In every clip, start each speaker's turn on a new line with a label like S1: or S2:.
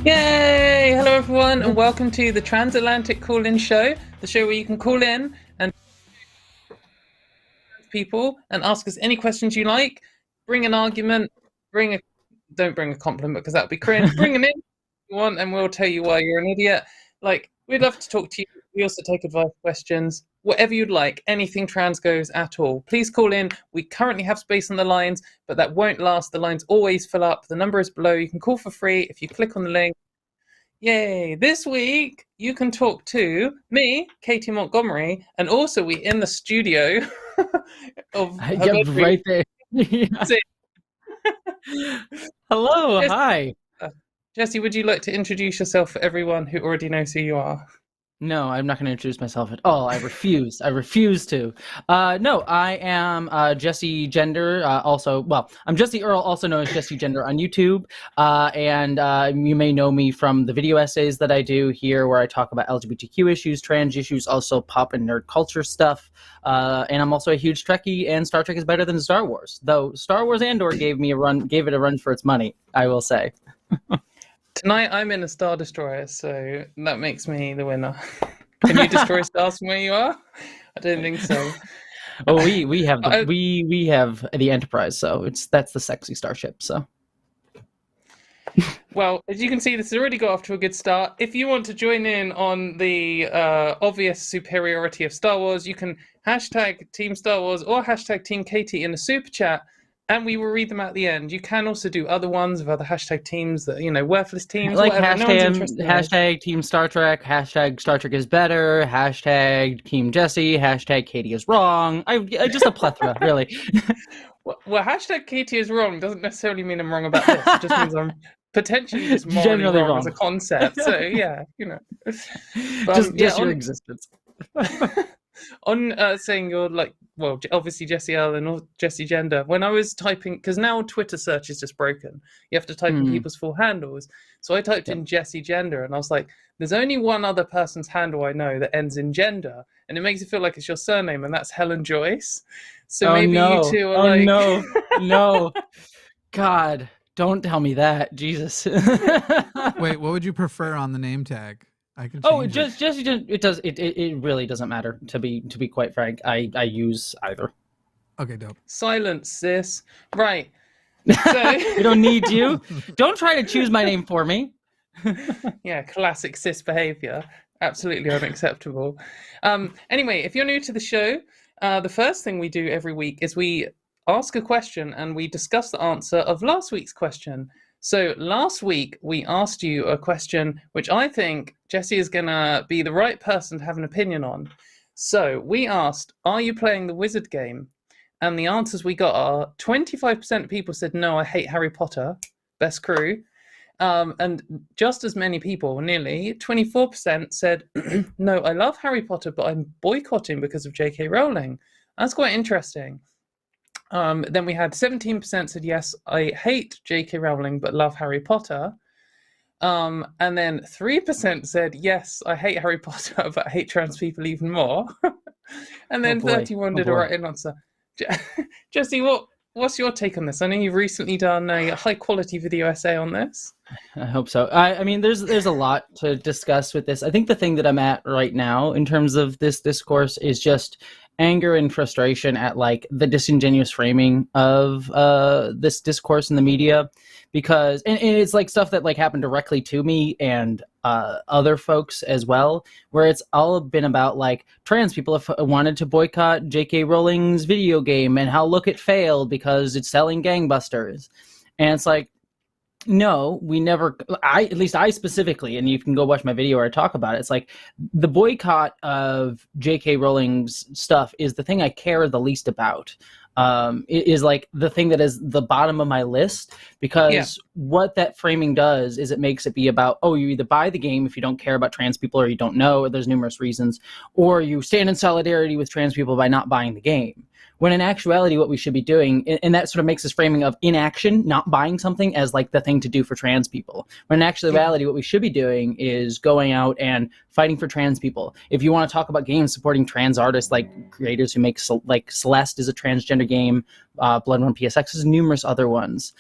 S1: Yay! Hello everyone and welcome to the Transatlantic Call-In Show, the show where you can call in and people and ask us any questions you like. Bring an argument, don't bring a compliment because that would be cringe. Bring an in you want and we'll tell you why you're an idiot. We'd love to talk to you. We also take advice questions, whatever you'd like, anything trans goes at all. Please call in. We currently have space on the lines, but that won't last. The lines always fill up. The number is below. You can call for free if you click on the link. Yay! This week you can talk to me, Katy Montgomerie, and also we in the studio of
S2: right there. Hello, hi.
S1: Jesse, would you like to introduce yourself for everyone who already knows who you are?
S2: No, I'm not going to introduce myself at all. I refuse. I refuse to. No, I am Jesse Gender. I'm Jesse Earl, also known as Jesse Gender on YouTube. And you may know me from the video essays that I do here where I talk about LGBTQ issues, trans issues, also pop and nerd culture stuff. And I'm also a huge Trekkie, and Star Trek is better than Star Wars. Though Star Wars Andor gave it a run for its money, I will say.
S1: Tonight I'm in a Star Destroyer, so that makes me the winner. Can you destroy stars from where you are? I don't think so.
S2: Oh, we have we have the Enterprise, so that's the sexy starship. So,
S1: well, as you can see, this has already got off to a good start. If you want to join in on the obvious superiority of Star Wars, you can hashtag Team Star Wars or hashtag Team Katy in the super chat. And we will read them at the end. You can also do other ones of other hashtag teams that, worthless teams.
S2: Like
S1: whatever.
S2: hashtag Team Star Trek, hashtag Star Trek is better, hashtag Team Jesse, hashtag Katy is wrong. I just a plethora, really.
S1: Well, hashtag Katy is wrong doesn't necessarily mean I'm wrong about this. It just means I'm potentially just morally
S2: generally wrong
S1: as a concept. So, yeah, But,
S2: just your existence.
S1: On saying you're obviously Jesse L and Jesse Gender, when I was typing, because now Twitter search is just broken, you have to type in people's full handles. So I typed in Jesse Gender and I was like, there's only one other person's handle I know that ends in gender, and it makes it feel like it's your surname, and that's Helen Joyce. So maybe you two are
S2: no. God, don't tell me that. Jesus.
S3: Wait, what would you prefer on the name tag? I can change
S2: it really doesn't matter, to be quite frank. I use either.
S3: Okay, dope.
S1: Silence, sis. Right. So
S2: we don't need you. Don't try to choose my name for me.
S1: Yeah, classic cis behavior. Absolutely unacceptable. Anyway, if you're new to the show, the first thing we do every week is we ask a question and we discuss the answer of last week's question. So last week, we asked you a question which I think Jesse is going to be the right person to have an opinion on. So we asked, are you playing the wizard game? And the answers we got are 25% of people said, no, I hate Harry Potter, best crew. And just as many people, nearly 24% said, no, I love Harry Potter, but I'm boycotting because of J.K. Rowling. That's quite interesting. Then we had 17% said, yes, I hate J.K. Rowling, but love Harry Potter. And then 3% said, yes, I hate Harry Potter, but I hate trans people even more. And then 31 did a right answer. Jesse, what's your take on this? I know you've recently done a high-quality video essay on this.
S2: I hope so. I mean, there's a lot to discuss with this. I think the thing that I'm at right now in terms of this discourse is just anger and frustration at the disingenuous framing of this discourse in the media, because and it's stuff that happened directly to me and other folks as well, where it's all been about trans people have wanted to boycott J.K. Rowling's video game and how look it failed because it's selling gangbusters, and it's no, we never, at least I specifically, and you can go watch my video where I talk about it, it's the boycott of J.K. Rowling's stuff is the thing I care the least about. It is the thing that is the bottom of my list, because what that framing does is it makes it be about, oh, you either buy the game if you don't care about trans people or you don't know, or there's numerous reasons, or you stand in solidarity with trans people by not buying the game. When in actuality, what we should be doing, and that sort of makes this framing of inaction, not buying something, as the thing to do for trans people. When in actuality, what we should be doing is going out and fighting for trans people. If you want to talk about games supporting trans artists, creators who make Celeste is a transgender game, Blood Run PSX is numerous other ones.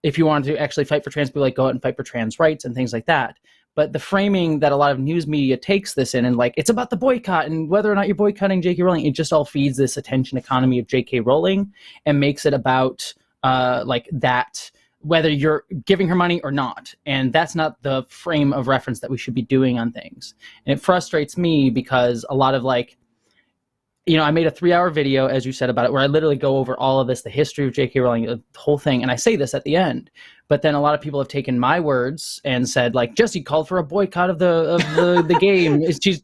S2: if you wanted to actually fight for trans people, like go out and fight for trans rights and things like that. But the framing that a lot of news media takes this in, and like, it's about the boycott and whether or not you're boycotting J.K. Rowling, it just all feeds this attention economy of J.K. Rowling and makes it about like that, whether you're giving her money or not. And that's not the frame of reference that we should be doing on things. And it frustrates me because a lot of like, you know, I made a 3-hour video, as you said, about it, where I literally go over all of this, the history of J.K. Rowling, the whole thing. And I say this at the end, but then a lot of people have taken my words and said, like, Jesse called for a boycott of the game.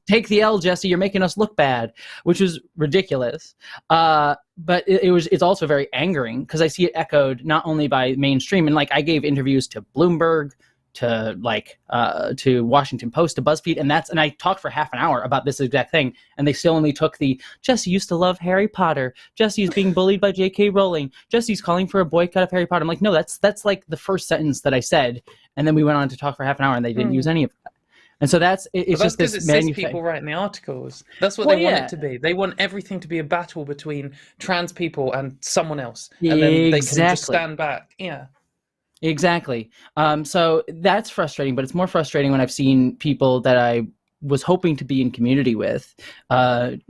S2: Take the L, Jesse. You're making us look bad, which was ridiculous. But it's also very angering because I see it echoed not only by mainstream, and like I gave interviews to Bloomberg, to Washington Post, to BuzzFeed, and I talked for half an hour about this exact thing, and they still only took the Jesse used to love Harry Potter, Jesse's being bullied by J.K. Rowling, Jesse's calling for a boycott of Harry Potter. I'm like, no, that's like the first sentence that I said, and then we went on to talk for half an hour, and they didn't use any of that. And so it's just this
S1: because it's people writing the articles. That's what they want it to be. They want everything to be a battle between trans people and someone else, and then they can just stand back. Yeah.
S2: Exactly. So that's frustrating, but it's more frustrating when I've seen people that I was hoping to be in community with kind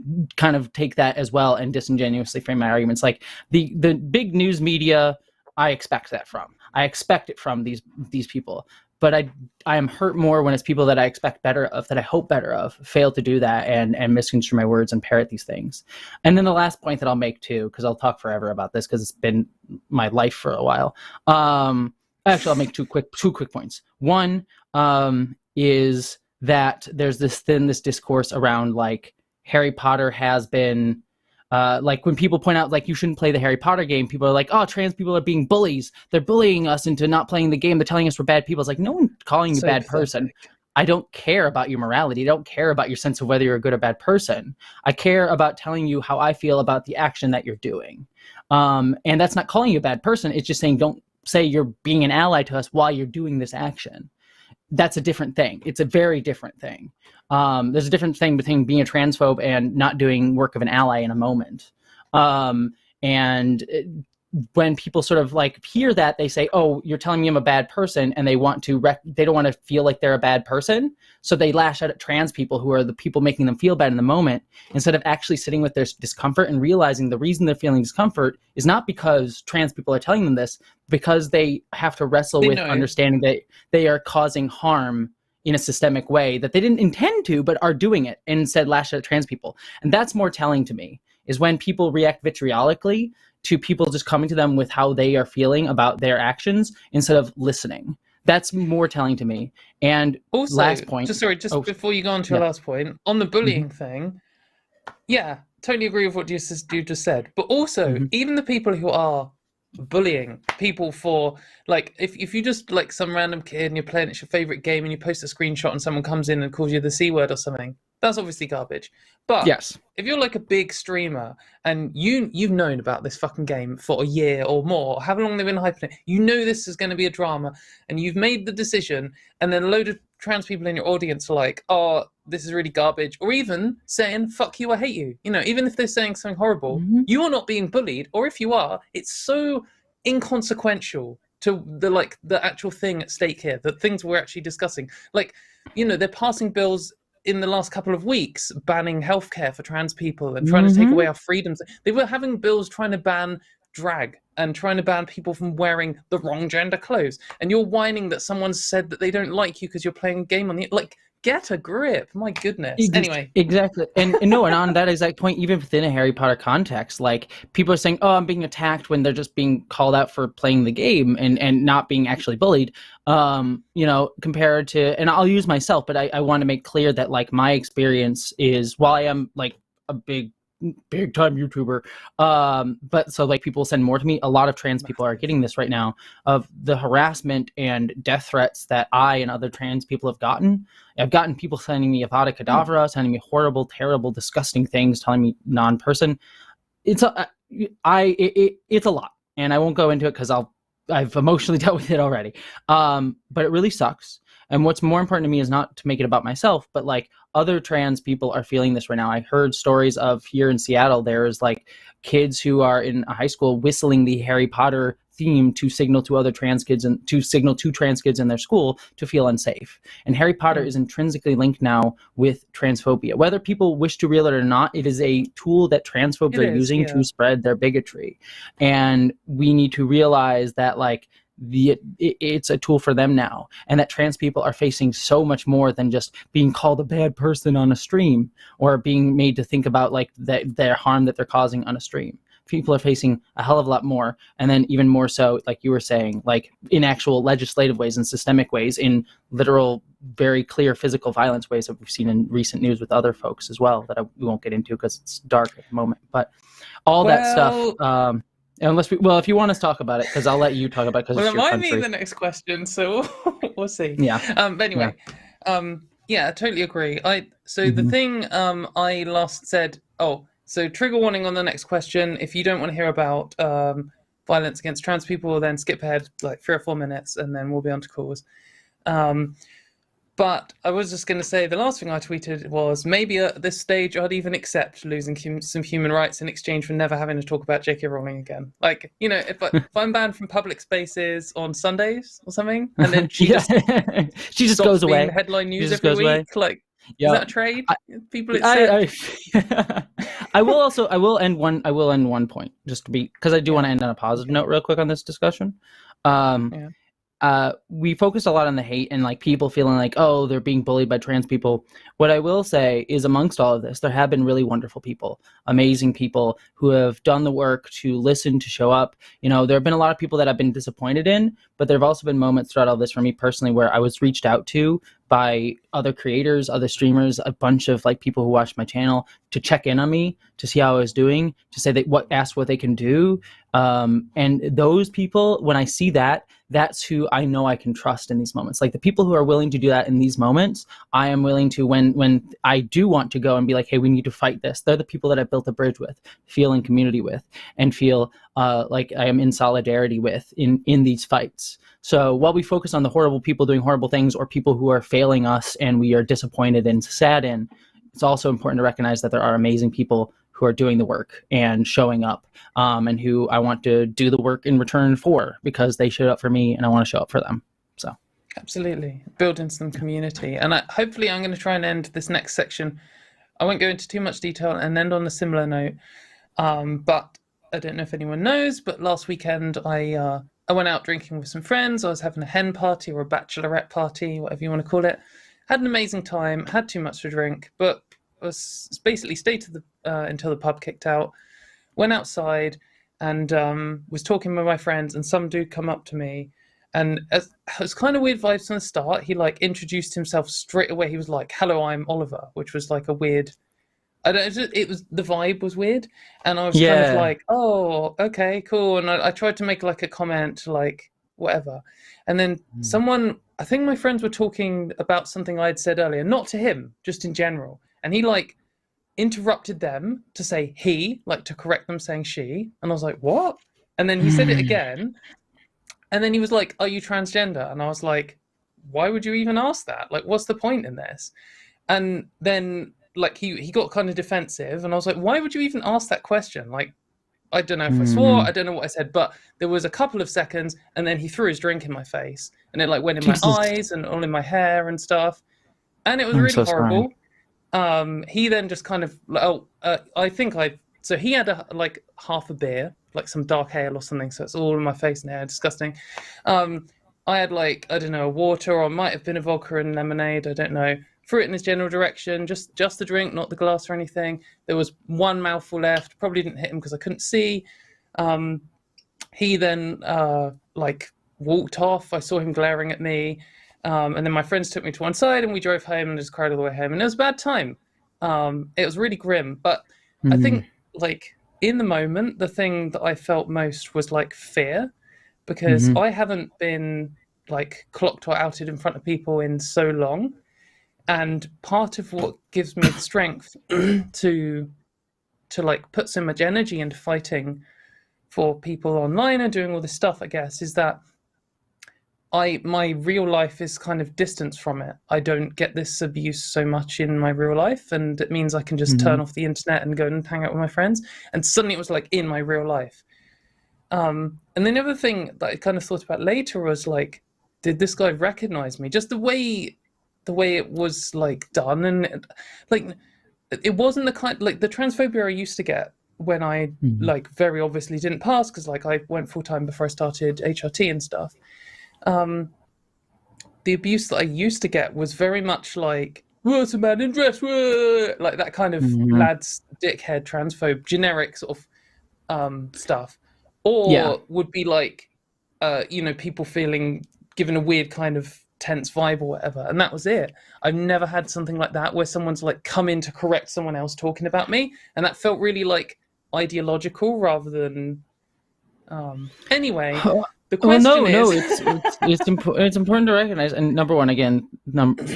S2: of take that as well and disingenuously frame my arguments. Like the big news media, I expect that from. I expect it from these people. But I am hurt more when it's people that I expect better of, that I hope better of, fail to do that and misconstrue my words and parrot these things. And then the last point that I'll make too, because I'll talk forever about this because it's been my life for a while. Actually, I'll make two quick points. One is that there's this discourse around like Harry Potter has been like when people point out like you shouldn't play the Harry Potter game, people are like, oh, trans people are being bullies. They're bullying us into not playing the game. They're telling us we're bad people. It's like, no one's calling you a bad person. I don't care about your morality. I don't care about your sense of whether you're a good or bad person. I care about telling you how I feel about the action that you're doing. And that's not calling you a bad person. It's just saying don't say you're being an ally to us while you're doing this action. That's a different thing. It's a very different thing. There's a different thing between being a transphobe and not doing work of an ally in a moment. When people sort of like hear that, they say, oh, you're telling me I'm a bad person, and they want to they don't want to feel like they're a bad person, so they lash out at trans people who are the people making them feel bad in the moment, instead of actually sitting with their discomfort and realizing the reason they're feeling discomfort is not because trans people are telling them this, because they have to wrestle with understanding that they are causing harm in a systemic way that they didn't intend to, but are doing it, and instead lash out at trans people. And that's more telling to me, is when people react vitriolically to people just coming to them with how they are feeling about their actions instead of listening. That's more telling to me. And also, last point.
S1: Before you go on to your last point, on the bullying thing, yeah, totally agree with what you just said. But also, even the people who are bullying people for, like, if you just, like, some random kid and you're playing, it's your favorite game, and you post a screenshot and someone comes in and calls you the C word or something, that's obviously garbage. But yes, if you're like a big streamer and you've known about this fucking game for a year or more, however long they've been hyping it, you know this is going to be a drama, and you've made the decision, and then a load of trans people in your audience are like, oh, this is really garbage, or even saying, fuck you, I hate you. You know, even if they're saying something horrible, you are not being bullied, or if you are, it's so inconsequential to the actual thing at stake here, the things we're actually discussing. Like, you know, they're passing bills in the last couple of weeks banning healthcare for trans people and trying to take away our freedoms. They were having bills trying to ban drag and trying to ban people from wearing the wrong gender clothes. And you're whining that someone said that they don't like you because you're playing a game on the... Like, get a grip. My goodness. Anyway.
S2: Exactly. And on that exact point, even within a Harry Potter context, like, people are saying, oh, I'm being attacked, when they're just being called out for playing the game and not being actually bullied. You know, compared to, and I'll use myself, but I want to make clear that, like, my experience is, while I am like a big time YouTuber, but so, like, people send more to me, a lot of trans people are getting this right now, of the harassment and death threats that I and other trans people have gotten. I've gotten people sending me Avada Kedavra, sending me horrible, terrible, disgusting things, telling me non-person. It's a lot, and I won't go into it because I've emotionally dealt with it already. But it really sucks. And what's more important to me is not to make it about myself, but, like, other trans people are feeling this right now. I heard stories of, here in Seattle, there's like kids who are in a high school whistling the Harry Potter theme to signal to other trans kids and to signal to trans kids in their school to feel unsafe. And Harry Potter is intrinsically linked now with transphobia. Whether people wish to reel it or not, it is a tool that transphobes are using to spread their bigotry. And we need to realize that like it's a tool for them now, and that trans people are facing so much more than just being called a bad person on a stream or being made to think about like their harm that they're causing on a stream. People are facing a hell of a lot more, and then even more so, like you were saying, like in actual legislative ways and systemic ways, in literal, very clear physical violence ways that we've seen in recent news with other folks as well that we won't get into because it's dark at the moment. But all that stuff. Unless if you want to talk about it, because I'll let you talk about it because it's your country.
S1: It might be the next question, so we'll see.
S2: Yeah.
S1: But anyway, yeah, I totally agree. The thing I last said. So trigger warning on the next question. If you don't want to hear about violence against trans people, then skip ahead like 3 or 4 minutes, and then we'll be on to cause. But I was just going to say the last thing I tweeted was maybe at this stage I'd even accept losing some human rights in exchange for never having to talk about J.K. Rowling again. Like, you know, if I'm banned from public spaces on Sundays or something, and then she just
S2: goes away.
S1: Headline news every week. Away. Like, is that a trade? People accept.
S2: I will end one point just to be, because I do want to end on a positive note real quick on this discussion. We focused a lot on the hate and like people feeling like, oh, they're being bullied by trans people. What I will say is amongst all of this, there have been really wonderful people, amazing people who have done the work to listen, to show up. You know, there have been a lot of people that I've been disappointed in, but there have also been moments throughout all this for me personally where I was reached out to by other creators, other streamers, a bunch of like people who watched my channel to check in on me, to see how I was doing, to say ask what they can do. And those people, when I see that, that's who I know I can trust in these moments. Like the people who are willing to do that in these moments, I am willing to, when I do want to go and be like, hey, we need to fight this. They're the people that I built a bridge with, feel in community with, and feel like I am in solidarity with in these fights. So while we focus on the horrible people doing horrible things or people who are failing us and we are disappointed and sad in, it's also important to recognize that there are amazing people who are doing the work and showing up, and who I want to do the work in return for because they showed up for me and I want to show up for them. So
S1: absolutely, building some community. And hopefully I'm going to try and end this next section. I won't go into too much detail and end on a similar note. But I don't know if anyone knows, but last weekend I went out drinking with some friends. I was having a hen party or a bachelorette party, whatever you want to call it. Had an amazing time, had too much to drink, but was basically stayed to until the pub kicked out. Went outside and was talking with my friends, and some dude come up to me, and it was kind of weird vibes from the start. He like introduced himself straight away. He was like, "Hello, I'm Oliver," which was like a weird. It was the vibe was weird, and I was kind of like, "Oh, okay, cool." And I tried to make like a comment, like whatever, and then someone, I think my friends were talking about something I had said earlier, not to him, just in general, and he like interrupted them to say he, like to correct them saying she, and I was like, what? And then he said it again, and then he was like, are you transgender? And I was like, why would you even ask that? Like, what's the point in this? And then like he got kind of defensive, and I was like, why would you even ask that question? Like, I don't know if I swore, I don't know what I said, but there was a couple of seconds, and then he threw his drink in my face, and it like went in my eyes and all in my hair and stuff, and it was really horrible. He then just kind of, so he had like half a beer, like some dark ale or something, so it's all in my face and hair, disgusting. I had like, I don't know, water, or it might have been a vodka and lemonade, I don't know. Threw it in his general direction, just the drink, not the glass or anything. There was one mouthful left, probably didn't hit him because I couldn't see. He then like walked off. I saw him glaring at me. And then my friends took me to one side and we drove home and just cried all the way home. And it was a bad time. It was really grim. But I think like in the moment, the thing that I felt most was like fear, because I haven't been like clocked or outed in front of people in so long. And part of what gives me the strength to like put so much energy into fighting for people online and doing all this stuff, I guess, is that my real life is kind of distanced from it. I don't get this abuse so much in my real life, and it means I can just turn off the internet and go and hang out with my friends. And suddenly it was like in my real life. And then the other thing that I kind of thought about later was like, did this guy recognize me? Just the way it was like done, and like it wasn't the kind like the transphobia I used to get when I like very obviously didn't pass because like I went full time before I started HRT and stuff. The abuse that I used to get was very much like, "Whoa, it's a man in dress," whoa! Like that kind of lads, dickhead, transphobe, generic sort of stuff, or would be like, people feeling given a weird kind of tense vibe or whatever, and that was it. I've never had something like that where someone's like come in to correct someone else talking about me, and that felt really like ideological rather than. Anyway. The question
S2: it's important to recognize. And number one, again,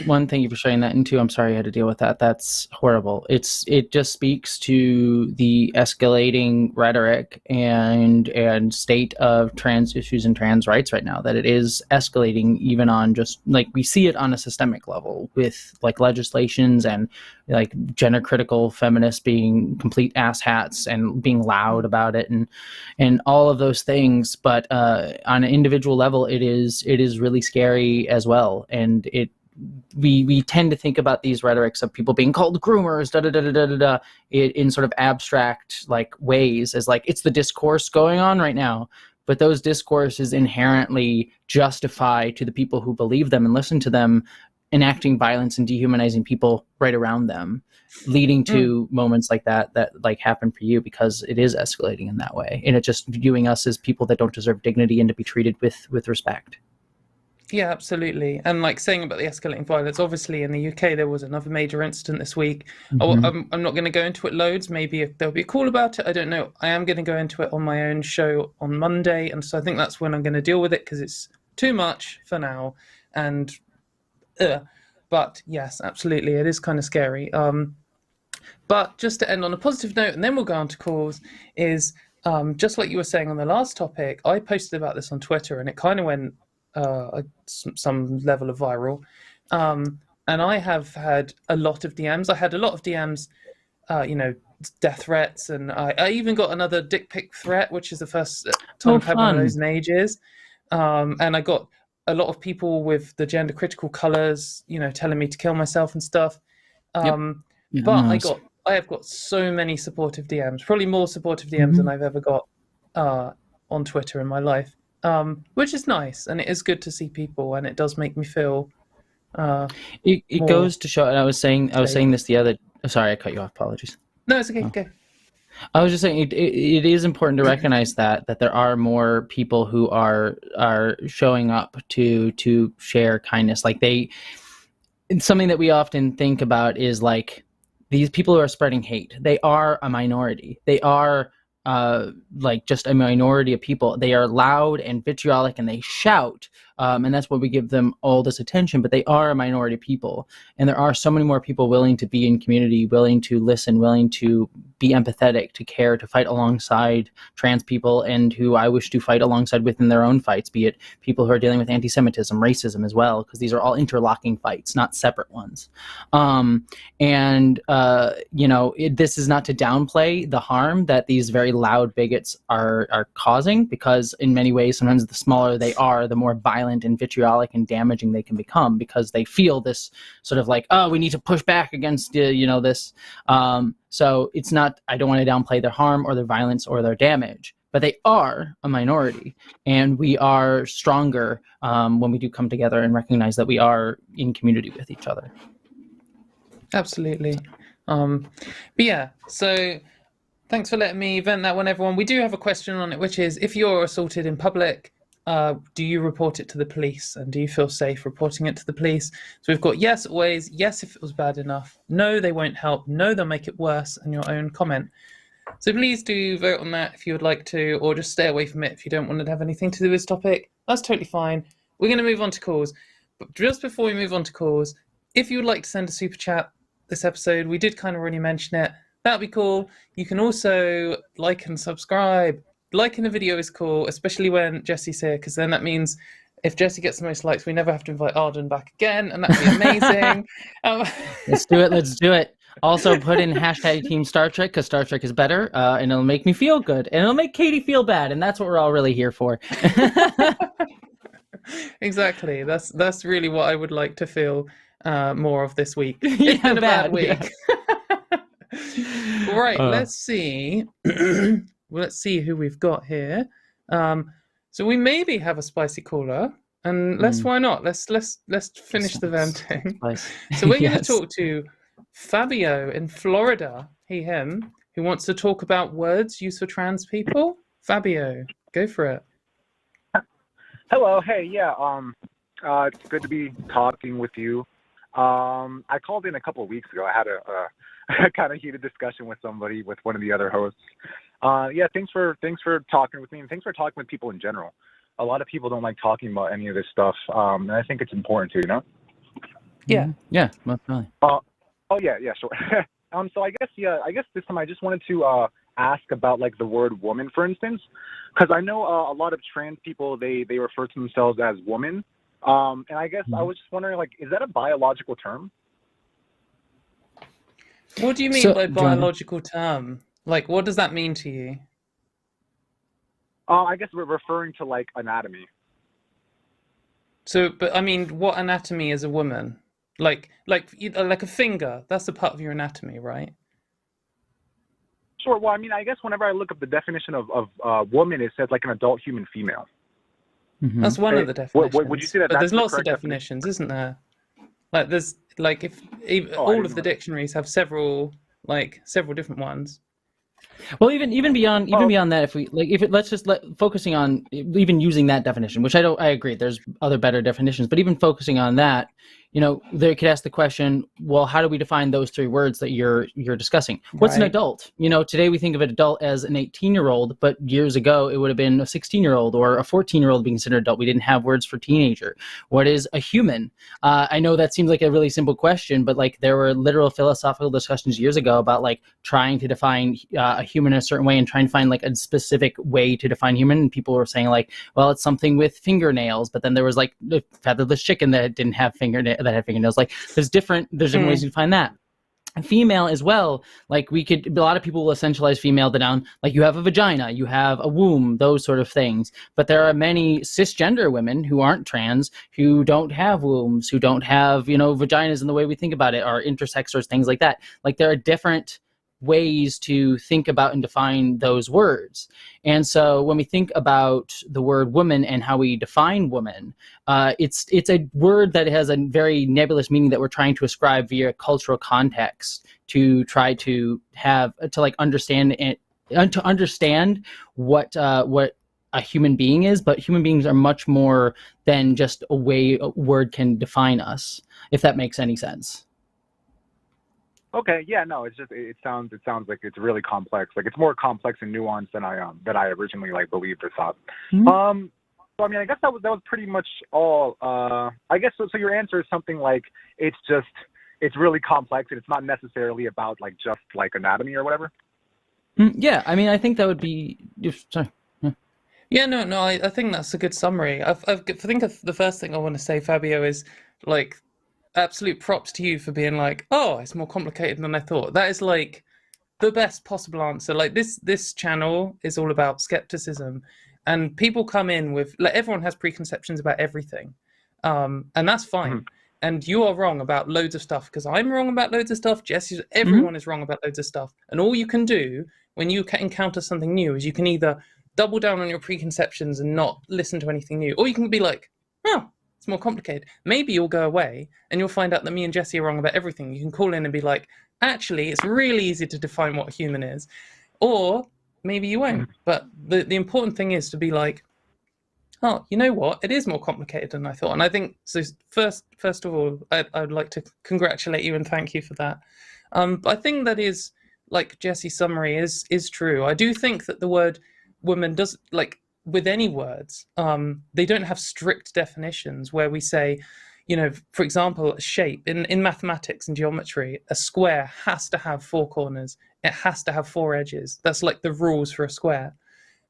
S2: one, thank you for sharing that, and two, I'm sorry you had to deal with that. That's horrible. It just speaks to the escalating rhetoric and state of trans issues and trans rights right now. That it is escalating, even on just like we see it on a systemic level with like legislations and like gender critical feminists being complete asshats and being loud about it and all of those things. But on an individual level, it is really scary as well. And we tend to think about these rhetorics of people being called groomers, in sort of abstract like ways as like it's the discourse going on right now. But those discourses inherently justify to the people who believe them and listen to them enacting violence and dehumanizing people right around them, leading to moments like that like happen for you because it is escalating in that way, and it just viewing us as people that don't deserve dignity and to be treated with respect.
S1: Yeah, absolutely. And like saying about the escalating violence, obviously in the UK there was another major incident this week. I'm not going to go into it loads. Maybe if there'll be a call about it, I don't know. I am going to go into it on my own show on Monday, and so I think that's when I'm going to deal with it because it's too much for now. And but yes, absolutely, it is kind of scary. But just to end on a positive note, and then we'll go on to calls, is just like you were saying on the last topic, I posted about this on Twitter, and it kind of went some level of viral. And I have had a lot of DMs. I had a lot of DMs, death threats, and I even got another dick pic threat, which is the first time I've had one of those in ages. And I got a lot of people with the gender critical colors, telling me to kill myself and stuff. But I have got so many supportive DMs, probably more supportive DMs than I've ever got on Twitter in my life, which is nice. And it is good to see people, and it does make me feel
S2: it goes to show, and I was saying this the other, sorry, I cut you off, apologies.
S1: No, it's okay. Okay.
S2: I was just saying it is important to recognize that there are more people who are showing up to share kindness. Like something that we often think about is like these people who are spreading hate. They are a minority. They are like just a minority of people. They are loud and vitriolic and they shout. And that's why we give them all this attention, but they are a minority of people. And there are so many more people willing to be in community, willing to listen, willing to be empathetic, to care, to fight alongside trans people, and who I wish to fight alongside within their own fights, be it people who are dealing with anti-Semitism, racism as well, because these are all interlocking fights, not separate ones. This is not to downplay the harm that these very loud bigots are causing, because in many ways, sometimes the smaller they are, the more violent and vitriolic and damaging they can become, because they feel this sort of like, oh, we need to push back against this. So it's not, I don't want to downplay their harm or their violence or their damage, but they are a minority, and we are stronger when we do come together and recognize that we are in community with each other.
S1: Absolutely. But yeah, so thanks for letting me vent that one, everyone. We do have a question on it, which is, if you're assaulted in public, do you report it to the police, and do you feel safe reporting it to the police? So we've got yes always, yes if it was bad enough, no they won't help, no they'll make it worse, and your own comment. So please do vote on that if you would like to, or just stay away from it if you don't want it to have anything to do with this topic. That's totally fine. We're going to move on to calls, but just before we move on to calls, if you would like to send a super chat this episode, we did kind of already mention it, that'd be cool. You can also like and subscribe. Liking the video is cool, especially when Jesse's here, because then that means if Jesse gets the most likes, we never have to invite Arden back again, and that'd be amazing.
S2: Let's do it. Also, put in hashtag Team Star Trek because Star Trek is better, and it'll make me feel good, and it'll make Katie feel bad, and that's what we're all really here for.
S1: Exactly. That's really what I would like to feel more of this week. It's been a bad week. Yeah. Right. Let's see. Let's see who we've got here. So we maybe have a spicy caller, and why not? Let's finish the venting. So we're going to talk to Fabio in Florida, him, who wants to talk about words used for trans people. Fabio, go for it.
S4: Hello. Hey. Yeah. It's good to be talking with you. I called in a couple of weeks ago. I had a kind of heated discussion with one of the other hosts. Yeah. Thanks for talking with me, and thanks for talking with people in general. A lot of people don't like talking about any of this stuff, and I think it's important to,
S1: Yeah.
S2: Yeah. Definitely.
S4: Oh yeah. Sure. So I guess this time I just wanted to ask about like the word woman, for instance, because I know a lot of trans people they refer to themselves as woman, and I guess I was just wondering, like, is that a biological term?
S1: What do you mean by biological term? Like, what does that mean to you?
S4: I guess we're referring to like anatomy.
S1: So, but I mean, what anatomy is a woman? Like a finger. That's a part of your anatomy, right?
S4: Sure. Well, I mean, I guess whenever I look up the definition of woman, it says like an adult human female.
S1: Mm-hmm. That's one of the definitions.
S4: Would you say that?
S1: But there's lots of definitions, isn't there? Like there's like all of the dictionaries have several different ones.
S2: Well, even beyond that, let's just focusing on even using that definition, which I agree. There's other better definitions, but even focusing on that, they could ask the question, well, how do we define those three words that you're discussing? What's an adult? Today we think of an adult as an 18-year-old, but years ago it would have been a 16-year-old or a 14-year-old being considered adult. We didn't have words for teenager. What is a human? I know that seems like a really simple question, but like there were literal philosophical discussions years ago about like trying to define a human in a certain way and trying to find like a specific way to define human. And people were saying like, well, it's something with fingernails, but then there was like the featherless chicken that didn't have that had fingernails. Like there's different ways to find that. Female as well, like a lot of people will essentialize female down like you have a vagina, you have a womb, those sort of things. But there are many cisgender women who aren't trans, who don't have wombs, who don't have, vaginas in the way we think about it, or intersex or things like that. Like there are different ways to think about and define those words. And so when we think about the word woman and how we define woman, it's a word that has a very nebulous meaning that we're trying to ascribe via cultural context to try to understand and to understand what a human being is. But human beings are much more than just a way a word can define us, if that makes any sense.
S4: Okay, yeah, no, it sounds like it's really complex. Like it's more complex and nuanced than I originally believed or thought. Mm-hmm. So I mean, I guess that was pretty much all. I guess so your answer is something like it's really complex and it's not necessarily about just anatomy or whatever.
S2: Yeah, I mean, I think that would be. Sorry.
S1: Yeah, no, I think that's a good summary. I think the first thing I want to say, Fabio, is absolute props to you for being oh, it's more complicated than I thought. That is the best possible answer. This channel is all about skepticism, and people come in with everyone has preconceptions about everything, and that's fine. Mm-hmm. And you are wrong about loads of stuff because I'm wrong about loads of stuff. Everyone is wrong about loads of stuff. And all you can do when you encounter something new is you can either double down on your preconceptions and not listen to anything new, or you can be oh, it's more complicated. Maybe you'll go away and you'll find out that me and Jesse are wrong about everything. You can call in and be actually, it's really easy to define what a human is. Or maybe you won't. But the important thing is to be oh, you know what? It is more complicated than I thought. And I think, so first of all, I'd like to congratulate you and thank you for that. But I think that is, Jesse's summary is true. I do think that the word woman does, with any words, they don't have strict definitions where we say, for example, a shape in mathematics and geometry, a square has to have 4 corners. It has to have 4 edges. That's the rules for a square.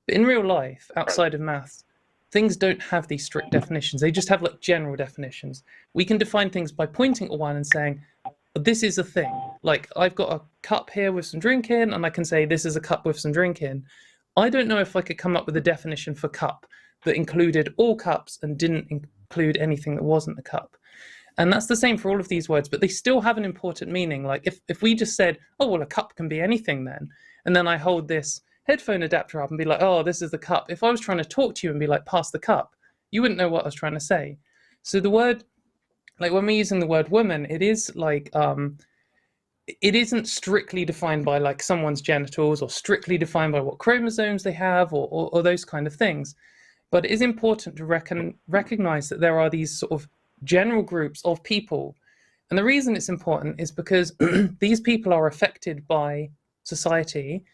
S1: But in real life, outside of maths, things don't have these strict definitions. They just have general definitions. We can define things by pointing at one and saying, this is a thing. Like, I've got a cup here with some drink in, and I can say this is a cup with some drink in. I don't know if I could come up with a definition for cup that included all cups and didn't include anything that wasn't a cup. And that's the same for all of these words, but they still have an important meaning. Like, if we just said, oh, well, a cup can be anything then, and then I hold this headphone adapter up and be like, oh, this is the cup. If I was trying to talk to you and be like, pass the cup, you wouldn't know what I was trying to say. So the word, like when we're using the word woman, it is like, it isn't strictly defined by like someone's genitals or strictly defined by what chromosomes they have or those kind of things. But it is important to recognize that there are these sort of general groups of people. And the reason it's important is because these people are affected by society,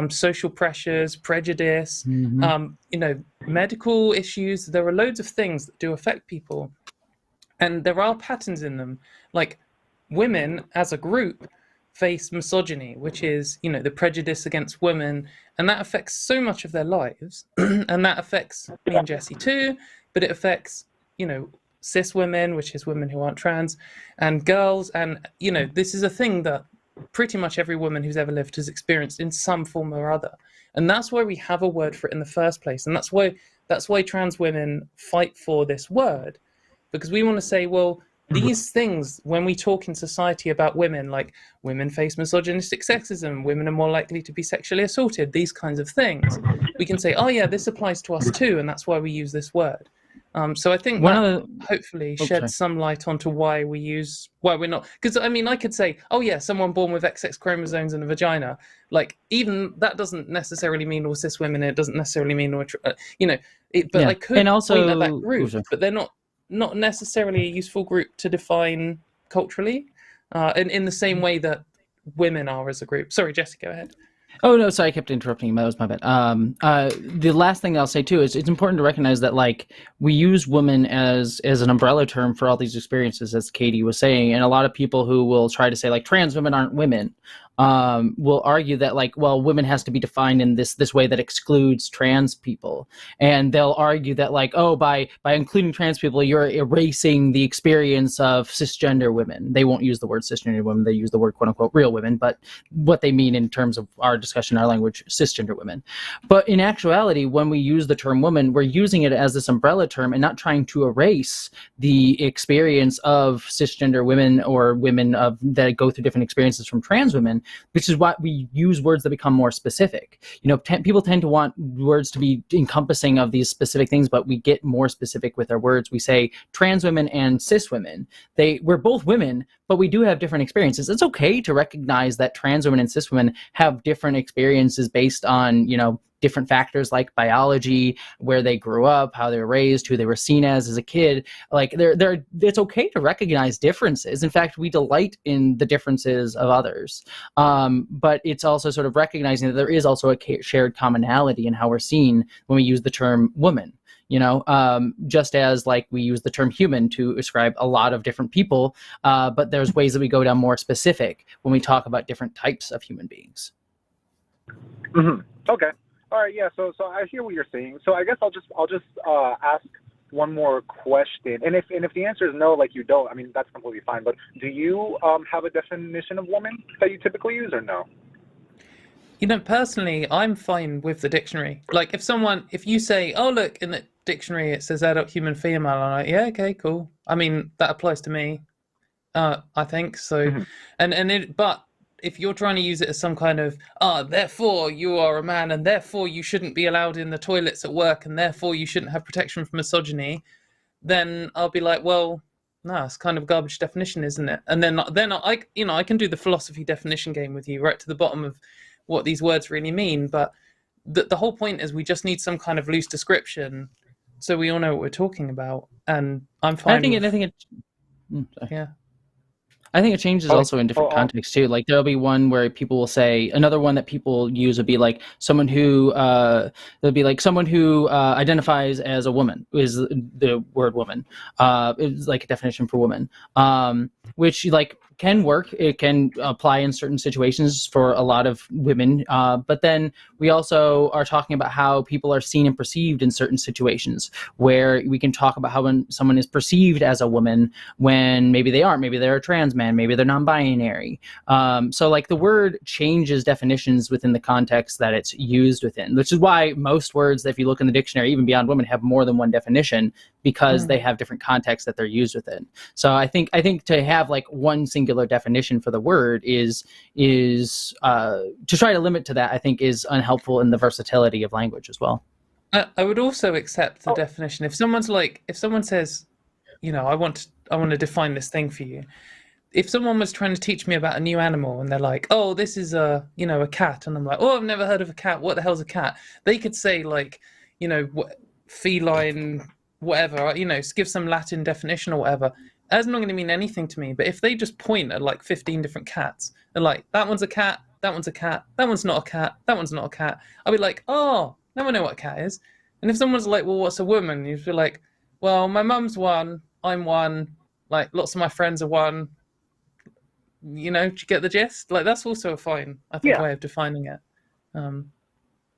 S1: social pressures, prejudice, medical issues. There are loads of things that do affect people. And there are patterns in them. Like, women as a group face misogyny, which is, the prejudice against women, and that affects so much of their lives. And that affects me and Jesse too, but it affects, cis women, which is women who aren't trans, and girls. And, this is a thing that pretty much every woman who's ever lived has experienced in some form or other. And that's why we have a word for it in the first place. And that's why trans women fight for this word, because we want to say, well, these things, when we talk in society about women, like women face misogynistic sexism, women are more likely to be sexually assaulted, these kinds of things, we can say, oh yeah, this applies to us too, and that's why we use this word. So I think that hopefully sheds some light onto why we're not, because I could say, oh yeah, someone born with XX chromosomes and a vagina, like even that doesn't necessarily mean all cis women, it doesn't necessarily mean all, but I could point at that group, but they're not necessarily a useful group to define culturally, in the same way that women are as a group. Sorry, Jesse, go ahead.
S2: Oh, no, sorry, I kept interrupting you. That was my bad. The last thing I'll say, too, is it's important to recognize that, like, we use woman as an umbrella term for all these experiences, as Katie was saying, and a lot of people who will try to say, like, trans women aren't women, will argue that, like, well, women has to be defined in this way that excludes trans people. And they'll argue that, like, oh, by including trans people, you're erasing the experience of cisgender women. They won't use the word cisgender women. They use the word, quote unquote, real women, but what they mean in terms of our discussion, our language, cisgender women. But in actuality, when we use the term woman, we're using it as this umbrella term and not trying to erase the experience of cisgender women or women that go through different experiences from trans women, which is why we use words that become more specific. People tend to want words to be encompassing of these specific things, but we get more specific with our words. We say trans women and cis women. We're both women, but we do have different experiences. It's okay to recognize that trans women and cis women have different experiences based on, different factors like biology, where they grew up, how they were raised, who they were seen as a kid. Like it's okay to recognize differences. In fact, we delight in the differences of others. But it's also sort of recognizing that there is also a shared commonality in how we're seen when we use the term woman. Just as like we use the term human to describe a lot of different people, but there's ways that we go down more specific when we talk about different types of human beings.
S4: Mm-hmm. Okay. All right. Yeah. So I hear what you're saying. So I guess I'll just ask one more question. And if the answer is no, like you don't, that's completely fine. But do you have a definition of woman that you typically use or no?
S1: Personally, I'm fine with the dictionary. Like if you say, oh, look, in the dictionary, it says adult human female, I'm like, yeah, okay, cool. That applies to me. I think so. Mm-hmm. But if you're trying to use it as some kind of, therefore you are a man and therefore you shouldn't be allowed in the toilets at work and therefore you shouldn't have protection from misogyny, then I'll be like, well, no, it's kind of a garbage definition, isn't it? And then I can do the philosophy definition game with you right to the bottom of what these words really mean. But the whole point is we just need some kind of loose description so we all know what we're talking about. And I'm fine.
S2: I think it changes also in different contexts too. Like there'll be one where people will say, another one that people use would be like someone who identifies as a woman, is the word woman. It's like a definition for woman, which like can work. It can apply in certain situations for a lot of women. But then we also are talking about how people are seen and perceived in certain situations, where we can talk about how when someone is perceived as a woman when maybe they aren't, maybe they're a trans man, maybe they're non-binary. So like the word changes definitions within the context that it's used within, which is why most words, if you look in the dictionary, even beyond women, have more than one definition, because they have different contexts that they're used within. So I think to have like one singular definition for the word is to try to limit to that, I think, is unhelpful in the versatility of language as well.
S1: I would also accept the definition. If someone says, I want to define this thing for you. If someone was trying to teach me about a new animal and they're like, oh, this is a cat, and I'm like, oh, I've never heard of a cat. What the hell's a cat? They could say like, feline, whatever, give some Latin definition or whatever. That's not going to mean anything to me. But if they just point at like 15 different cats, they're like, that one's a cat, that one's a cat, that one's not a cat, that one's not a cat. I'll be like, oh, now I know what a cat is. And if someone's like, well, what's a woman? You'd be like, well, my mum's one, I'm one, like lots of my friends are one. Do you get the gist? Like that's also a fine, I think, way of defining it.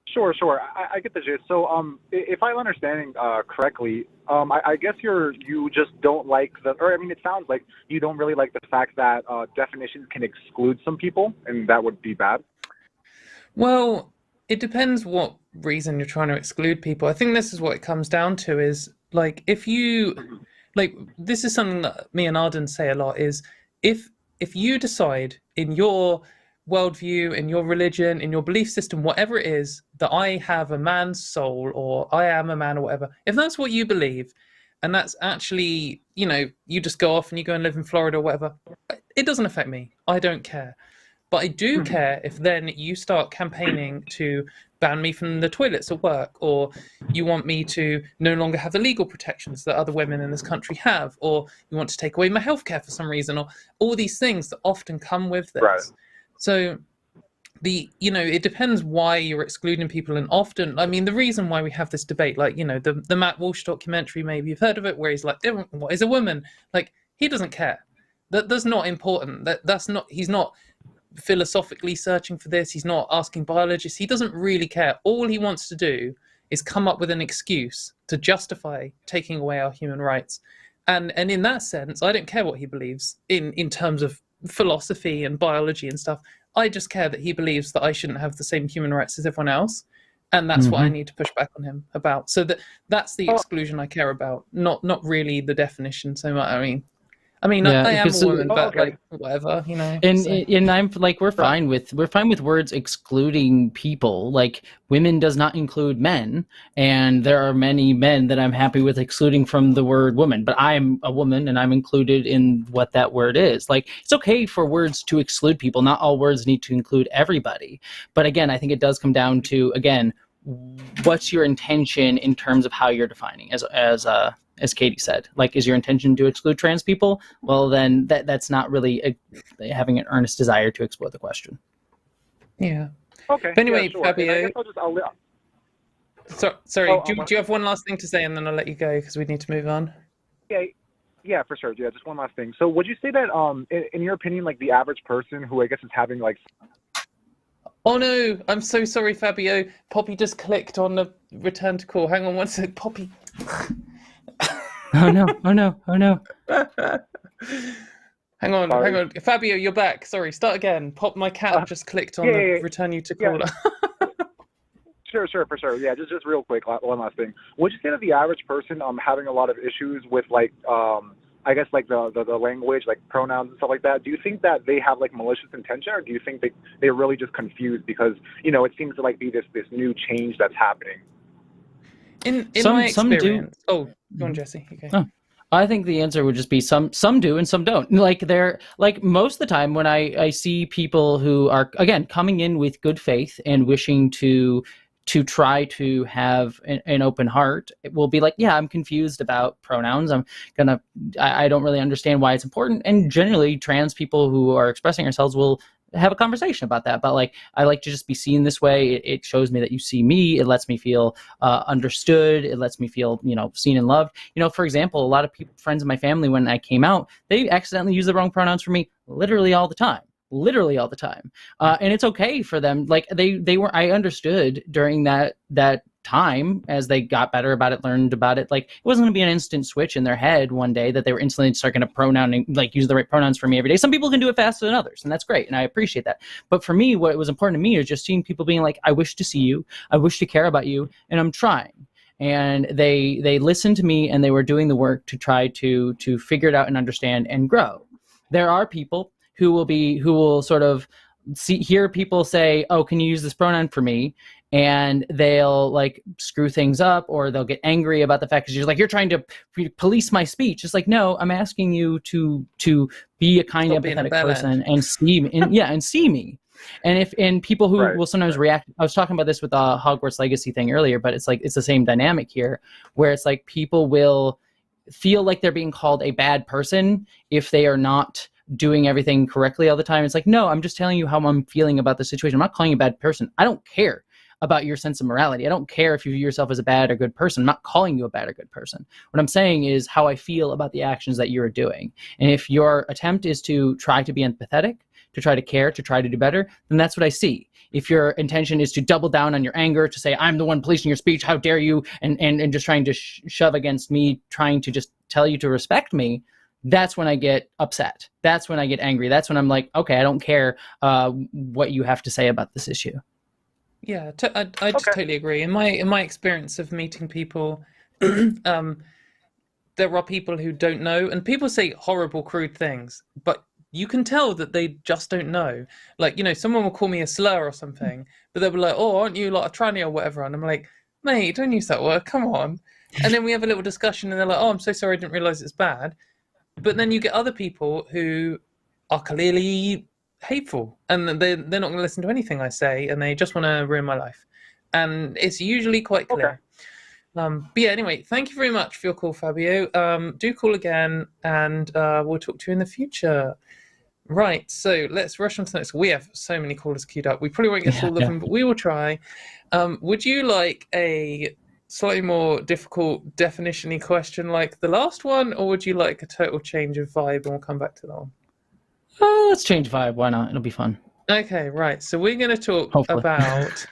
S4: Sure. I get the gist. So, if I'm understanding correctly, I guess you just don't like it sounds like you don't really like the fact that definitions can exclude some people, and that would be bad.
S1: Well, it depends what reason you're trying to exclude people. I think this is what it comes down to is like if you like this is something that me and Arden say a lot is if you decide in your worldview, in your religion, in your belief system, whatever it is, that I have a man's soul or I am a man or whatever, if that's what you believe, and that's actually, you just go off and you go and live in Florida or whatever, it doesn't affect me. I don't care. But I do care if then you start campaigning to ban me from the toilets at work, or you want me to no longer have the legal protections that other women in this country have, or you want to take away my healthcare for some reason, or all these things that often come with this. Right. So it depends why you're excluding people. And often, the reason why we have this debate, like, the Matt Walsh documentary, maybe you've heard of it, where he's like, what is a woman? Like, he doesn't care. That's not important. He's not philosophically searching for this. He's not asking biologists. He doesn't really care. All he wants to do is come up with an excuse to justify taking away our human rights. And in that sense, I don't care what he believes in terms of philosophy and biology and stuff. I just care that he believes that I shouldn't have the same human rights as everyone else, and that's what I need to push back on him about. So that's the exclusion I care about, not really the definition so much. I am a woman, but like whatever,
S2: And I'm like, we're fine with words excluding people. Like, women does not include men, and there are many men that I'm happy with excluding from the word woman. But I'm a woman, and I'm included in what that word is. Like, it's okay for words to exclude people. Not all words need to include everybody. But again, I think it does come down to, again, what's your intention in terms of how you're defining, as Katy said. Like, is your intention to exclude trans people? Well, then that's not really having an earnest desire to explore the question.
S1: Yeah.
S4: Okay.
S1: But anyway,
S4: sure.
S1: Fabio. Sorry. Do you have one last thing to say, and then I'll let you go because we need to move on?
S4: Yeah, for sure. Yeah, just one last thing. So, would you say that, in your opinion, like the average person who I guess is having like.
S1: Oh no! I'm so sorry, Fabio. Poppy just clicked on the return to call. Hang on one sec, Poppy.
S2: Oh no.
S1: Hang on. Fabio, you're back. Sorry, start again. My cat just clicked on the return you to caller.
S4: Sure, for sure. Yeah, just real quick, one last thing. Would you say that the average person having a lot of issues with like I guess like the language, like pronouns and stuff like that, do you think that they have like malicious intention, or do you think they're really just confused because it seems to like be this new change that's happening?
S1: In my experience, go on, Jesse. Okay.
S2: Oh, I think the answer would just be some do and some don't. Like, they're like, most of the time when I see people who are, again, coming in with good faith and wishing to try to have an open heart, it will be like, yeah, I'm confused about pronouns. I don't really understand why it's important. And generally, trans people who are expressing ourselves will have a conversation about that. But like, I like to just be seen this way. It shows me that you see me. It lets me feel understood. It lets me feel, seen and loved. For example, a lot of friends in my family, when I came out, they accidentally use the wrong pronouns for me literally all the time. And it's okay for them. Like I understood during that time, as they got better about it, learned about it, like it wasn't going to be an instant switch in their head one day that they were instantly start going to use the right pronouns for me every day. Some people can do it faster than others, and that's great, and I appreciate that. But for me, what was important to me is just seeing people being like, I wish to see you, I wish to care about you, and I'm trying. And they listened to me, and they were doing the work to try to figure it out and understand and grow. There are people who will sort of hear people say, oh, can you use this pronoun for me? And they'll like screw things up, or they'll get angry about the fact that you're trying to police my speech. It's like, no, I'm asking you to be a kind, empathetic person and see me. And see me. And people who will sometimes react. I was talking about this with the Hogwarts Legacy thing earlier, but it's like, it's the same dynamic here, where it's like people will feel like they're being called a bad person if they are not doing everything correctly all the time. It's like, no, I'm just telling you how I'm feeling about the situation. I'm not calling you a bad person. I don't care about your sense of morality. I don't care if you view yourself as a bad or good person. I'm not calling you a bad or good person. What I'm saying is how I feel about the actions that you're doing. And if your attempt is to try to be empathetic, to try to care, to try to do better, then that's what I see. If your intention is to double down on your anger, to say, I'm the one policing your speech, how dare you, and just trying to shove against me, trying to just tell you to respect me, that's when I get upset. That's when I get angry. That's when I'm like, okay, I don't care what you have to say about this issue.
S1: Yeah, I just totally agree. In my experience of meeting people, there are people who don't know, and people say horrible, crude things, but you can tell that they just don't know. Like, someone will call me a slur or something, but they'll be like, oh, aren't you like a tranny or whatever? And I'm like, mate, don't use that word, come on. And then we have a little discussion, and they're like, oh, I'm so sorry, I didn't realize it's bad. But then you get other people who are clearly hateful, and they're not going to listen to anything I say, and they just want to ruin my life. And it's usually quite clear. But yeah, anyway, thank you very much for your call, Fabio. Do call again, and we'll talk to you in the future. Right, so let's rush on to the next. We have so many callers queued up. We probably won't get to all of them, but we will try. Would you like a slightly more difficult definition-y question like the last one, or would you like a total change of vibe, and we'll come back to that one?
S2: Let's change vibe. Why not? It'll be fun.
S1: Okay, right. So we're going to talk about...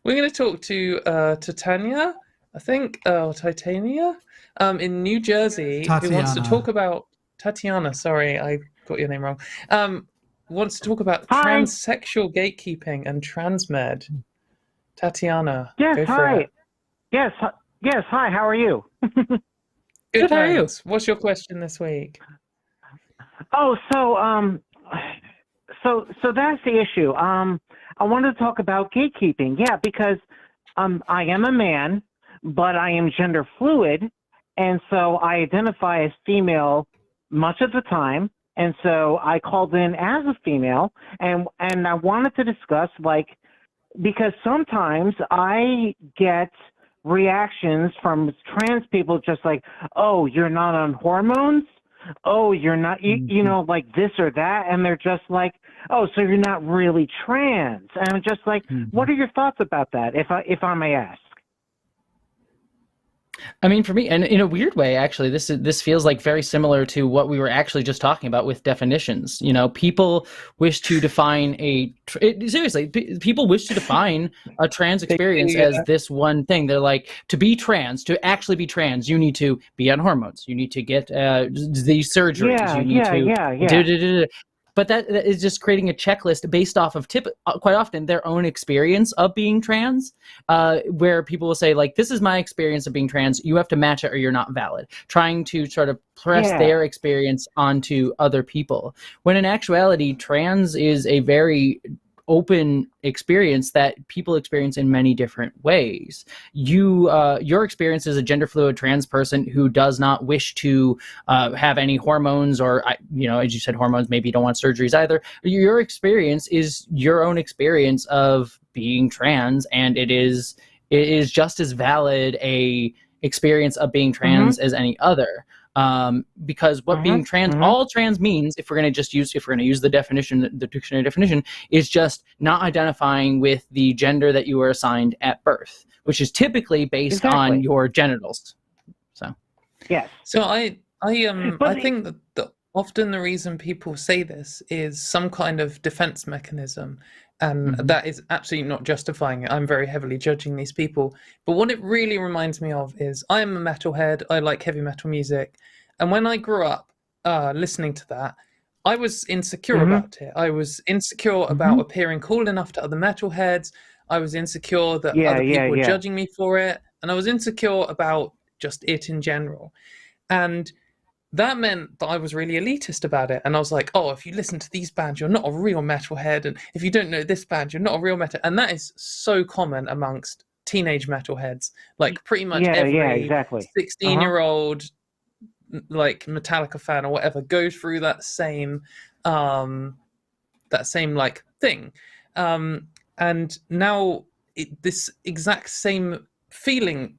S1: we're going to talk to Titania, I think, Titania, in New Jersey, who wants to talk about... Tatiana, sorry, I got your name wrong. Wants to talk about transsexual gatekeeping and transmed. Tatiana,
S5: yes,
S1: go for it.
S5: Yes, hi, how are you?
S1: Good, how are you? What's your question this week?
S5: Oh, so that's the issue. I wanted to talk about gatekeeping. Yeah, because I am a man, but I am gender fluid, and so I identify as female much of the time. And so I called in as a female, and I wanted to discuss, because sometimes I get reactions from trans people just like, oh, you're not on hormones? Oh, you're not, like this or that. And they're just like, oh, so you're not really trans. And I'm just like, what are your thoughts about that, if I may ask?
S2: I mean, for me, and in a weird way, actually, this feels like very similar to what we were actually just talking about with definitions. People wish to define people wish to define a trans experience as this one thing. They're like, to be trans, to actually be trans, you need to be on hormones. You need to get these surgeries. You need to. But that is just creating a checklist based off of quite often their own experience of being trans, where people will say, like, this is my experience of being trans. You have to match it or you're not valid. Trying to sort of press their experience onto other people. When in actuality, trans is a very open experience that people experience in many different ways. Your experience as a gender fluid trans person who does not wish to have any hormones, or as you said, hormones, maybe you don't want surgeries either. Your experience is your own experience of being trans, and it is just as valid a experience of being trans as any other. Because what being trans, all trans means, if we're going to use the definition, the dictionary definition, is just not identifying with the gender that you were assigned at birth, which is typically based on your genitals. So,
S5: yes.
S1: So I think that often the reason people say this is some kind of defense mechanism. And that is absolutely not justifying it. I'm very heavily judging these people. But what it really reminds me of is I am a metalhead. I like heavy metal music. And when I grew up listening to that, I was insecure about it. I was insecure about appearing cool enough to other metalheads. I was insecure that other people were judging me for it. And I was insecure about just it in general. And that meant that I was really elitist about it. And I was like, oh, if you listen to these bands, you're not a real metalhead. And if you don't know this band, you're not a real metal. And that is so common amongst teenage metalheads. Like pretty much every 16-year-old like Metallica fan or whatever goes through that same like thing. And now this exact same feeling,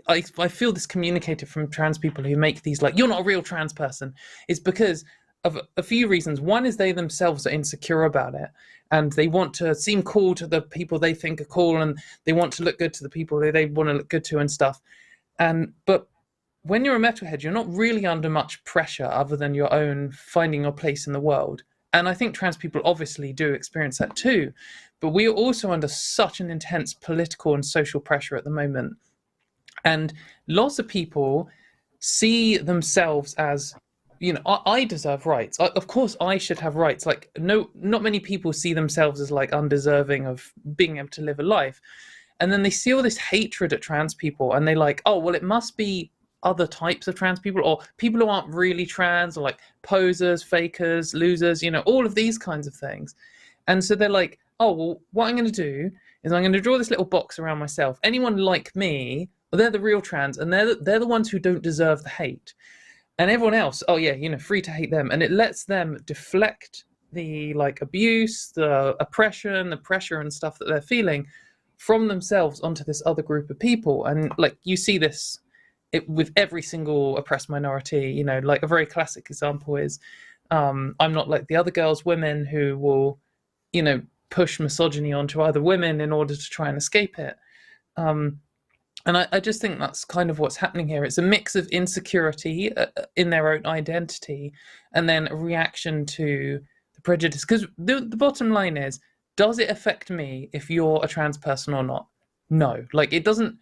S1: I feel this communicated from trans people who make these like, you're not a real trans person, is because of a few reasons. One is they themselves are insecure about it and they want to seem cool to the people they think are cool, and they want to look good to the people they want to look good to and stuff. But when you're a metalhead, you're not really under much pressure other than your own finding your place in the world. And I think trans people obviously do experience that too. But we are also under such an intense political and social pressure at the moment. And lots of people see themselves as, you know, I deserve rights. Of course, I should have rights. Like, not many people see themselves as like undeserving of being able to live a life. And then they see all this hatred at trans people, and they like, oh, well, it must be other types of trans people, or people who aren't really trans, or like posers, fakers, losers, you know, all of these kinds of things. And so they're like, oh, well, what I'm going to do is I'm going to draw this little box around myself. Anyone like me, well, they're the real trans, and they're the ones who don't deserve the hate. And everyone else, oh yeah, you know, free to hate them. And it lets them deflect the like abuse, the oppression, the pressure and stuff that they're feeling from themselves onto this other group of people. And like, you see this with every single oppressed minority, you know, like a very classic example is I'm not like the other girls, women who will, you know, push misogyny onto other women in order to try and escape it. And I just think that's kind of what's happening here. It's a mix of insecurity in their own identity and then a reaction to the prejudice. Because the bottom line is, does it affect me if you're a trans person or not? No. Like, it doesn't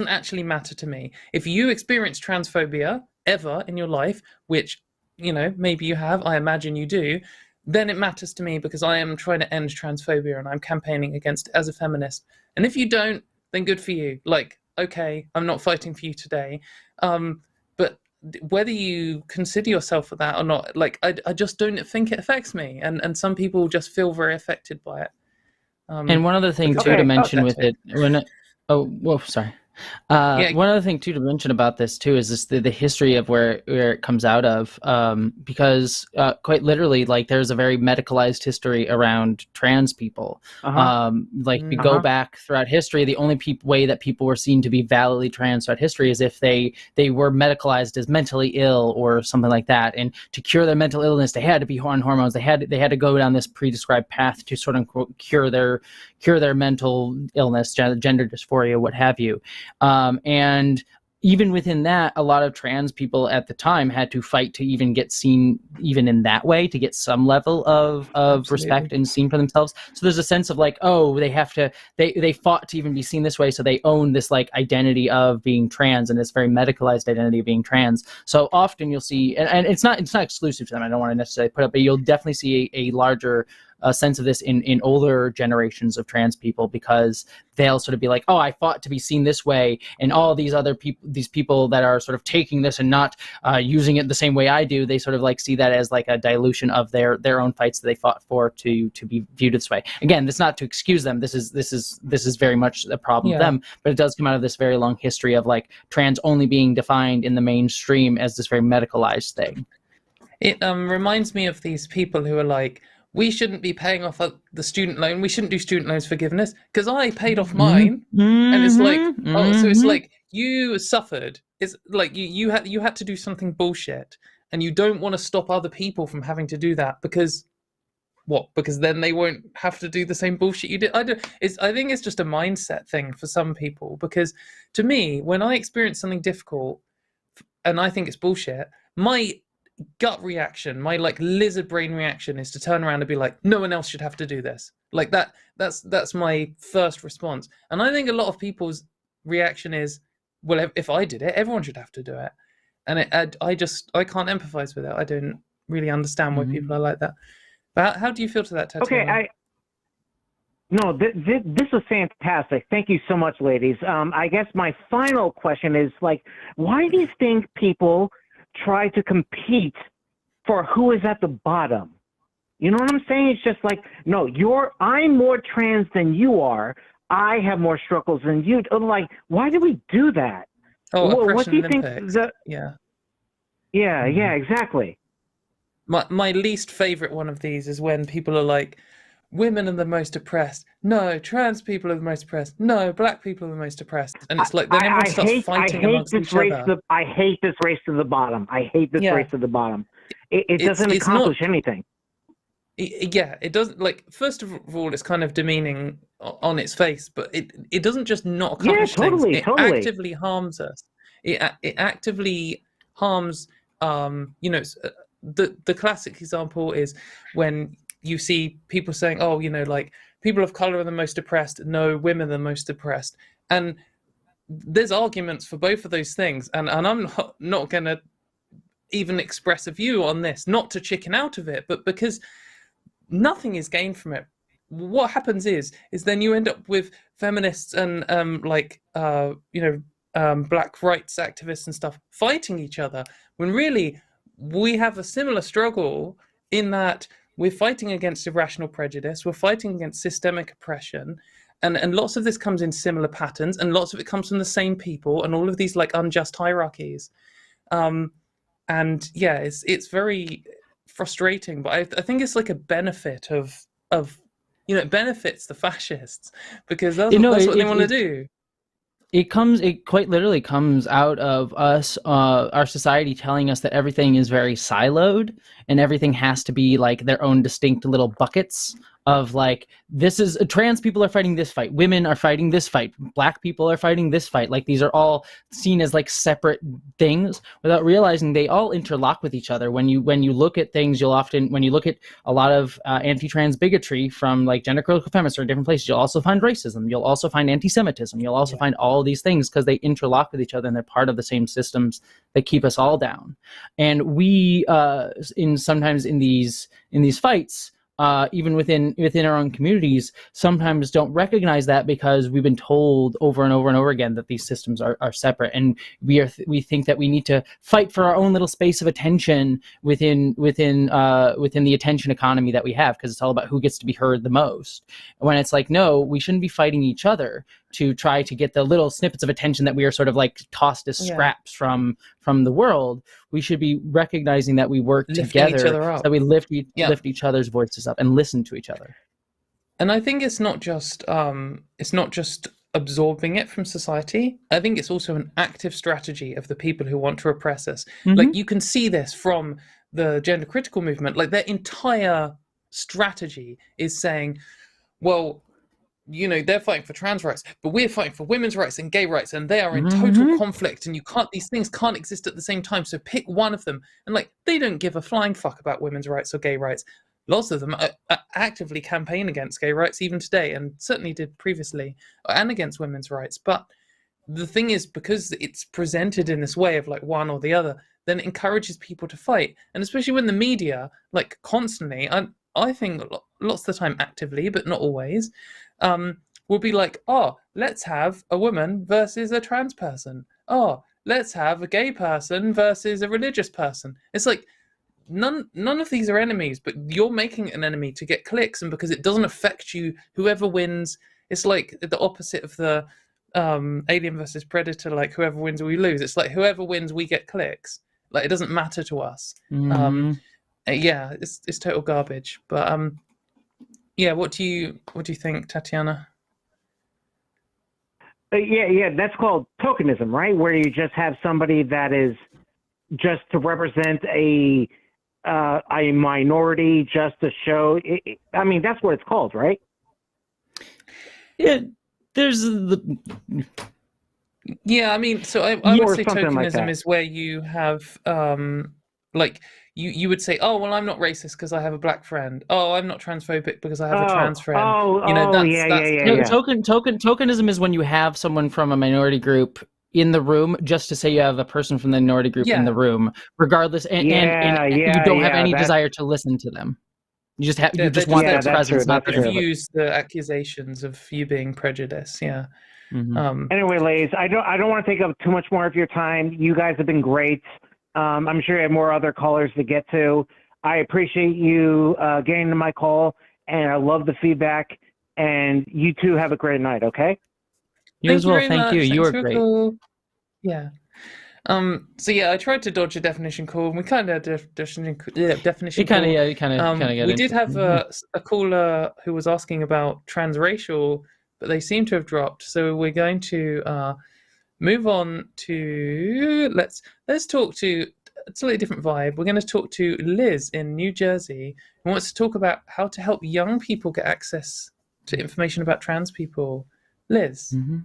S1: actually matter to me. If you experience transphobia ever in your life, which, you know, maybe you have, I imagine you do, then it matters to me because I am trying to end transphobia and I'm campaigning against it as a feminist. And if you don't, then good for you. Like, okay, I'm not fighting for you today. But whether you consider yourself for that or not, like, I just don't think it affects me. And some people just feel very affected by it.
S2: And one other thing too to mention with it, sorry. One other thing too to mention about this too is this the history of where it comes out of, because quite literally, like, there's a very medicalized history around trans people. We go back throughout history, the only way that people were seen to be validly trans throughout history is if they were medicalized as mentally ill or something like that. And to cure their mental illness, they had to be on hormones. They had to go down this prescribed path to sort of cure their mental illness, gender dysphoria, what have you. And even within that, a lot of trans people at the time had to fight to even get seen, even in that way, to get some level of respect and seen for themselves. So there's a sense of like, oh, they fought to even be seen this way, so they own this like identity of being trans and this very medicalized identity of being trans. So often you'll see, and it's not exclusive to them, I don't want to necessarily put it, but you'll definitely see a larger sense of this in older generations of trans people, because they'll sort of be like, oh, I fought to be seen this way, and all these other people, these people that are sort of taking this and not using it the same way I do, they sort of like see that as like a dilution of their own fights that they fought for to be viewed this way. Again, this is not to excuse them. This is very much a problem with them, but it does come out of this very long history of like trans only being defined in the mainstream as this very medicalized thing.
S1: It reminds me of these people who are like, we shouldn't be paying off the student loan. We shouldn't do student loans forgiveness because I paid off mine. And it's like, oh, so it's like you suffered it's like you had to do something bullshit, and you don't want to stop other people from having to do that because what? Because then they won't have to do the same bullshit you did. I think it's just a mindset thing for some people, because to me, when I experience something difficult and I think it's bullshit, my gut reaction, my like lizard brain reaction, is to turn around and be like, no one else should have to do this. Like that's my first response. And I think a lot of people's reaction is, well, if I did it, everyone should have to do it. And I can't empathize with it. I don't really understand why people are like that. But how do you feel to that, Tatiana?
S5: Okay, this was fantastic. Thank you so much, ladies. I guess my final question is, like, why do you think people try to compete for who is at the bottom? You know what I'm saying? It's just like, no, I'm more trans than you are. I have more struggles than you. Like, why do we do that?
S1: Oh,
S5: what do you think? Yeah, exactly.
S1: My least favorite one of these is when people are like, women are the most oppressed. No, trans people are the most oppressed. No, black people are the most oppressed. And it's like then everyone starts fighting amongst each other.
S5: I hate this race to the bottom. I hate this race to the bottom. It doesn't accomplish anything.
S1: It doesn't. Like, first of all, it's kind of demeaning on its face, but it doesn't just not accomplish things. It actively harms us. It actively harms. The classic example is when you see people saying, oh, like, people of color are the most oppressed. No, women are the most oppressed. And there's arguments for both of those things. And I'm not going to even express a view on this, not to chicken out of it, but because nothing is gained from it. What happens is then you end up with feminists and black rights activists and stuff fighting each other, when really we have a similar struggle in that we're fighting against irrational prejudice, we're fighting against systemic oppression, and lots of this comes in similar patterns, and lots of it comes from the same people, and all of these like unjust hierarchies. It's very frustrating, but I think it's like a benefit of it benefits the fascists, because that's what they want to do.
S2: It quite literally comes out of us, our society telling us that everything is very siloed and everything has to be like their own distinct little buckets of like, this is trans people are fighting this fight, women are fighting this fight, black people are fighting this fight. Like, these are all seen as like separate things without realizing they all interlock with each other. When you look at things, when you look at a lot of anti-trans bigotry from like gender critical feminists or different places, you'll also find racism, you'll also find anti-Semitism, you'll also find all these things, because they interlock with each other and they're part of the same systems that keep us all down. And we sometimes in these fights, even within our own communities, sometimes don't recognize that, because we've been told over and over and over again that these systems are separate, and we think that we need to fight for our own little space of attention within the attention economy that we have, because it's all about who gets to be heard the most. When it's like, no, we shouldn't be fighting each other to try to get the little snippets of attention that we are sort of like tossed as scraps from the world. We should be recognizing that we work together, so that we lift each other's voices up and listen to each other.
S1: And I think it's not just absorbing it from society. I think it's also an active strategy of the people who want to oppress us. Like, you can see this from the gender critical movement. Like, their entire strategy is saying, well, they're fighting for trans rights, but we're fighting for women's rights and gay rights, and they are in total conflict, and these things can't exist at the same time, so pick one of them. And like, they don't give a flying fuck about women's rights or gay rights. Lots of them actively campaign against gay rights even today, and certainly did previously, and against women's rights. But the thing is, because it's presented in this way of like one or the other, then it encourages people to fight. And especially when the media, like, constantly, I think lots of the time actively, but not always, will be like, oh, let's have a woman versus a trans person. Oh, let's have a gay person versus a religious person. It's like, none of these are enemies, but you're making an enemy to get clicks, and because it doesn't affect you, whoever wins, it's like the opposite of the Alien versus Predator, like, whoever wins we lose. It's like, whoever wins we get clicks. Like, it doesn't matter to us. It's total garbage. But what do you think, Tatiana?
S5: Yeah, that's called tokenism, right? Where you just have somebody that is just to represent a minority, just to show. I mean, that's what it's called, right?
S2: Yeah, there's the.
S1: Yeah, I mean, so I would say tokenism is where you have, like, you would say, oh, well, I'm not racist because I have a black friend. Oh, I'm not transphobic because I have a trans friend.
S2: Tokenism is when you have someone from a minority group in the room just to say you have a person from the minority group in the room, regardless, and you don't have any desire to listen to them. You just have you just want their presence, not their
S1: use the accusations of you being prejudiced. Yeah.
S2: Mm-hmm.
S5: Anyway, ladies, I don't want to take up too much more of your time. You guys have been great. I'm sure you have more other callers to get to. I appreciate you getting to my call, and I love the feedback. And you two have a great night. Okay.
S2: You as well. Thank you. You were great.
S1: Cool. Yeah. So yeah, I tried to dodge a definition call, and we kind of had a definition. We did have a caller who was asking about transracial, but they seem to have dropped. So we're going to move on to let's talk to a slightly different vibe. We're going to talk to Liz in New Jersey, who wants to talk about how to help young people get access to information about trans people. Liz.
S6: Mm-hmm.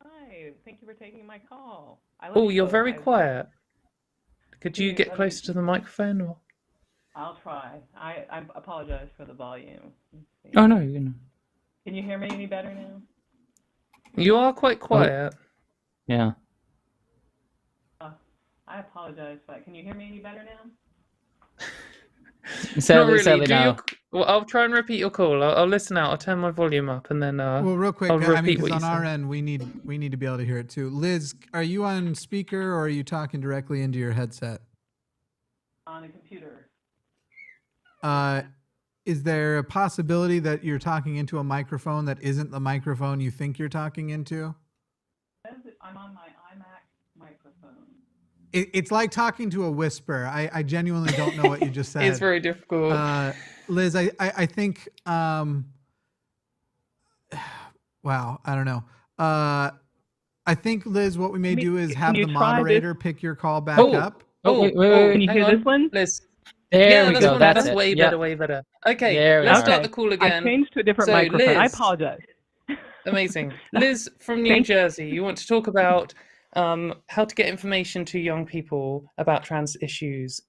S6: Hi, thank you for taking my call.
S1: Oh, you're very quiet. Could you get closer to the microphone? Or?
S6: I'll try. I apologize for the volume.
S2: Oh no, you know.
S6: Can you hear me any better now?
S1: You are quite quiet.
S2: Yeah.
S6: I apologize for that. Can you hear me any better now?
S2: Sadly, no.
S1: Well, I'll try and repeat your call. I'll listen out. I'll turn my volume up, and then
S3: well, real quick, because on our end, we need to be able to hear it too. Liz, are you on speaker or are you talking directly into your headset?
S6: On a computer.
S3: Is there a possibility that you're talking into a microphone that isn't the microphone you think you're talking into?
S6: I'm on my iMac microphone.
S3: It's like talking to a whisper. I genuinely don't know what you just said.
S1: It's very difficult.
S3: Liz, I think, wow, I don't know. I think, Liz, what we may do is have the moderator pick your call back up.
S6: Wait. Can you hear this one?
S1: Liz.
S2: There we go.
S1: That's way better, way better. Okay, let's start the call again.
S6: I changed to a different microphone. Liz, I apologize.
S1: Amazing. Liz from New Jersey, you want to talk about how to get information to young people about trans issues.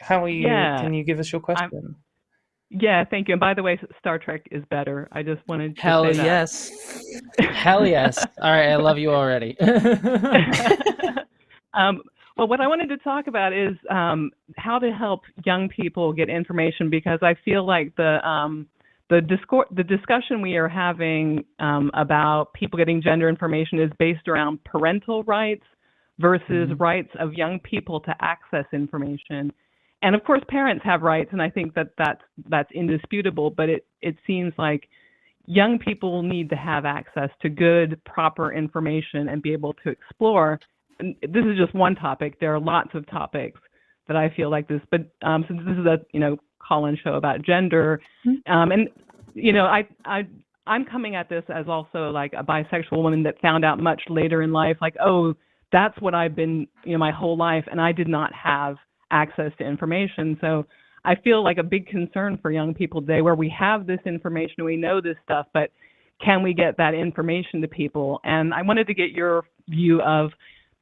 S1: How are you? Can you give us your question?
S6: Yeah, thank you. And by the way, Star Trek is better. I just wanted to
S2: Hell
S6: say that.
S2: Yes. Hell yes. All right, I love you already.
S6: Well, what I wanted to talk about is how to help young people get information, because I feel like the discussion we are having about people getting gender information is based around parental rights versus rights of young people to access information. And of course, parents have rights, and I think that's indisputable. But it seems like young people need to have access to good, proper information and be able to explore. And this is just one topic. There are lots of topics that I feel like this. But since this is a call-in show about gender, and I'm coming at this as also like a bisexual woman that found out much later in life, like, oh, that's what I've been my whole life, and I did not have access to information. So I feel like a big concern for young people today, where we have this information, we know this stuff, but can we get that information to people? And I wanted to get your view of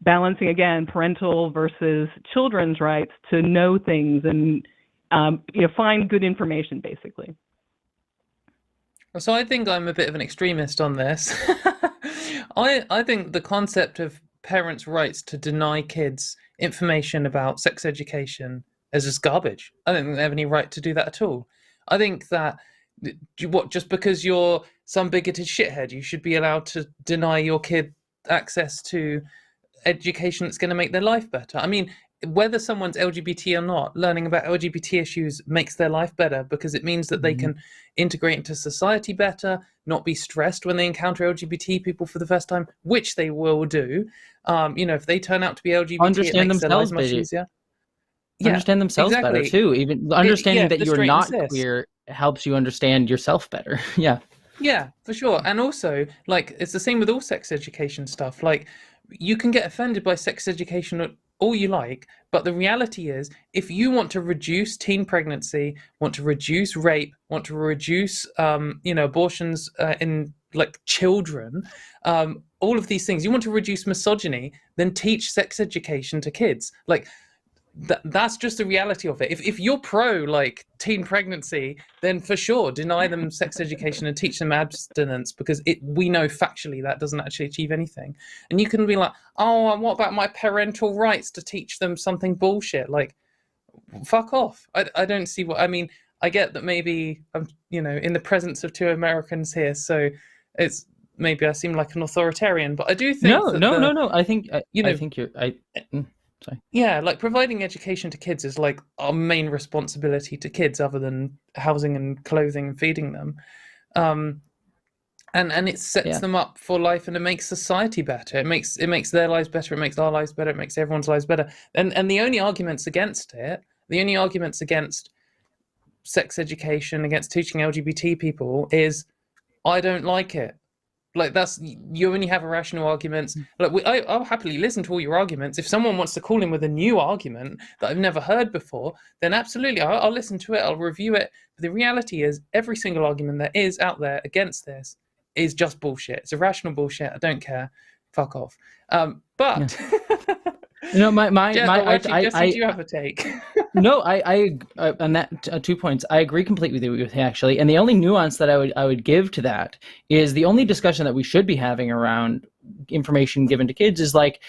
S6: balancing, again, parental versus children's rights to know things and find good information, basically.
S1: So I think I'm a bit of an extremist on this. I think the concept of parents' rights to deny kids information about sex education is just garbage. I don't think they have any right to do that at all. I think that just because you're some bigoted shithead, you should be allowed to deny your kid access to education that's going to make their life better. I mean, whether someone's LGBT or not, learning about LGBT issues makes their life better, because it means that they can integrate into society better, not be stressed when they encounter LGBT people for the first time, which they will do. If they turn out to be LGBT,
S2: understand
S1: it makes their lives much
S2: baby.
S1: easier.
S2: Understand themselves better too. Even understanding that you're not queer helps you understand yourself better. Yeah.
S1: Yeah, for sure. And also, like, it's the same with all sex education stuff. Like, you can get offended by sex education all you like, but the reality is, if you want to reduce teen pregnancy, want to reduce rape, want to reduce, abortions in like children, all of these things, you want to reduce misogyny, then teach sex education to kids. Like, that's just the reality of it. If you're pro like teen pregnancy, then for sure deny them sex education and teach them abstinence, because we know factually that doesn't actually achieve anything. And you can be like, oh, and what about my parental rights to teach them something bullshit? Like, fuck off. I don't see what I mean. I get that maybe I'm in the presence of two Americans here, so it's maybe I seem like an authoritarian, but I do think
S2: no. I think think you're. Sorry.
S1: Yeah, like providing education to kids is like our main responsibility to kids, other than housing and clothing and feeding them. And it sets them up for life, and it makes society better. It makes their lives better. It makes our lives better. It makes everyone's lives better. And the only arguments against sex education, against teaching LGBT people, is I don't like it. Like, that's, you only have irrational arguments. Like, I'll happily listen to all your arguments. If someone wants to call in with a new argument that I've never heard before, then absolutely, I'll listen to it. I'll review it. But the reality is, every single argument that is out there against this is just bullshit. It's irrational bullshit. I don't care. Fuck off. But
S2: do
S1: you have a take?
S2: No, I on that 2 points, I agree completely with you, actually. And the only nuance that I would give to that is the only discussion that we should be having around information given to kids is like,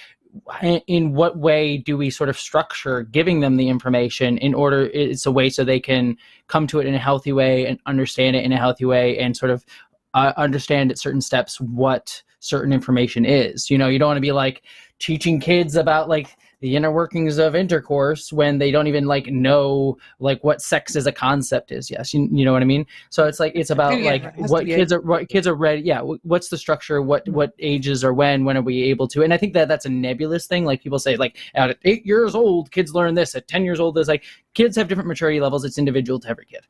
S2: in what way do we sort of structure giving them the information in order it's a way so they can come to it in a healthy way and understand it in a healthy way and sort of understand at certain steps what certain information is. You don't want to be like teaching kids about like the inner workings of intercourse when they don't even like know like what sex as a concept is. Yes, you know what I mean. So it's like it's about what kids are ready. Yeah, what's the structure? What ages or when are we able to? And I think that's a nebulous thing. Like people say, like at 8 years old, kids learn this. At 10 years old, there's like kids have different maturity levels. It's individual to every kid.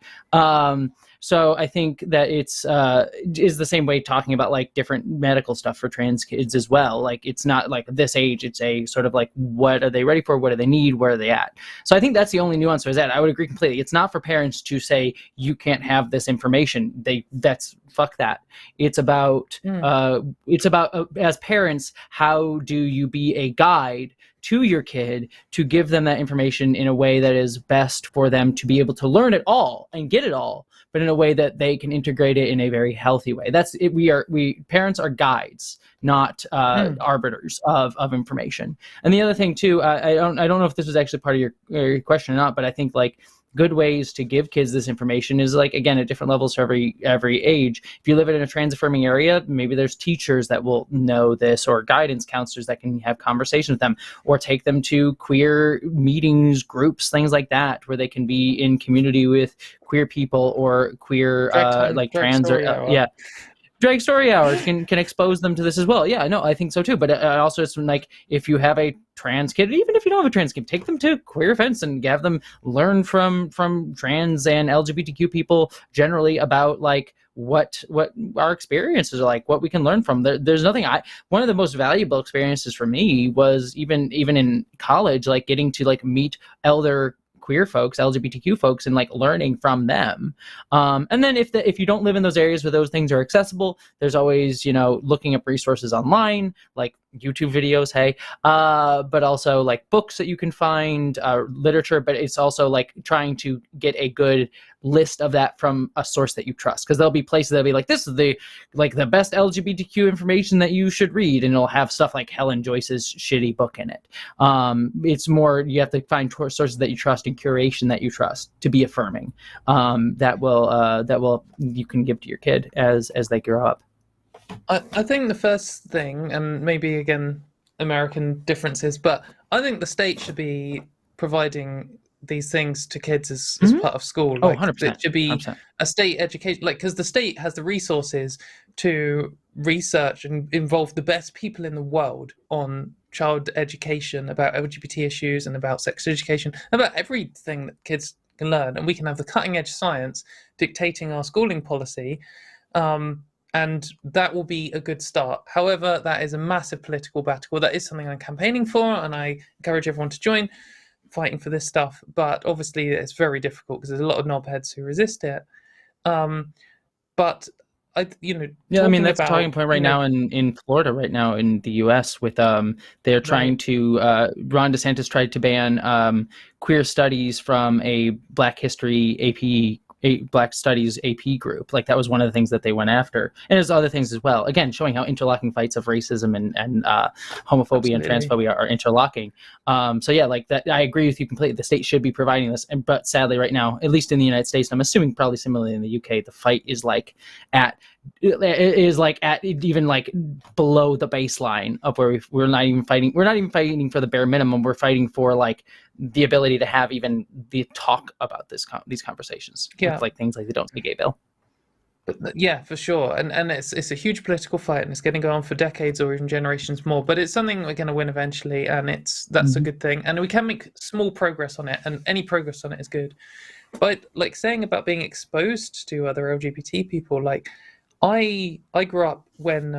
S2: So I think that it's is the same way talking about like different medical stuff for trans kids as well. Like it's not like this age, it's a sort of like what are they ready for? What do they need? Where are they at? So I think that's the only nuance there's at. I would agree completely. It's not for parents to say you can't have this information. Fuck that. It's about as parents, how do you be a guide to your kid to give them that information in a way that is best for them to be able to learn it all and get it all, but in a way that they can integrate it in a very healthy way. That's it. Parents are guides, not arbiters of information. And the other thing too, I don't know if this was actually part of your question or not, but I think like good ways to give kids this information is like, again, at different levels for every age. If you live in a trans affirming area, maybe there's teachers that will know this, or guidance counselors that can have conversations with them, or take them to queer meetings, groups, things like that, where they can be in community with queer people or queer trans or drag story hours can expose them to this as well. Yeah, no, I think so too. But also it's like, if you have a trans kid, even if you don't have a trans kid, take them to queer events and have them learn from trans and LGBTQ people generally about like what our experiences are like, what we can learn from. There's nothing. One of the most valuable experiences for me was even in college, like getting to like meet elder queer folks, LGBTQ folks, and like learning from them. And then if you don't live in those areas where those things are accessible, there's always, looking up resources online, like YouTube videos, but also like books that you can find, literature, but it's also like trying to get a good list of that from a source that you trust, because there'll be places that'll be like, this is the best LGBTQ information that you should read, and it'll have stuff like Helen Joyce's shitty book in it. It's more, you have to find sources that you trust and curation that you trust to be affirming, that will you can give to your kid as they grow up.
S1: I think the first thing, and maybe again American differences, but I think the state should be providing these things to kids as part of school. Like,
S2: 100%.
S1: It should be
S2: 100%.
S1: a state education, like, because the state has the resources to research and involve the best people in the world on child education, about LGBT issues and about sex education, about everything that kids can learn. And we can have the cutting edge science dictating our schooling policy. And that will be a good start. However, that is a massive political battle. That is something I'm campaigning for, and I encourage everyone to join fighting for this stuff. But obviously, it's very difficult because there's a lot of knobheads who resist it. But I
S2: mean, that's a talking point right now in Florida, right now in the U.S. with they're trying to Ron DeSantis tried to ban queer studies from a Black History Black Studies AP group. Like, that was one of the things that they went after, and there's other things as well. Again, showing how interlocking fights of racism and homophobia and transphobia are interlocking. So yeah, like that, I agree with you completely. The state should be providing this, but sadly, right now, at least in the United States, and I'm assuming probably similarly in the UK, the fight is at even like below the baseline of where we're not even fighting. We're not even fighting for the bare minimum. We're fighting for like the ability to have even the talk about these conversations. With, like, things like the Don't Say Gay bill.
S1: Yeah, for sure. And it's a huge political fight, and it's going to go on for decades or even generations more. But it's something we're going to win eventually, and that's a good thing. And we can make small progress on it, and any progress on it is good. But like saying about being exposed to other LGBT people, like I grew up when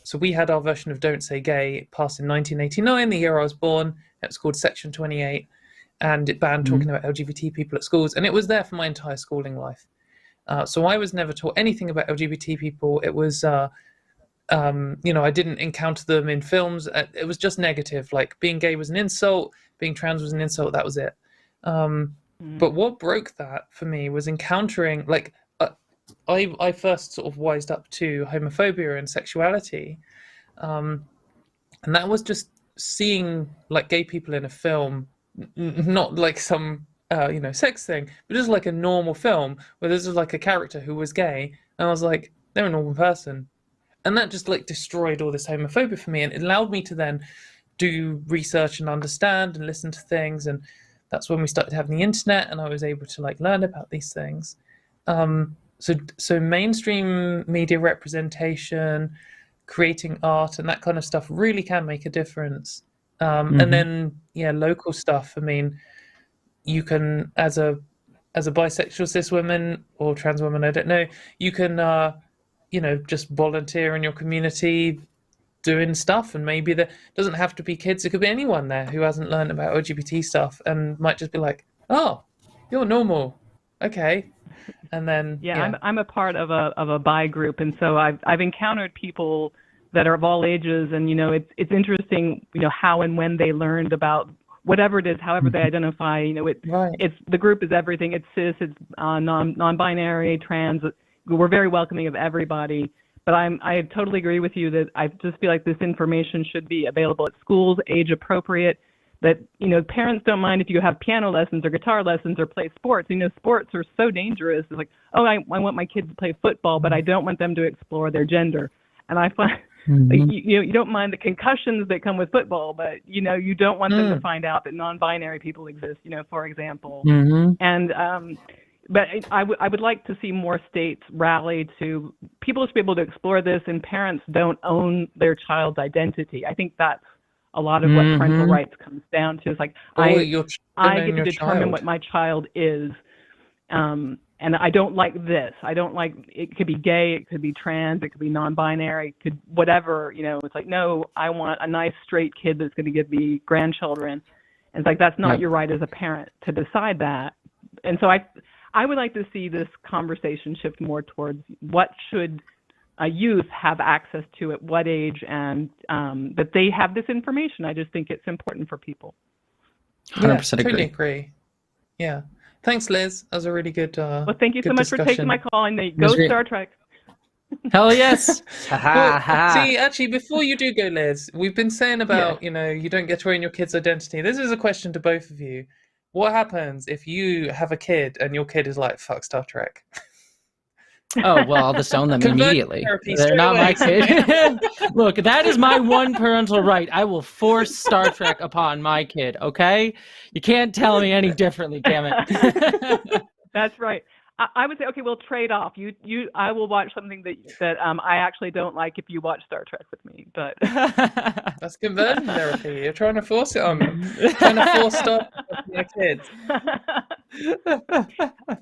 S1: so we had our version of Don't Say Gay passed in 1989, the year I was born. It was called Section 28, and it banned talking about LGBT people at schools, and it was there for my entire schooling life. So I was never taught anything about LGBT people. It was, I didn't encounter them in films. It was just negative. Like, being gay was an insult, being trans was an insult. That was it. But what broke that for me was encountering, like, I first sort of wised up to homophobia and sexuality, and that was just seeing like gay people in a film, not like some sex thing, but just like a normal film where this was like a character who was gay, and I was like, they're a normal person, and that just like destroyed all this homophobia for me, and it allowed me to then do research and understand and listen to things, and that's when we started having the internet, and I was able to like learn about these things. So mainstream media representation, creating art, and that kind of stuff really can make a difference. And then local stuff. I mean, you can, as a bisexual cis woman or trans woman, I don't know, you can just volunteer in your community doing stuff, and maybe there doesn't have to be kids, it could be anyone there who hasn't learned about LGBT stuff and might just be like, oh, you're normal, okay. And then
S6: I'm a part of a bi group, and so I've encountered people that are of all ages, and it's interesting how and when they learned about whatever it is, however they identify. It's the group is everything. It's cis, it's non-binary, trans. We're very welcoming of everybody. But I totally agree with you that I just feel like this information should be available at schools, age appropriate. That parents don't mind if you have piano lessons or guitar lessons or play sports. Sports are so dangerous. It's like, oh, I want my kids to play football, but I don't want them to explore their gender. And I find you don't mind the concussions that come with football, but you don't want them to find out that non-binary people exist. For example. And but I would like to see more states rally to people to be able to explore this, and parents don't own their child's identity. I think that's a lot of what parental rights comes down to. Is like, I get to determine what my child is, and I don't like this. I don't like, it could be gay, it could be trans, it could be non-binary, it could whatever, it's like, no, I want a nice straight kid that's going to give me grandchildren. And it's like, that's not your right as a parent to decide that. And so I would like to see this conversation shift more towards what should a youth have access to at what age, and that they have this information. I just think it's important for people.
S2: 100%
S1: totally agree. Yeah. Thanks, Liz. That was a really good
S6: well, thank you so much for taking my call, and go Star Trek.
S2: Hell yes.
S1: See, actually, before you do go, Liz, we've been saying about, you don't get to own your kid's identity. This is a question to both of you. What happens if you have a kid and your kid is like, fuck Star Trek?
S2: Oh, well, I'll disown them immediately. They're not my kid. Look, that is my one parental right. I will force Star Trek upon my kid, okay? You can't tell me any differently, damn it.
S6: That's right. I would say, okay, we'll trade off. I will watch something that I actually don't like if you watch Star Trek with me. But
S1: that's conversion therapy. You're trying to force it on them. Trying to force Star Trek on your kids.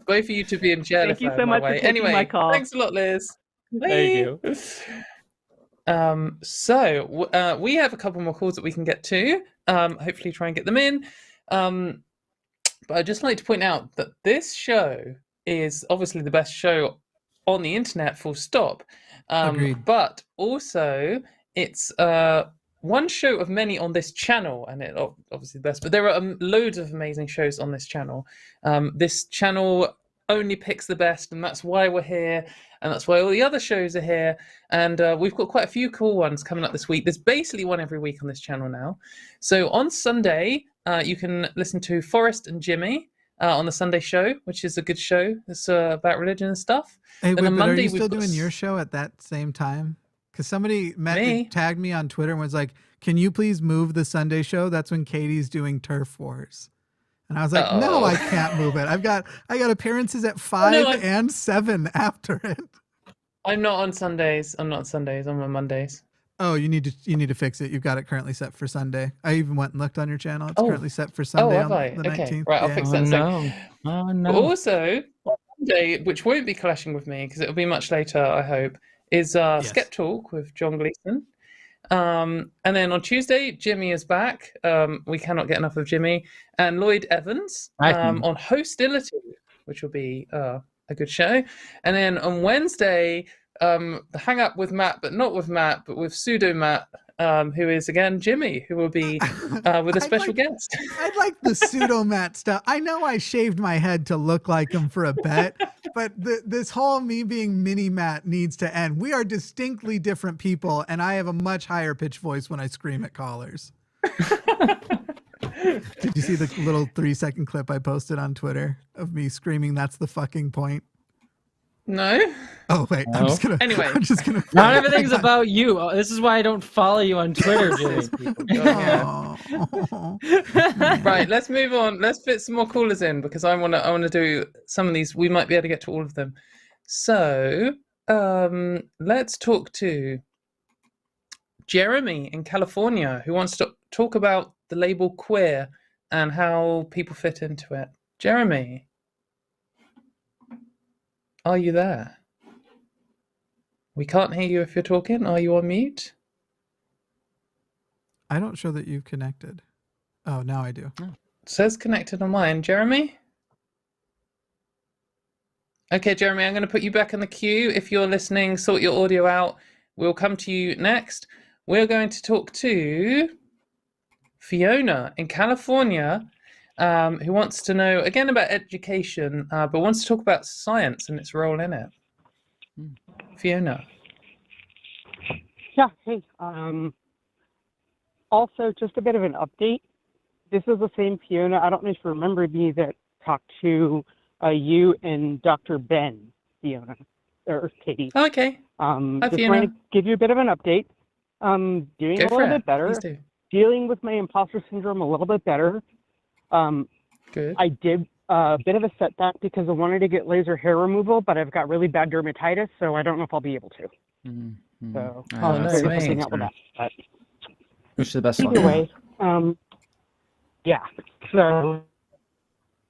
S1: Both of you to be in jail.
S6: Thank you so much for taking my call.
S1: Thanks a lot, Liz.
S2: Thank you.
S1: So we have a couple more calls that we can get to. Hopefully try and get them in. But I'd just like to point out that this show is obviously the best show on the internet, full stop.
S3: Agreed.
S1: But also it's one show of many on this channel, and it obviously the best. But there are loads of amazing shows on this channel. This channel only picks the best, and that's why we're here, and that's why all the other shows are here. And we've got quite a few cool ones coming up this week. There's basically one every week on this channel now. So on Sunday, you can listen to Forrest and Jimmy on the Sunday show, which is a good show. It's about religion and stuff.
S3: Hey,
S1: Then
S3: wait,
S1: on
S3: but
S1: Monday,
S3: are you
S1: we've
S3: still
S1: got
S3: doing your show at that same time? Because somebody
S1: Me?
S3: tagged me on Twitter and was like, "Can you please move the Sunday show? That's when Katie's doing Turf Wars." And I was like, "No, I can't move it. I got appearances at 5 and 7 after it."
S1: I'm not on Sundays. I'm not on Sundays. I'm on Mondays.
S3: Oh, you need to fix it. You've got it currently set for Sunday. I even went and looked on your channel. It's currently set for Sunday on the 19th.
S1: Okay, right, I'll fix that in a second.
S2: Oh no.
S1: But also, on Monday, which won't be clashing with me because it'll be much later, I hope, is Skeptalk with John Gleason. And then on Tuesday, Jimmy is back. We cannot get enough of Jimmy. And Lloyd Evans on Hostility, which will be a good show. And then on Wednesday, the hang up with Matt, but not with Matt, but with pseudo Matt, who is again Jimmy, who will be with a special guest.
S3: I'd like the pseudo Matt stuff. I know I shaved my head to look like him for a bet, but this whole me being mini Matt needs to end. We are distinctly different people, and I have a much higher pitch voice when I scream at callers. Did you see the little 3-second clip I posted on Twitter of me screaming, "That's the fucking point"?
S1: No.
S3: Oh wait,
S2: No.
S3: I'm just gonna.
S1: Anyway.
S3: I'm just gonna.
S2: Not everything's about you. This is why I don't follow you on Twitter, Jimmy.
S1: Right, let's move on. Let's fit some more callers in because I wanna do some of these. We might be able to get to all of them. So let's talk to Jeremy in California, who wants to talk about the label queer and how people fit into it. Jeremy, are you there? We can't hear you if you're talking. Are you on mute?
S3: I don't show that you've connected. Oh, now I do.
S1: It says connected on mine. Jeremy? Okay, Jeremy, I'm going to put you back in the queue. If you're listening, sort your audio out. We'll come to you next. We're going to talk to Fiona in California, who wants to know, again, about education, but wants to talk about science and its role in it. Fiona.
S7: Yeah, hey. Also, just a bit of an update. This is the same Fiona. I don't know if you remember me that talked to you and Dr. Ben, Fiona, or Katie.
S1: Okay.
S7: Hi, just
S1: Fiona.
S7: wanted to give you a bit of an uptate. Doing
S1: Go
S7: a
S1: for
S7: little
S1: it.
S7: bit better.
S1: Please do.
S7: Dealing with my imposter syndrome a little bit better.
S1: Good.
S7: I did a bit of a setback because I wanted to get laser hair removal, but I've got really bad dermatitis, so I don't know if I'll be able to. So I'll
S1: no,
S7: figure
S1: mate.
S7: something out with that. But
S2: Wish you the best
S7: either
S2: luck.
S7: way, yeah. So,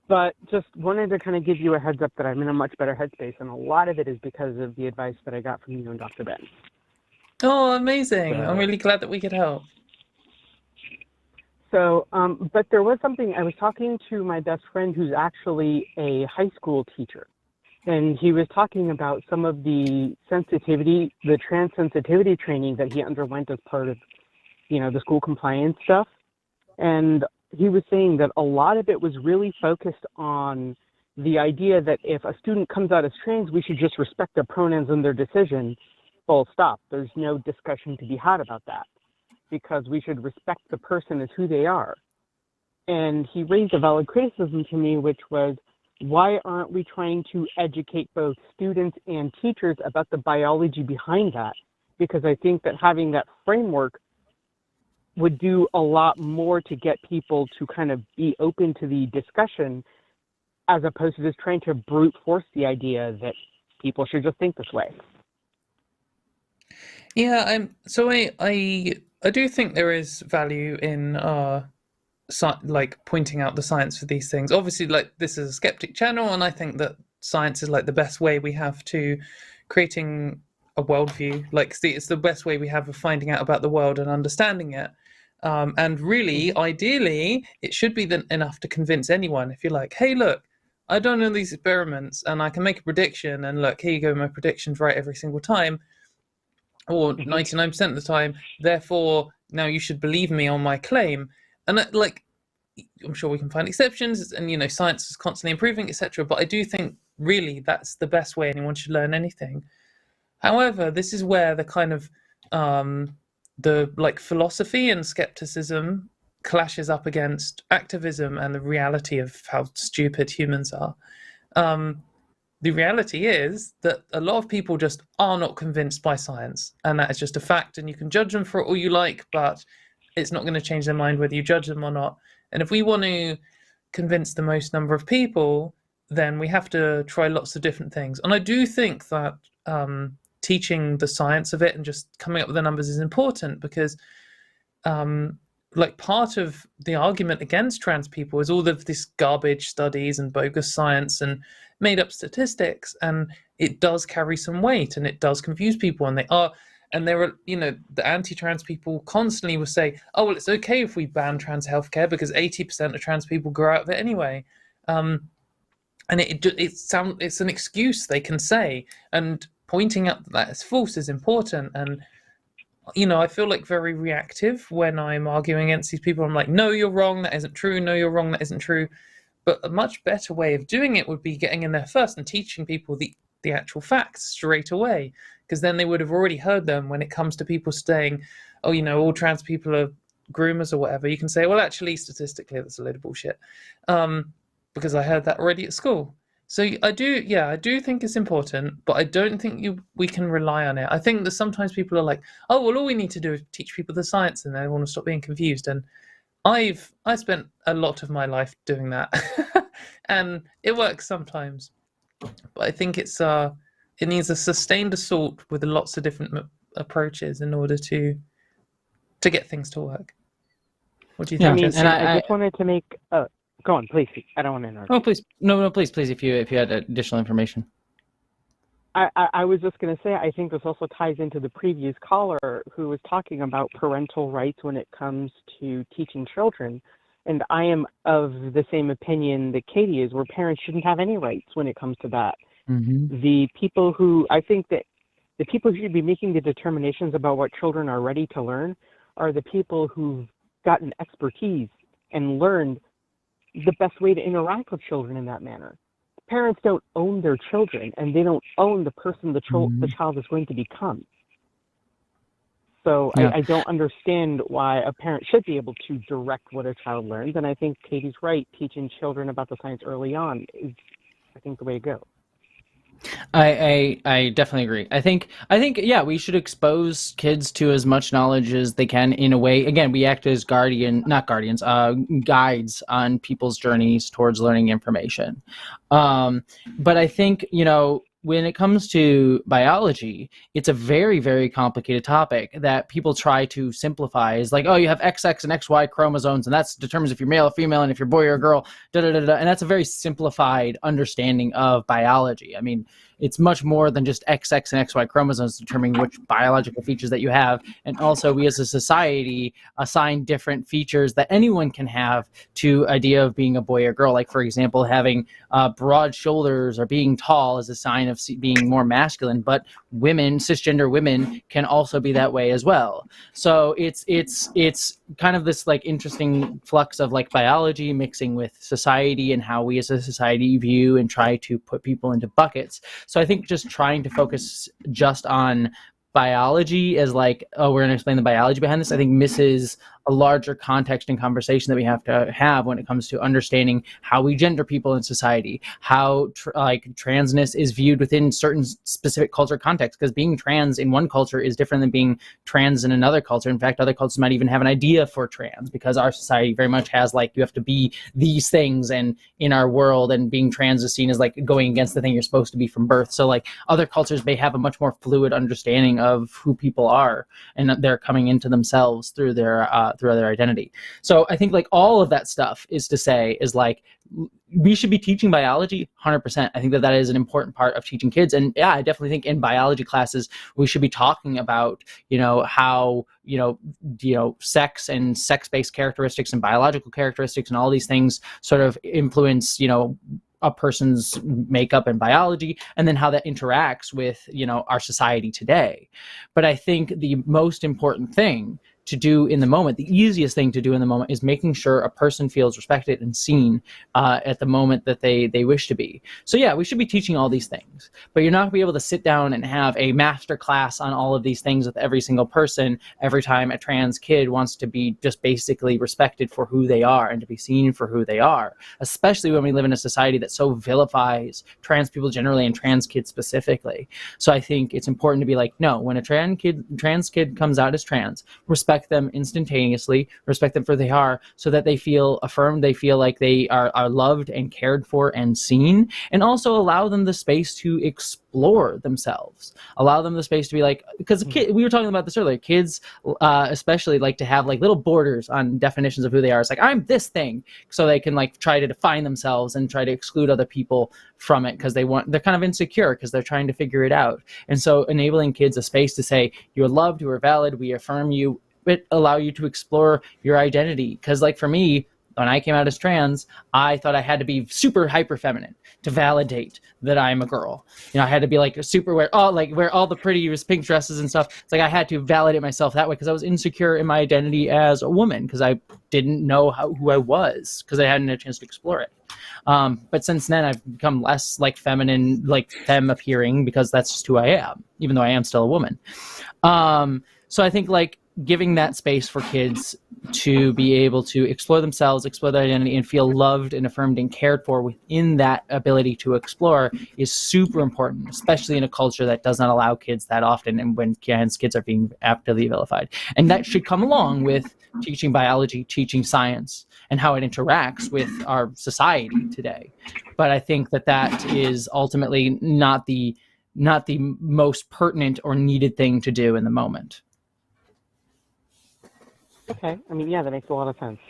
S7: but just wanted to kind of give you a heads up that I'm in a much better headspace, and a lot of it is because of the advice that I got from you and Dr. Ben.
S1: Oh, amazing.
S7: So-
S1: I'm really glad that we could help.
S7: So, but there was something, I was talking to my best friend who's actually a high school teacher, and he was talking about some of the sensitivity, the trans sensitivity training that he underwent as part of, the school compliance stuff. And he was saying that a lot of it was really focused on the idea that if a student comes out as trans, we should just respect their pronouns and their decision, full stop. There's no discussion to be had about that, because we should respect the person as who they are. And he raised a valid criticism to me, which was, why aren't we trying to educate both students and teachers about the biology behind that? Because I think that having that framework would do a lot more to get people to kind of be open to the discussion, as opposed to just trying to brute force the idea that people should just think this way.
S1: Yeah, so I do think there is value in like pointing out the science for these things. Obviously, like, this is a skeptic channel, and I think that science is like the best way we have to creating a worldview. Like, see, it's the best way we have of finding out about the world and understanding it. And really, ideally, it should be enough to convince anyone. If you're like, hey, look, I don't know these experiments and I can make a prediction, and look, here you go, my prediction's right every single time, or 99% of the time, therefore now you should believe me on my claim. And like, I'm sure we can find exceptions, and, you know, science is constantly improving, etc. But I do think really that's the best way anyone should learn anything. However, this is where the kind of the like philosophy and skepticism clashes up against activism and the reality of how stupid humans are. The reality is that a lot of people just are not convinced by science, and that is just a fact, and you can judge them for it all you like, but it's not going to change their mind whether you judge them or not. And if we want to convince the most number of people, then we have to try lots of different things. And I do think that teaching the science of it and just coming up with the numbers is important, because like, part of the argument against trans people is all of this garbage studies and bogus science and made up statistics, and it does carry some weight and it does confuse people, and there are, you know, the anti-trans people constantly will say, oh, well, it's okay if we ban trans healthcare because 80% of trans people grow out of it anyway. And it's an excuse they can say, and pointing out that is false is important. And, you know, I feel like very reactive when I'm arguing against these people. I'm like, no, you're wrong, that isn't true. No, you're wrong, that isn't true. But a much better way of doing it would be getting in there first and teaching people the actual facts straight away, because then they would have already heard them. When it comes to people saying, oh, you know, all trans people are groomers or whatever, you can say, well, actually, statistically, that's a load of bullshit, because I heard that already at school. So I do think it's important, but I don't think we can rely on it. I think that sometimes people are like, oh, well, all we need to do is teach people the science and they want to stop being confused. And I spent a lot of my life doing that, and it works sometimes. But I think it needs a sustained assault with lots of different approaches in order to get things to work. What do you think?
S7: I just wanted to make. Go on, please. I don't want to interrupt.
S2: Oh, please. No, please. If you had additional information.
S7: I was just going to say, I think this also ties into the previous caller who was talking about parental rights when it comes to teaching children. And I am of the same opinion that Katie is, where parents shouldn't have any rights when it comes to that.
S2: Mm-hmm.
S7: The people who should be making the determinations about what children are ready to learn are the people who've gotten expertise and learned the best way to interact with children in that manner. Parents don't own their children, and they don't own the person the child is going to become. So I don't understand why a parent should be able to direct what a child learns. And I think Katie's right. Teaching children about the science early on is, I think, the way to go.
S2: I definitely agree. I think we should expose kids to as much knowledge as they can. In a way, again, we act as guides on people's journeys towards learning information. But I think, you know, when it comes to biology, it's a very, very complicated topic that people try to simplify. Is like, oh, you have XX and XY chromosomes, and that determines if you're male or female, and if you're boy or girl, and that's a very simplified understanding of biology. I mean, it's much more than just XX and XY chromosomes determining which biological features that you have. And also, we as a society assign different features that anyone can have to idea of being a boy or girl. Like, for example, having broad shoulders or being tall is a sign of being more masculine, but cisgender women can also be that way as well. So it's kind of this like interesting flux of like biology mixing with society and how we as a society view and try to put people into buckets. So I think just trying to focus just on biology as like, oh, we're going to explain the biology behind this, I think misses a larger context and conversation that we have to have when it comes to understanding how we gender people in society, how transness is viewed within certain specific culture contexts, because being trans in one culture is different than being trans in another culture. In fact, other cultures might even have an idea for trans, because our society very much has like, you have to be these things, and in our world, and being trans is seen as like going against the thing you're supposed to be from birth. So like other cultures may have a much more fluid understanding of who people are, and they're coming into themselves through their through their identity. So I think like all of that stuff is to say is like, we should be teaching biology 100%. I think that is an important part of teaching kids. And yeah, I definitely think in biology classes, we should be talking about, how, sex and sex-based characteristics and biological characteristics and all these things sort of influence, a person's makeup and biology, and then how that interacts with, our society today. But I think the most important thing to do in the moment, the easiest thing to do in the moment, is making sure a person feels respected and seen at the moment that they wish to be. So yeah, we should be teaching all these things, but you're not going to be able to sit down and have a master class on all of these things with every single person every time a trans kid wants to be just basically respected for who they are and to be seen for who they are, especially when we live in a society that so vilifies trans people generally and trans kids specifically. So I think it's important to be like, no, when a trans kid comes out as trans, respect them instantaneously, respect them for who they are, so that they feel affirmed, they feel like they are loved and cared for and seen, and also allow them the space to explore themselves, allow them the space to be like, because we were talking about this earlier, kids especially like to have like little borders on definitions of who they are. It's like, I'm this thing, so they can like try to define themselves and try to exclude other people from it because they're kind of insecure because they're trying to figure it out. And so enabling kids a space to say, you're loved, you are valid, we affirm you, but allow you to explore your identity. Because like for me, when I came out as trans, I thought I had to be super hyper feminine to validate that I'm a girl. I had to be like super wear all the prettiest pink dresses and stuff. It's like I had to validate myself that way because I was insecure in my identity as a woman because I didn't know who I was because I hadn't had a chance to explore it. But since then, I've become less like feminine, like femme appearing, because that's just who I am, even though I am still a woman. So I think like giving that space for kids to be able to explore themselves, explore their identity, and feel loved and affirmed and cared for within that ability to explore is super important, especially in a culture that does not allow kids that often, and when kids are being actively vilified. And that should come along with teaching biology, teaching science, and how it interacts with our society today. But I think that is ultimately not the most pertinent or needed thing to do in the moment.
S7: Okay. I mean, yeah, that makes a lot of sense.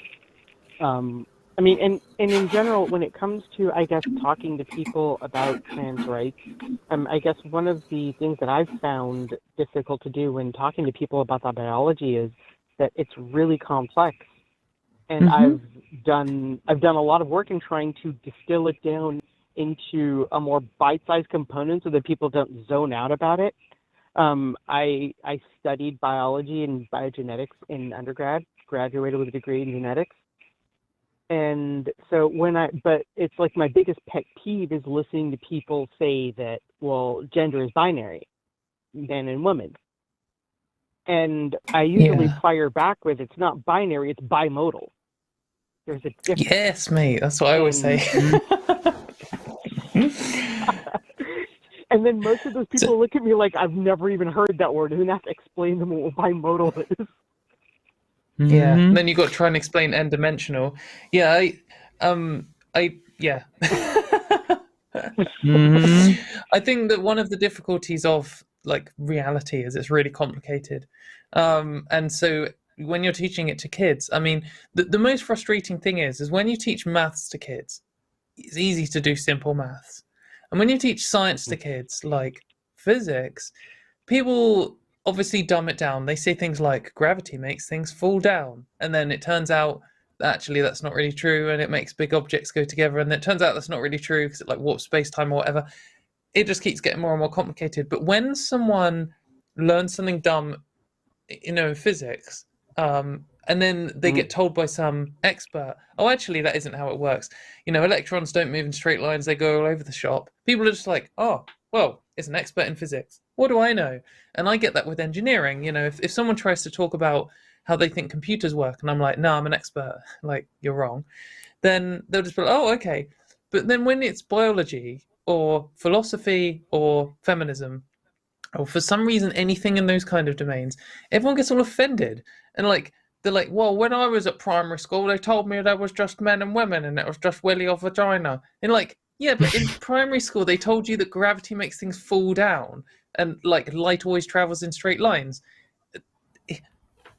S7: I mean, and in general, when it comes to, I guess, talking to people about trans rights, I guess one of the things that I've found difficult to do when talking to people about that biology is that it's really complex. And I've done a lot of work in trying to distill it down into a more bite-sized component so that people don't zone out about it. I studied biology and biogenetics in undergrad, graduated with a degree in genetics. And so but it's like my biggest pet peeve is listening to people say that, well, gender is binary, man and woman. And I usually fire back with, it's not binary, it's bimodal. There's a difference.
S1: Yes, mate, that's what I always say.
S7: And then most of those people look at me like I've never even heard that word, and then I have to explain to them what bimodal is.
S1: Yeah, and then you got to try and explain n-dimensional. Yeah, I think that one of the difficulties of like reality is it's really complicated, and so when you're teaching it to kids, I mean, the most frustrating thing is when you teach maths to kids, it's easy to do simple maths. And when you teach science to kids, like physics, people obviously dumb it down. They say things like gravity makes things fall down. And then it turns out that actually that's not really true. And it makes big objects go together. And it turns out that's not really true because it like warps space-time or whatever. It just keeps getting more and more complicated. But when someone learns something dumb, in physics, and then they get told by some expert, oh, actually, that isn't how it works. Electrons don't move in straight lines. They go all over the shop. People are just like, oh, well, it's an expert in physics. What do I know? And I get that with engineering. If someone tries to talk about how they think computers work, and I'm like, no, I'm an expert. Like, you're wrong. Then they'll just be like, oh, okay. But then when it's biology or philosophy or feminism, or for some reason anything in those kind of domains, everyone gets all offended. And like, they're like, well, when I was at primary school, they told me there was just men and women and it was just willy or vagina. And like, yeah, but in primary school, they told you that gravity makes things fall down and like light always travels in straight lines.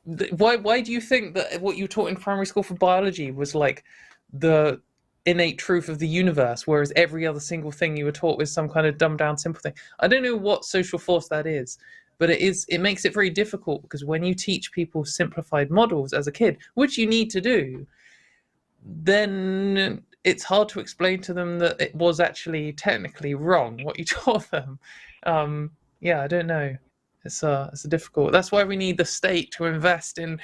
S1: Why do you think that what you taught in primary school for biology was like the innate truth of the universe, whereas every other single thing you were taught was some kind of dumbed down simple thing? I don't know what social force that is, but it makes it very difficult, because when you teach people simplified models as a kid, which you need to do, then it's hard to explain to them that it was actually technically wrong what you taught them. I don't know. It's difficult. That's why we need the state to invest in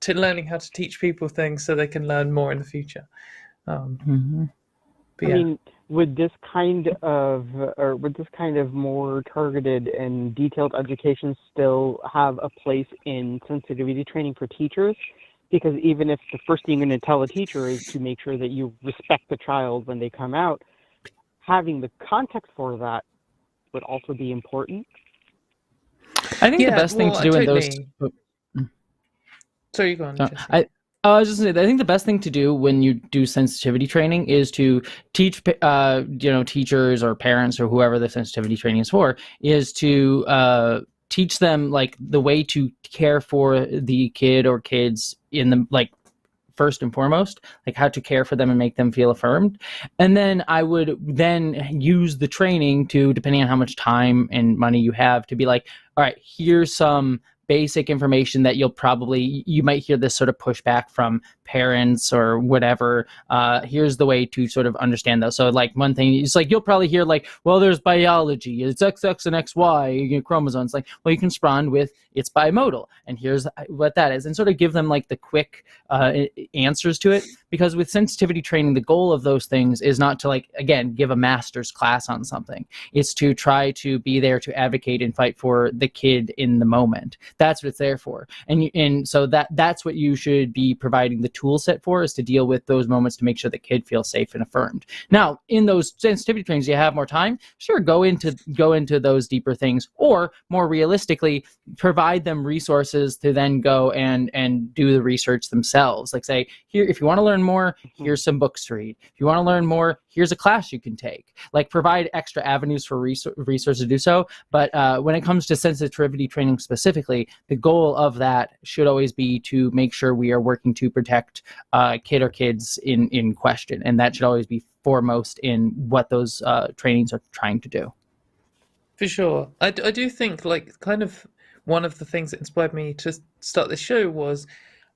S1: learning how to teach people things so they can learn more in the future. But
S7: I mean, would this kind of more targeted and detailed education still have a place in sensitivity training for teachers? Because even if the first thing you're going to tell a teacher is to make sure that you respect the child when they come out, having the context for that would also be important.
S2: I think the best thing to do in those.
S1: Sorry, you go on.
S2: I was just saying, I think the best thing to do when you do sensitivity training is to teach, teachers or parents or whoever the sensitivity training is for, is to teach them like the way to care for the kid or kids in the first and foremost, like how to care for them and make them feel affirmed. And then I would then use the training to, depending on how much time and money you have, to be like, all right, here's some basic information that you might hear this sort of pushback from parents or whatever. Here's the way to sort of understand those. So like one thing is like, you'll probably hear like, well, there's biology, it's XX and XY chromosomes. Like, well, you can respond with it's bimodal, and here's what that is, and sort of give them like the quick answers to it. Because with sensitivity training, the goal of those things is not to like, again, give a master's class on something. It's to try to be there to advocate and fight for the kid in the moment. That's what it's there for. And so that's what you should be providing the tool set for, is to deal with those moments to make sure the kid feels safe and affirmed. Now, in those sensitivity trainings, you have more time. Sure, go into those deeper things, or more realistically, provide them resources to then go and do the research themselves. Like say, here, if you want to learn more, here's some books to read. If you want to learn more, here's a class you can take. Like provide extra avenues for resources to do so. But when it comes to sensitivity training specifically, the goal of that should always be to make sure we are working to protect kid or kids in question. And that should always be foremost in what those trainings are trying to do.
S1: For sure. I do think like kind of one of the things that inspired me to start this show was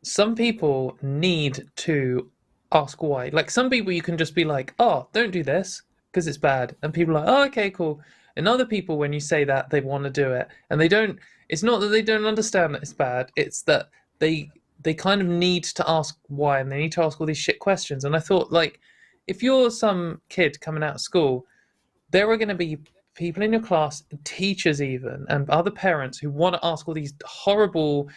S1: some people need to ask why. Like some people you can just be like, oh, don't do this because it's bad. And people are like, oh, okay, cool. And other people, when you say that, they want to do it. And they don't, it's not that they don't understand that it's bad. It's that they kind of need to ask why, and they need to ask all these shit questions. And I thought, like, if you're some kid coming out of school, there are going to be people in your class, teachers even, and other parents who want to ask all these horrible,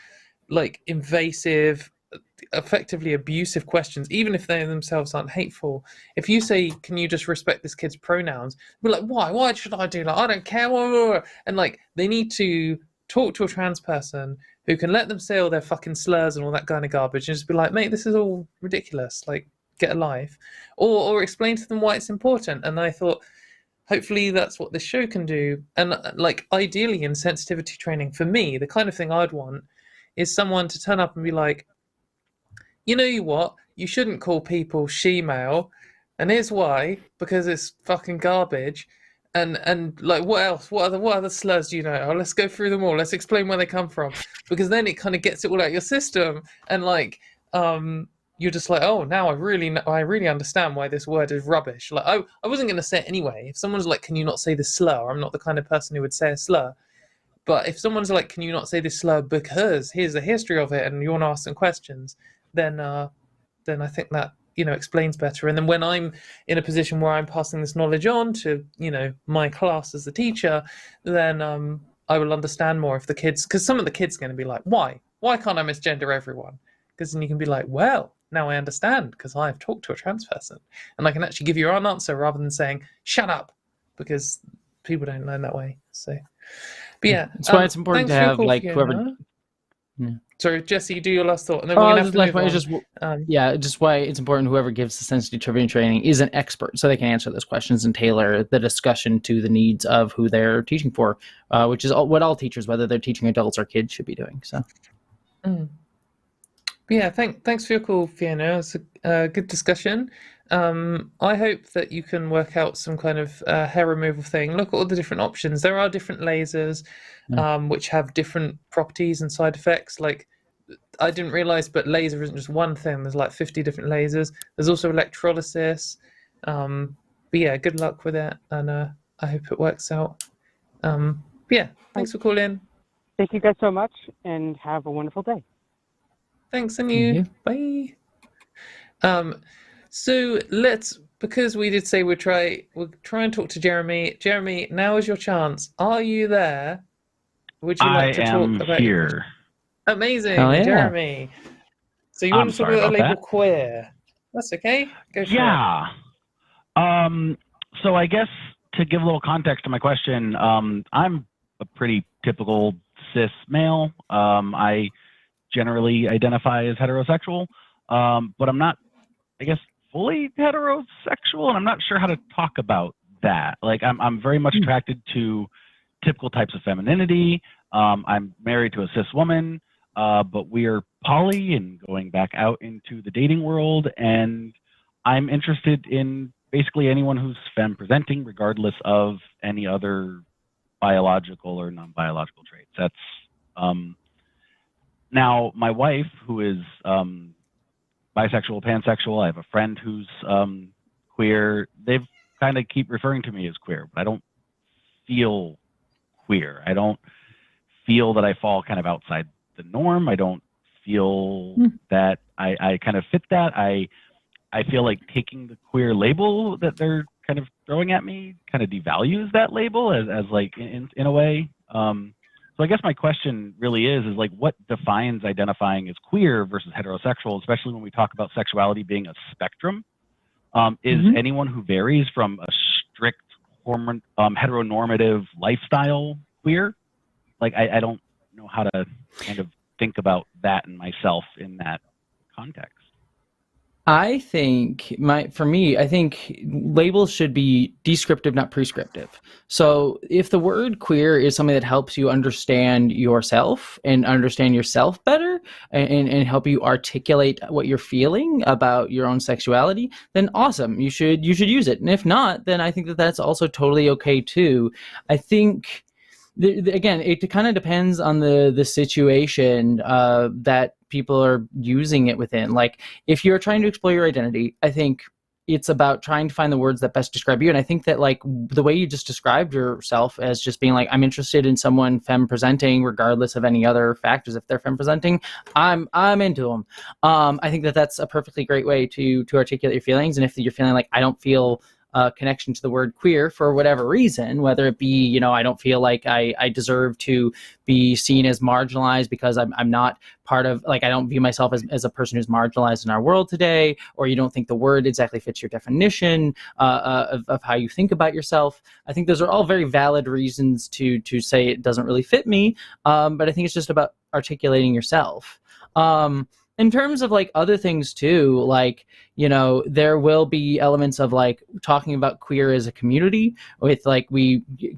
S1: like invasive, effectively abusive questions, even if they themselves aren't hateful. If you say, can you just respect this kid's pronouns? We're like, why should I do that? I don't care. And like, they need to talk to a trans person who can let them say all their fucking slurs and all that kind of garbage and just be like, mate, this is all ridiculous, like get a life, or explain to them why it's important. And I thought, hopefully that's what this show can do. And like ideally in sensitivity training, for me, the kind of thing I'd want is someone to turn up and be like, you know what, you shouldn't call people she-male, and here's why, because it's fucking garbage. And like, what else? What other slurs do you know? Oh, let's go through them all. Let's explain where they come from, because then it kind of gets it all out of your system. And like, you're just like, oh, now I really understand why this word is rubbish. Like, I wasn't going to say it anyway. If someone's like, can you not say this slur? I'm not the kind of person who would say a slur. But if someone's like, can you not say this slur because here's the history of it, and you want to ask some questions, then I think that, explains better. And then when I'm in a position where I'm passing this knowledge on to, my class as the teacher, then I will understand more if the kids, because some of the kids are going to be like, why can't I misgender everyone? Because then you can be like, well, now I understand because I've talked to a trans person and I can actually give you your own answer rather than saying, shut up, because people don't learn that way. So, but yeah.
S2: That's why it's important to have like whoever. Yeah.
S1: Sorry, Jesse, do your last thought, and then we're going to have to move on.
S2: Just why it's important whoever gives the sensitivity training is an expert, so they can answer those questions and tailor the discussion to the needs of who they're teaching for, which is what all teachers, whether they're teaching adults or kids, should be doing. So,
S1: Mm. Yeah, thanks for your call, Fiona. It's a good discussion. I hope that you can work out some kind of hair removal thing. Look at all the different options. There are different lasers which have different properties and side effects. Like, I didn't realize, but laser isn't just one thing. There's like 50 different lasers. There's also electrolysis. But yeah, good luck with it, and I hope it works out. But yeah, thanks for calling.
S7: Thank you guys so much, and have a wonderful day.
S1: Thanks, and you. Bye. So because we did say we'll try and talk to Jeremy. Jeremy, now is your chance. Are you there? Would you like to talk about
S8: here?
S1: Amazing,
S2: Oh, yeah.
S1: Jeremy. So you want to talk about the label queer? That's okay. Go for it.
S8: Yeah. So I guess to give a little context to my question, I'm a pretty typical cis male. I generally identify as heterosexual, but I'm not, I guess, fully heterosexual, and I'm not sure how to talk about that. Like, I'm very much attracted to typical types of femininity. I'm married to a cis woman, but we are poly and going back out into the dating world, and I'm interested in basically anyone who's femme presenting, regardless of any other biological or non-biological traits. That's now my wife, who is bisexual, pansexual. I have a friend who's queer. They've kind of keep referring to me as queer, but I don't feel queer. I don't feel that I fall kind of outside the norm. I don't feel that I kind of fit that. I feel like taking the queer label that they're kind of throwing at me kind of devalues that label as like in a way. So I guess my question really is like, what defines identifying as queer versus heterosexual, especially when we talk about sexuality being a spectrum? Is anyone who varies from a strict heteronormative lifestyle queer? Like, I don't know how to kind of think about that in myself in that context.
S2: I think for me, I think labels should be descriptive, not prescriptive. So if the word queer is something that helps you understand yourself and understand yourself better and help you articulate what you're feeling about your own sexuality, then awesome. You should use it. And if not, then I think that that's also totally okay too. I think again, it kind of depends on the situation that people are using it within. Like, if you're trying to explore your identity, I think it's about trying to find the words that best describe you. And I think that, like, the way you just described yourself as just being like, I'm interested in someone femme presenting, regardless of any other factors. If they're femme presenting, I'm into them. I think that that's a perfectly great way to articulate your feelings. And if you're feeling like, I don't feel connection to the word queer for whatever reason, whether it be, I don't feel like I deserve to be seen as marginalized because I'm not part of, like, I don't view myself as a person who's marginalized in our world today, or you don't think the word exactly fits your definition of how you think about yourself. I think those are all very valid reasons to say it doesn't really fit me, but I think it's just about articulating yourself. In terms of, like, other things too, like, there will be elements of, like, talking about queer as a community with, like,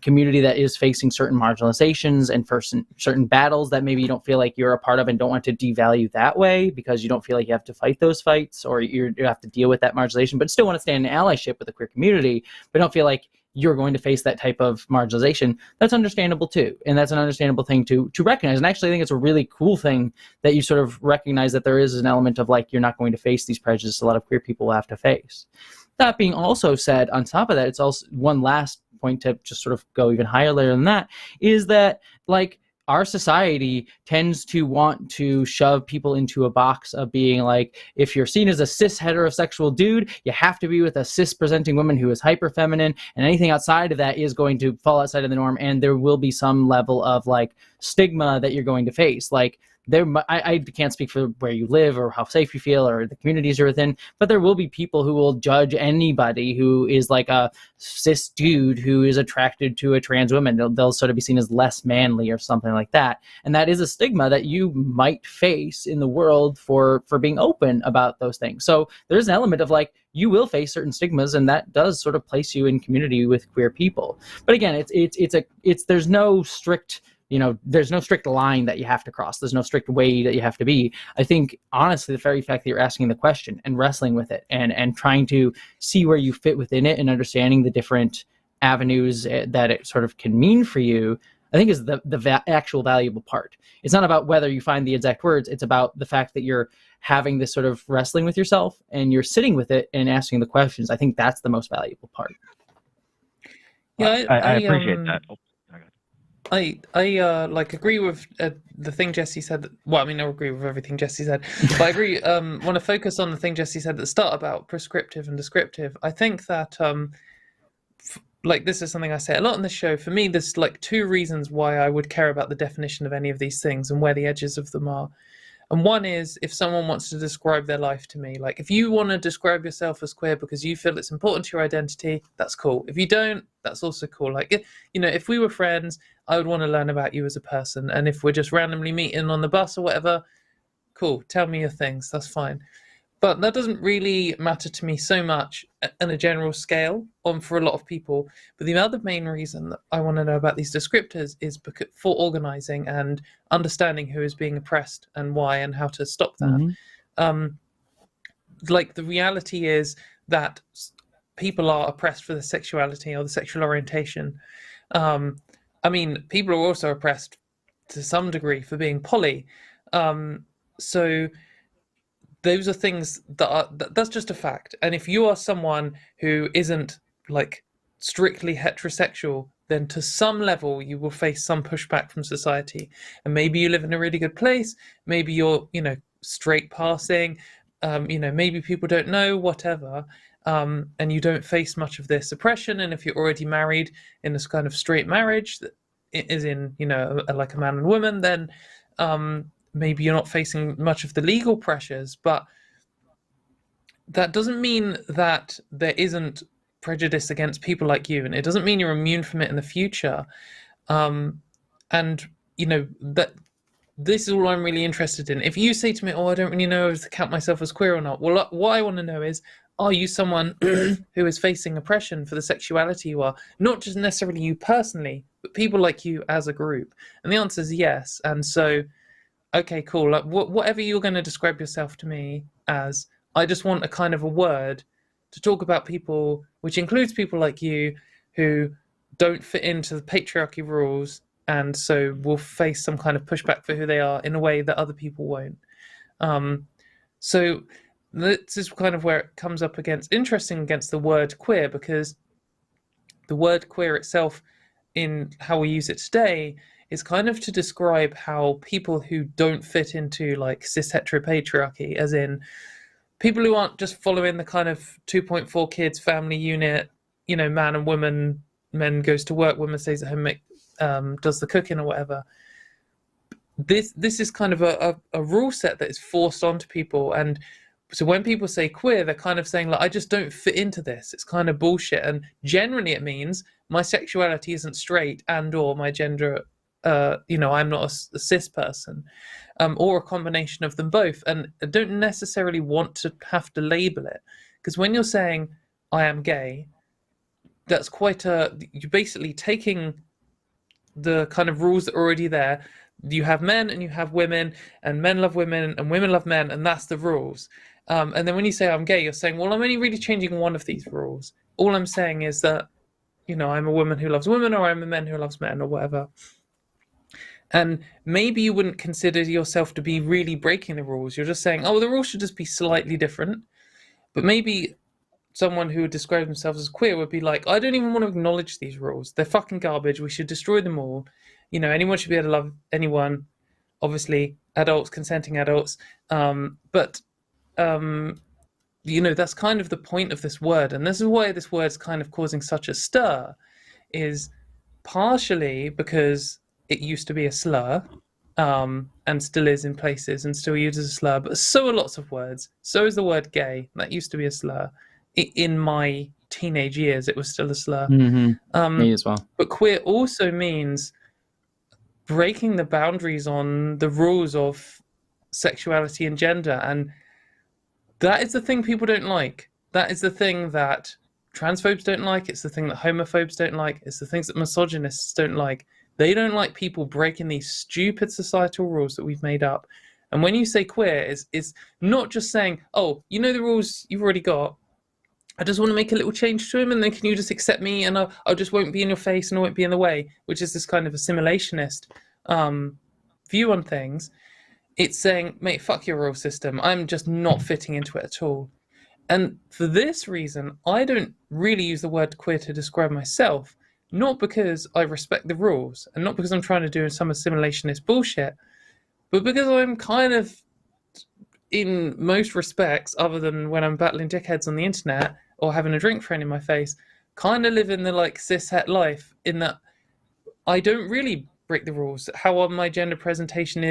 S2: community that is facing certain marginalizations and certain battles that maybe you don't feel like you're a part of and don't want to devalue that way because you don't feel like you have to fight those fights or you have to deal with that marginalization, but still want to stand in allyship with the queer community, but don't feel like you're going to face that type of marginalization. That's understandable too. And that's an understandable thing to recognize. And actually, I think it's a really cool thing that you sort of recognize that there is an element of, like, you're not going to face these prejudices a lot of queer people will have to face. That being also said, on top of that, it's also one last point to just sort of go even higher layer than that, is that, like, our society tends to want to shove people into a box of being like, if you're seen as a cis heterosexual dude, you have to be with a cis presenting woman who is hyper feminine, and anything outside of that is going to fall outside of the norm, and there will be some level of, like, stigma that you're going to face. Like, I can't speak for where you live or how safe you feel or the communities you're within, but there will be people who will judge anybody who is, like, a cis dude who is attracted to a trans woman. They'll sort of be seen as less manly or something like that. And that is a stigma that you might face in the world for being open about those things. So there's an element of, like, you will face certain stigmas, and that does sort of place you in community with queer people. But again, it's there's no strict there's no strict line that you have to cross. There's no strict way that you have to be. I think, honestly, the very fact that you're asking the question and wrestling with it and trying to see where you fit within it and understanding the different avenues that it sort of can mean for you, I think is the actual valuable part. It's not about whether you find the exact words. It's about the fact that you're having this sort of wrestling with yourself and you're sitting with it and asking the questions. I think that's the most valuable part.
S1: Yeah,
S8: I appreciate that.
S1: I like agree with the thing Jesse said. Well, I mean, I agree with everything Jesse said, but I agree. Want to focus on the thing Jesse said at the start about prescriptive and descriptive. I think that like this is something I say a lot on the show. For me, there's like two reasons why I would care about the definition of any of these things and where the edges of them are. And one is if someone wants to describe their life to me, like if you want to describe yourself as queer because you feel it's important to your identity, that's cool. If you don't, that's also cool. Like, if we were friends, I would want to learn about you as a person. And if we're just randomly meeting on the bus or whatever, cool, tell me your things, that's fine. But that doesn't really matter to me so much on a general scale for a lot of people. But the other main reason that I want to know about these descriptors is for organizing and understanding who is being oppressed and why and how to stop that. Like the reality is that people are oppressed for their sexuality or the sexual orientation. I mean, people are also oppressed to some degree for being poly. So those are things that's just a fact. And if you are someone who isn't like strictly heterosexual, then to some level you will face some pushback from society. And maybe you live in a really good place. Maybe you're, straight passing. Maybe people don't know, whatever. And you don't face much of this oppression. And if you're already married in this kind of straight marriage that is in, like a man and woman, then maybe you're not facing much of the legal pressures. But that doesn't mean that there isn't prejudice against people like you, and it doesn't mean you're immune from it in the future. That this is all I'm really interested in. If you say to me, I don't really know if to count myself as queer or not, well, what I want to know is, are you someone who is facing oppression for the sexuality you are? Not just necessarily you personally, but people like you as a group. And the answer is yes. And so, okay, cool. Like, whatever you're going to describe yourself to me as, I just want a kind of a word to talk about people, which includes people like you who don't fit into the patriarchy rules and so will face some kind of pushback for who they are in a way that other people won't. So this is kind of where it comes up against the word queer, because the word queer itself, in how we use it today, is kind of to describe how people who don't fit into like cis heteropatriarchy, as in people who aren't just following the kind of 2.4 kids family unit, man and woman, men goes to work, woman stays at home, does the cooking or whatever. This is kind of a rule set that is forced onto people. And so when people say queer, they're kind of saying, like, I just don't fit into this. It's kind of bullshit. And generally it means my sexuality isn't straight and or my gender, I'm not a cis person, or a combination of them both. And I don't necessarily want to have to label it, because when you're saying I am gay, that's you're basically taking the kind of rules that are already there. You have men and you have women, and men love women and women love men, and that's the rules. And then when you say I'm gay, you're saying, well, I'm only really changing one of these rules. All I'm saying is that, I'm a woman who loves women, or I'm a man who loves men, or whatever. And maybe you wouldn't consider yourself to be really breaking the rules. You're just saying, the rules should just be slightly different. But maybe someone who would describe themselves as queer would be like, I don't even want to acknowledge these rules. They're fucking garbage. We should destroy them all. Anyone should be able to love anyone. Obviously, adults, consenting adults. But that's kind of the point of this word. And this is why this word's kind of causing such a stir, is partially because it used to be a slur, and still is in places and still used as a slur, but so are lots of words. So is the word gay. That used to be a slur. In my teenage years, it was still a slur.
S2: Me as well.
S1: But queer also means breaking the boundaries on the rules of sexuality and gender. And that is the thing people don't like. That is the thing that transphobes don't like. It's the thing that homophobes don't like. It's the things that misogynists don't like. They don't like people breaking these stupid societal rules that we've made up. And when you say queer, it's not just saying, oh, you know the rules you've already got. I just want to make a little change to them, and then can you just accept me, and I just won't be in your face and I won't be in the way, which is this kind of assimilationist view on things. It's saying, mate, fuck your rule system. I'm just not fitting into it at all. And for this reason, I don't really use the word queer to describe myself, not because I respect the rules and not because I'm trying to do some assimilationist bullshit, but because I'm kind of, in most respects, other than when I'm battling dickheads on the internet or having a drink thrown in my face, kind of live in the like cis-het life, in that I don't really break the rules. How my gender presentation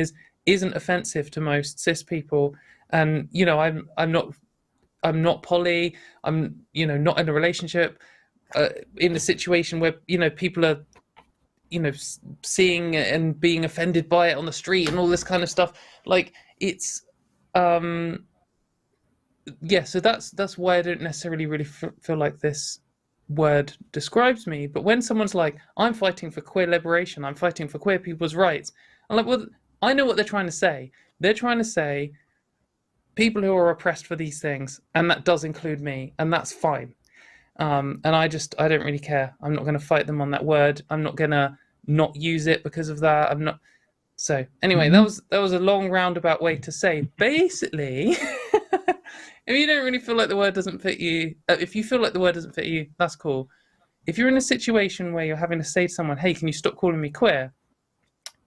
S1: isn't offensive to most cis people. And, you know, I'm not poly, I'm, you know, not in a relationship, in a situation where, you know, people are, you know, seeing and being offended by it on the street and all this kind of stuff. Like, it's, yeah, so that's why I don't necessarily really feel like this word describes me. But when someone's like, I'm fighting for queer liberation, I'm fighting for queer people's rights, I'm like, well, I know what they're trying to say. They're trying to say people who are oppressed for these things, and that does include me, and that's fine. And I don't really care. I'm not going to fight them on that word. I'm not going to not use it because of that. I'm not. So anyway, that was a long roundabout way to say, basically, if you don't really feel like the word doesn't fit you, if you feel like the word doesn't fit you, that's cool. If you're in a situation where you're having to say to someone, hey, can you stop calling me queer?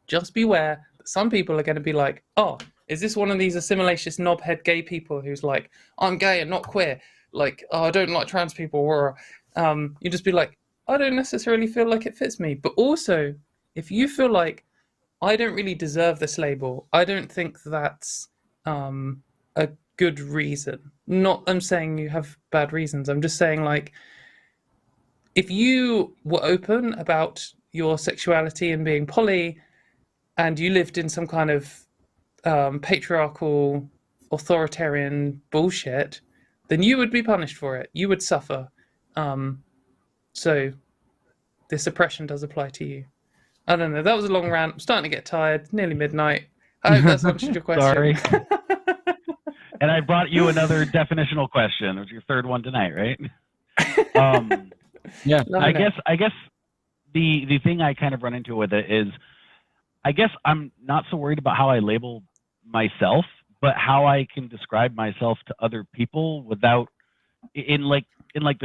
S1: Just beware that some people are going to be like, oh, is this one of these assimilationist knobhead gay people who's like, I'm gay and not queer? Like, oh, I don't like trans people. Or you just be like, I don't necessarily feel like it fits me. But also, if you feel like, I don't really deserve this label, I don't think that's a good reason. Not, I'm saying you have bad reasons. I'm just saying, like, if you were open about your sexuality and being poly, and you lived in some kind of patriarchal, authoritarian bullshit, then you would be punished for it. You would suffer. So this oppression does apply to you. I don't know. That was a long rant. I'm starting to get tired. Nearly midnight. I hope that's answered your question.
S8: Sorry. And I brought you another definitional question. It was your third one tonight, right?
S2: Yeah.
S8: I guess the thing I kind of run into with it is, I guess I'm not so worried about how I label myself, but how I can describe myself to other people without in the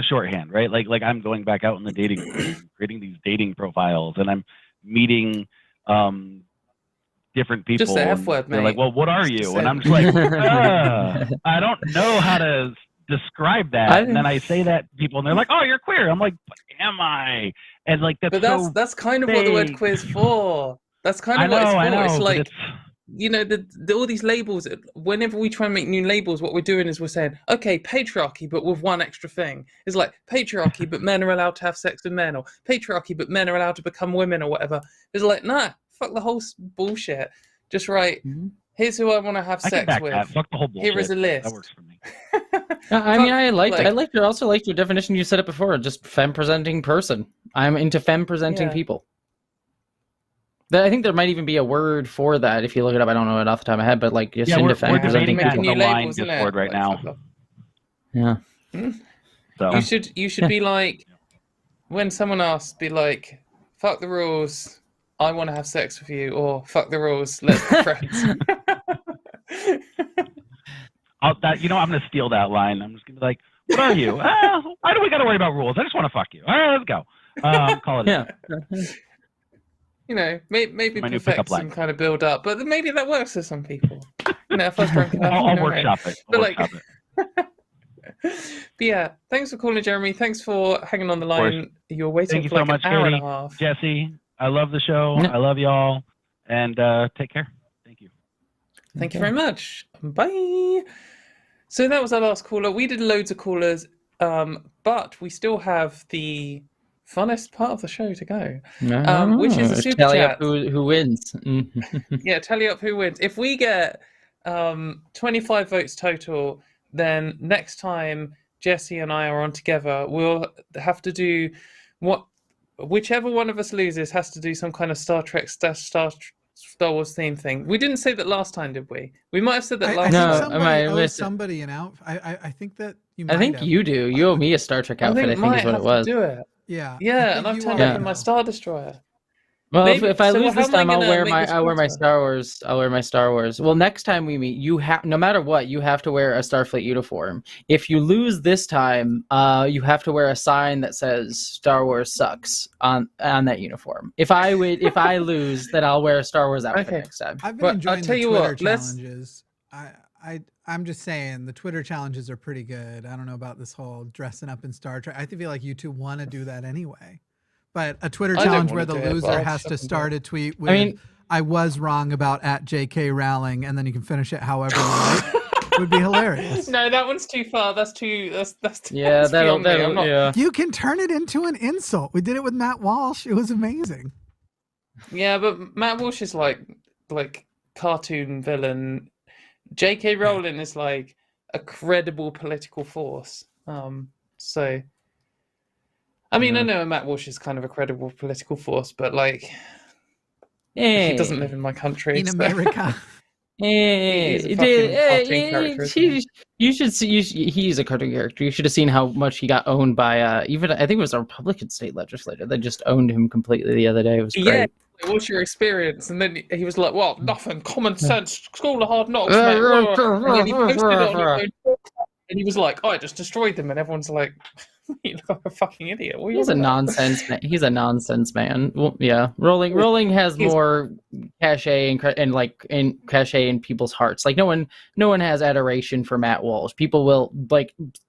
S8: shorthand, right? Like I'm going back out in the dating, creating these dating profiles, and I'm meeting different people.
S1: Just the F word,
S8: they're
S1: mate.
S8: like, well, what are you? And I'm just like, I don't know how to describe that. And then I say that to people, and they're like, oh, you're queer. I'm like, but am I? And like
S1: that's kind of what the word queer is for. That's kind of what it's for. It's like, you know, all these labels, whenever we try and make new labels, what we're doing is we're saying, okay, patriarchy, but with one extra thing. It's like patriarchy, but men are allowed to have sex with men, or patriarchy, but men are allowed to become women, or whatever. It's like, nah, fuck the whole bullshit. Just write, here's who I want to have sex with.
S8: Fuck the whole bullshit.
S1: Here is a list.
S8: That works for me.
S2: I also liked your definition. You said it before, just femme presenting person. I'm into femme presenting people. I think there might even be a word for that if you look it up. I don't know it off the top of my head, but like just into femme presenting people.
S8: We're debating that in the line Discord right now.
S2: Yeah.
S8: So
S1: you should be like, when someone asks, be like, fuck the rules, I want to have sex with you, or fuck the rules, let's be friends.
S8: I'm gonna steal that line. I'm just gonna be like, what are you? Why do we gotta worry about rules? I just want to fuck you. All right, let's go. Call it.
S2: Yeah.
S1: You know, maybe perfect some kind of build up, but maybe that works for some people. You know, if I was drunk enough,
S8: I'll workshop it.
S1: But yeah, thanks for calling, Jeremy. Thanks for hanging on the line. You're waiting for like an hour and a half.
S8: Jesse, I love the show. I love y'all, and take care. Thank you.
S1: Thank you very much. Bye. So that was our last caller. We did loads of callers, but we still have the funnest part of the show to go, which is a super
S2: tally
S1: chat.
S2: Up who wins.
S1: Yeah, tally up who wins. If we get 25 votes total, then next time Jesse and I are on together, we'll have to do what whichever one of us loses has to do some kind of Star Trek Star Wars theme thing. We didn't say that last time, did we? We might have said that last
S3: I
S1: time.
S3: think somebody owes somebody an outfit. I think that you might
S2: I think
S3: have.
S2: you do. You owe me a Star Trek outfit, I think is what it was.
S1: Do it.
S3: Yeah.
S1: Yeah, and I've turned up in my Star Destroyer.
S2: Well,
S1: Maybe-
S2: if I
S1: so
S2: lose
S1: how
S2: this
S1: am I
S2: time, I'll
S1: gonna
S2: wear
S1: make
S2: my
S1: this better?
S2: Star Wars. I'll wear my Star Wars. Well, next time we meet, you have no matter what, you have to wear a Starfleet uniform. If you lose this time, you have to wear a sign that says "Star Wars sucks" on that uniform. If I lose, then I'll wear a Star Wars outfit next time.
S3: I've been enjoying
S1: I'll tell
S3: the
S1: you
S3: Twitter
S1: what,
S3: challenges. I'm just saying the Twitter challenges are pretty good. I don't know about this whole dressing up in Star Trek. I feel like you two want to do that anyway. But a Twitter
S1: I don't
S3: challenge
S1: wanna
S3: where the
S1: do it,
S3: loser
S1: but I'll
S3: has to
S1: fucking
S3: start
S1: do
S3: a tweet with I was wrong about @JK Rowling, and then you can finish it however you like. Would be hilarious.
S1: No, that one's too far. That's too.
S2: Yeah, that'll yeah.
S3: You can turn it into an insult. We did it with Matt Walsh. It was amazing.
S1: Yeah, but Matt Walsh is like cartoon villain. J.K. Rowling is like a credible political force. So, I mean, I know Matt Walsh is kind of a credible political force, but like, he doesn't live in my country.
S3: In America.
S1: He's a fucking cartoon character, isn't he?
S2: You should see. He's a cartoon character. You should have seen how much he got owned by even I think it was a Republican state legislator that just owned him completely the other day. It was great.
S1: Yeah. What's your experience? And then he was like, "Well, nothing. Common sense. School of hard knocks, mate." And then he posted it on his own, and he was like, "I just destroyed them," and everyone's like, "You look like a fucking idiot."
S2: He's a nonsense man. He's a nonsense man. Well, yeah, Rowling has more cachet and cachet in people's hearts. Like no one has adoration for Matt Walsh. People will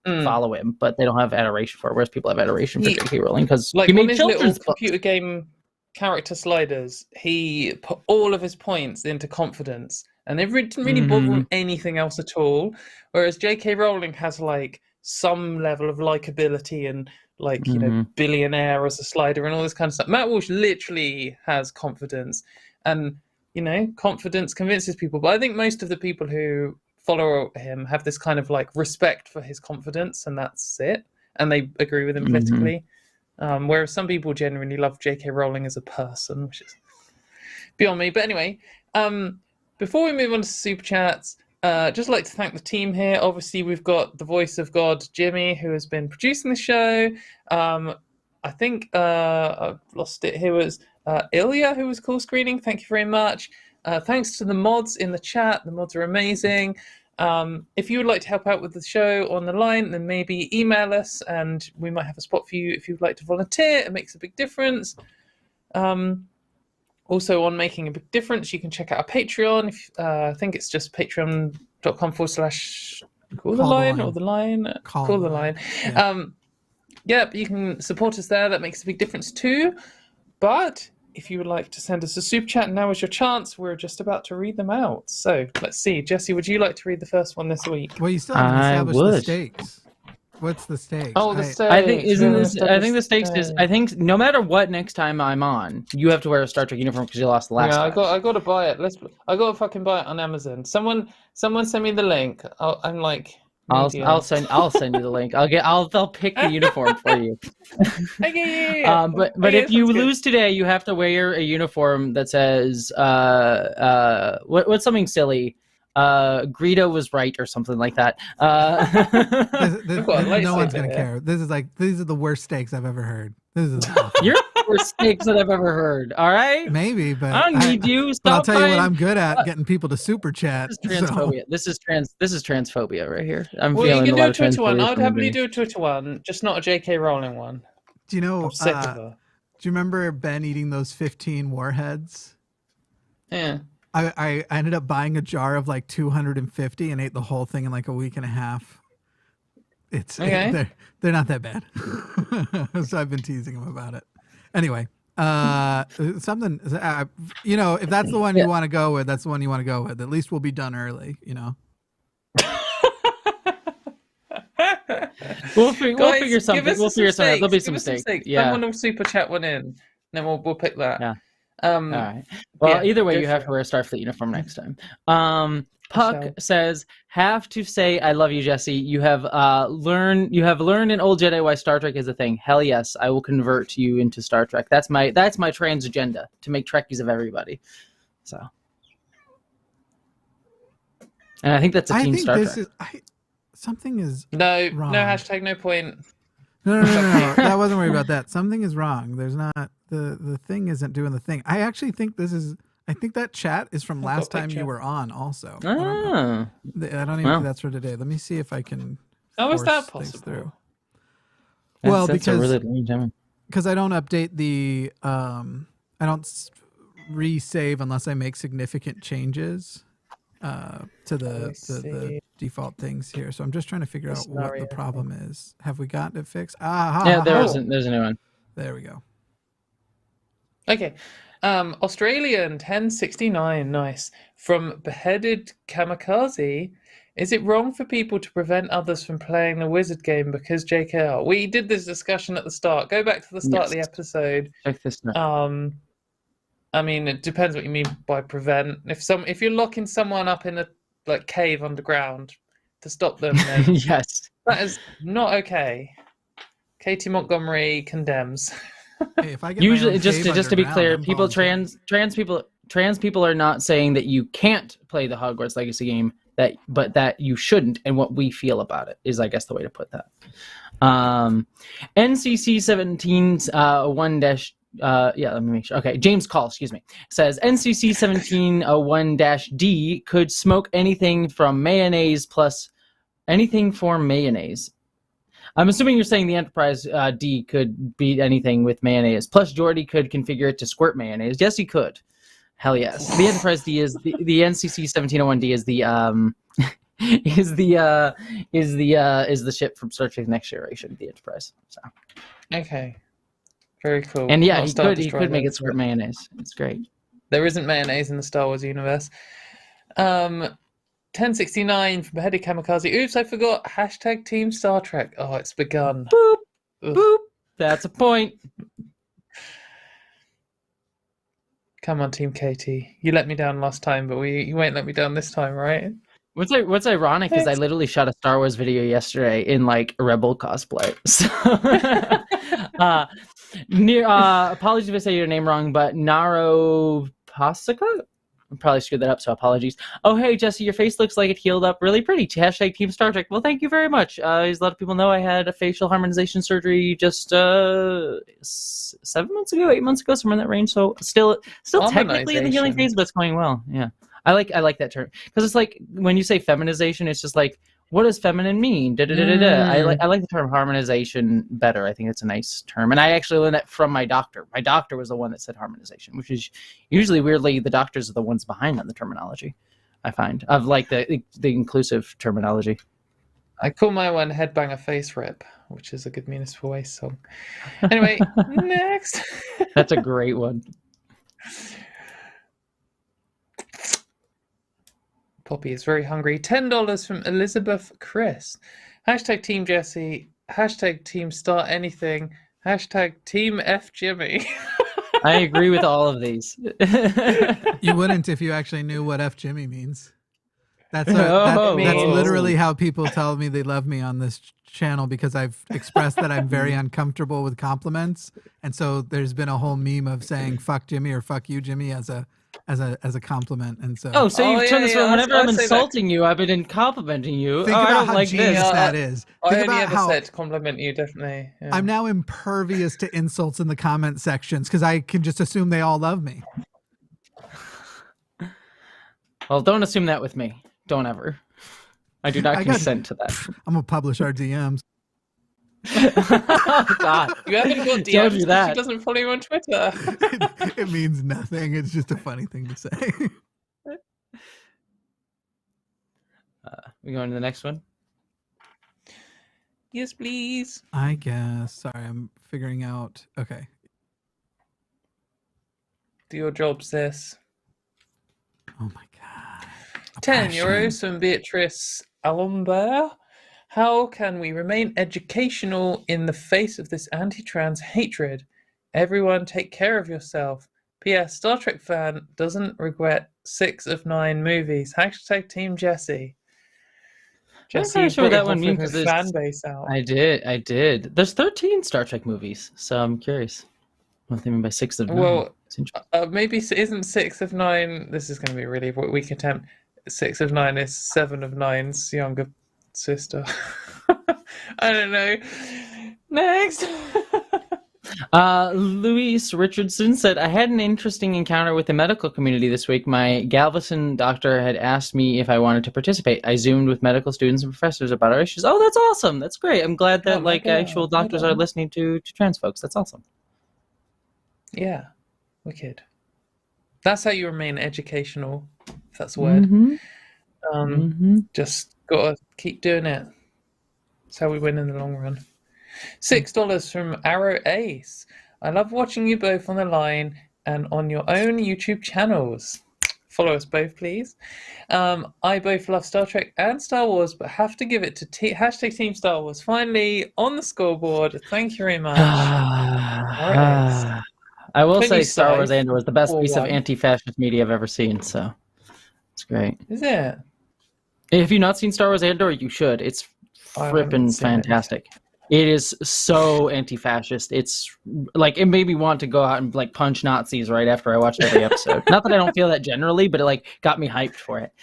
S2: follow him, but they don't have adoration for it. Whereas people have adoration for J.K. Rowling because
S1: like
S2: he
S1: on
S2: made
S1: his
S2: children's
S1: little
S2: books.
S1: computer game character sliders, he put all of his points into confidence, and it didn't really bother him anything else at all. Whereas J.K. Rowling has like some level of likability and like you know, billionaire as a slider and all this kind of stuff. Matt Walsh literally has confidence, and you know, confidence convinces people. But I think most of the people who follow him have this kind of like respect for his confidence, and that's it, and they agree with him politically. Whereas some people genuinely love J.K. Rowling as a person, which is beyond me. But anyway, before we move on to super chats, just like to thank the team here. Obviously, we've got the voice of God, Jimmy, who has been producing the show. I think I've lost it. Here was Ilya, who was call screening. Thank you very much. Thanks to the mods in the chat. The mods are amazing. If you would like to help out with the show on the line, then maybe email us and we might have a spot for you if you'd like to volunteer. It makes a big difference. Also on Making a Big Difference, you can check out our Patreon. I think it's just patreon.com/call the line or the line. Call the line. Yeah, you can support us there. That makes a big difference too. But if you would like to send us a super chat, now is your chance. We're just about to read them out. So let's see. Jesse, would you like to read the first one this week?
S3: Well, you still haven't established the stakes. What's the stakes?
S1: Oh, the stakes.
S2: I think the stakes is. I think no matter what, next time I'm on, you have to wear a Star Trek uniform because you lost the last time.
S1: I got to buy it. I got to fucking buy it on Amazon. Someone send me the link. I'm like.
S2: I'll send you the link. They'll pick the uniform for you.
S1: Yeah.
S2: But if you lose today, you have to wear a uniform that says what's something silly. Greedo was right or something like that.
S3: No one's gonna care. These are the worst stakes I've ever heard. This is
S2: You're the worst stakes that I've ever heard. All right,
S3: maybe, but
S2: I don't need you.
S3: But I'll tell you what I'm good at: getting people to super chat.
S2: This is transphobia. This is transphobia right here. I'm
S1: well,
S2: feeling
S1: you can
S2: a lot
S1: do a
S2: of
S1: Twitter one.
S2: transphobia
S1: I'd happily do a Twitter one, just not a J.K. Rowling one.
S3: Do you know?
S1: I'm sick of her.
S3: Do you remember Ben eating those 15 warheads?
S1: Yeah.
S3: I ended up buying a jar of like 250 and ate the whole thing in like a week and a half. They're not that bad. So I've been teasing him about it. Anyway, something, if that's the one you want to go with, that's the one you want to go with. At least we'll be done early, you know.
S2: We'll figure something. We'll figure something out. There'll be some mistakes. Yeah.
S1: Someone will super chat one in, and then we'll pick that.
S2: Yeah. All right. Well,
S1: Yeah,
S2: either way,
S1: go
S2: you
S1: for
S2: have
S1: it.
S2: to wear a Starfleet uniform next time.
S1: shall.
S2: Puck says, "Have to say I love you, Jesse. You have learned in Old Jedi why Star Trek is a thing. Hell yes, I will convert you into Star Trek. That's my trans agenda, to make Trekkies of everybody." So, and I think that's a team Star Trek.
S3: Something is
S1: No,
S3: wrong.
S1: no hashtag, no point.
S3: No. That wasn't worried about that. Something is wrong. There's not the thing isn't doing the thing. I actually think I think that chat is from last time you were on. Also, I don't even think that's for today. Let me see if I can.
S1: How is that
S3: force things
S1: possible?
S3: Well,
S2: that's
S3: because
S2: a really long time.
S3: Because I don't update the I don't resave unless I make significant changes to the default things here. So I'm just trying to figure out what the problem is. Have we gotten it fixed?
S2: There's a new one.
S3: There we go.
S1: Okay. Australian 1069, nice. From Beheaded Kamikaze. Is it wrong for people to prevent others from playing the wizard game because JKR? We did this discussion at the start. Go back to the start of the episode.
S2: Check this out.
S1: I mean, it depends what you mean by prevent. If you're locking someone up in a cave underground to stop them, then
S2: yes,
S1: that is not okay. Katy Montgomerie condemns.
S3: Hey, if I get
S2: usually just to be clear, trans people are not saying that you can't play the Hogwarts Legacy game, but that you shouldn't, and what we feel about it is, I guess, the way to put that. NCC 17's 1- let me make sure. Okay, James Call, says NCC 1701-D could smoke anything from mayonnaise plus anything for mayonnaise. I'm assuming you're saying the Enterprise D could beat anything with mayonnaise. Plus, Geordi could configure it to squirt mayonnaise. Yes, he could. Hell yes. The Enterprise D is the NCC 1701-D is the is the ship from Star Trek Next Generation, the Enterprise. So.
S1: Okay. Very cool.
S2: And yeah, he could make it squirt mayonnaise. It's great.
S1: There isn't mayonnaise in the Star Wars universe. 1069 from Beheaded Kamikaze. Oops, I forgot. Hashtag Team Star Trek. Oh, it's begun.
S2: Boop. Boop. That's a point.
S1: Come on, Team Katie. You let me down last time, but you won't let me down this time, right?
S2: What's ironic is I literally shot a Star Wars video yesterday in Rebel cosplay. So, apologies if I say your name wrong, but Naro Pasaka? I probably screwed that up, so apologies. Oh, hey, Jesse, your face looks like it healed up really pretty. Hashtag Team Star Trek. Well, thank you very much. As a lot of people know, I had a facial harmonization surgery just 7 months ago, 8 months ago, somewhere in that range. So still technically in the healing phase, but it's going well. Yeah. I like that term because it's when you say feminization, it's just what does feminine mean? I like the term harmonization better. I think it's a nice term, and I actually learned that from my doctor. My doctor was the one that said harmonization, which is usually weirdly the doctors are the ones behind on the terminology. I find of the inclusive terminology.
S1: I call my one Headbanger Face Rip, which is a good Municipal Waste song. Anyway, next.
S2: That's a great one.
S1: Poppy is very hungry. $10 from Elizabeth Chris. Hashtag Team Jesse. Hashtag Team Start Anything. Hashtag Team F Jimmy.
S2: I agree with all of these.
S3: You wouldn't if you actually knew what F Jimmy means. That's literally how people tell me they love me on this channel, because I've expressed that I'm very uncomfortable with compliments, and so there's been a whole meme of saying "fuck Jimmy" or "fuck you, Jimmy" as a compliment, and so.
S2: Oh, so you've turned this around. Whenever I'm insulting you, I've been complimenting you.
S3: Think about how genius that is.
S1: I only ever said to compliment you, definitely. Yeah.
S3: I'm now impervious to insults in the comment sections because I can just assume they all love me.
S2: Well, don't assume that with me. Don't ever. I do not consent to that.
S3: I'm gonna publish our DMs.
S2: Oh, God.
S1: You haven't got DMs because she doesn't follow you on Twitter.
S3: It means nothing. It's just a funny thing to say.
S2: We going to the next one?
S1: Yes, please.
S3: I guess. Sorry, I'm figuring out. Okay.
S1: Do your job, sis.
S3: Oh my God.
S1: 10 euros from Beatrice Alambert. How can we remain educational in the face of this anti-trans hatred? Everyone take care of yourself. P.S. Star Trek fan doesn't regret 6 of 9 movies. Hashtag Team Jesse.
S2: I'm not
S1: Jesse,
S2: quite
S1: you
S2: sure what
S1: brought
S2: that
S1: your
S2: one means
S1: flipping
S2: because
S1: fan base out.
S2: I did. There's 13 Star Trek movies, so I'm curious what they mean by 6 of 9.
S1: Well,
S2: It's interesting.
S1: maybe isn't 6 of 9. This is going to be a really weak attempt. 6 of 9 is 7 of 9's younger sister. I don't know. Next.
S2: Luis Richardson said, I had an interesting encounter with the medical community this week. My Galveston doctor had asked me if I wanted to participate. I Zoomed with medical students and professors about our issues. Oh, that's awesome. That's great. I'm glad that actual doctors are listening to trans folks. That's awesome.
S1: Yeah. Wicked. That's how you remain educational, if that's a word. Just gotta keep doing it. That's how we win in the long run. $6 from Arrow Ace. I love watching you both on the line and on your own YouTube channels. Follow us both, please. I both love Star Trek and Star Wars, but have to give it to hashtag Team Star Wars. Finally on the scoreboard. Thank you very much.
S2: I will
S1: Can
S2: say
S1: you
S2: Star
S1: say
S2: Wars Andor was the best piece of
S1: 4-1?
S2: anti-fascist media I've ever seen, so it's great.
S1: Is it?
S2: If you've not seen Star Wars Andor, you should. It's frippin' fantastic. It is so anti-fascist. It's like, it made me want to go out and like punch Nazis right after I watched every episode. Not that I don't feel that generally, but it like got me hyped for it.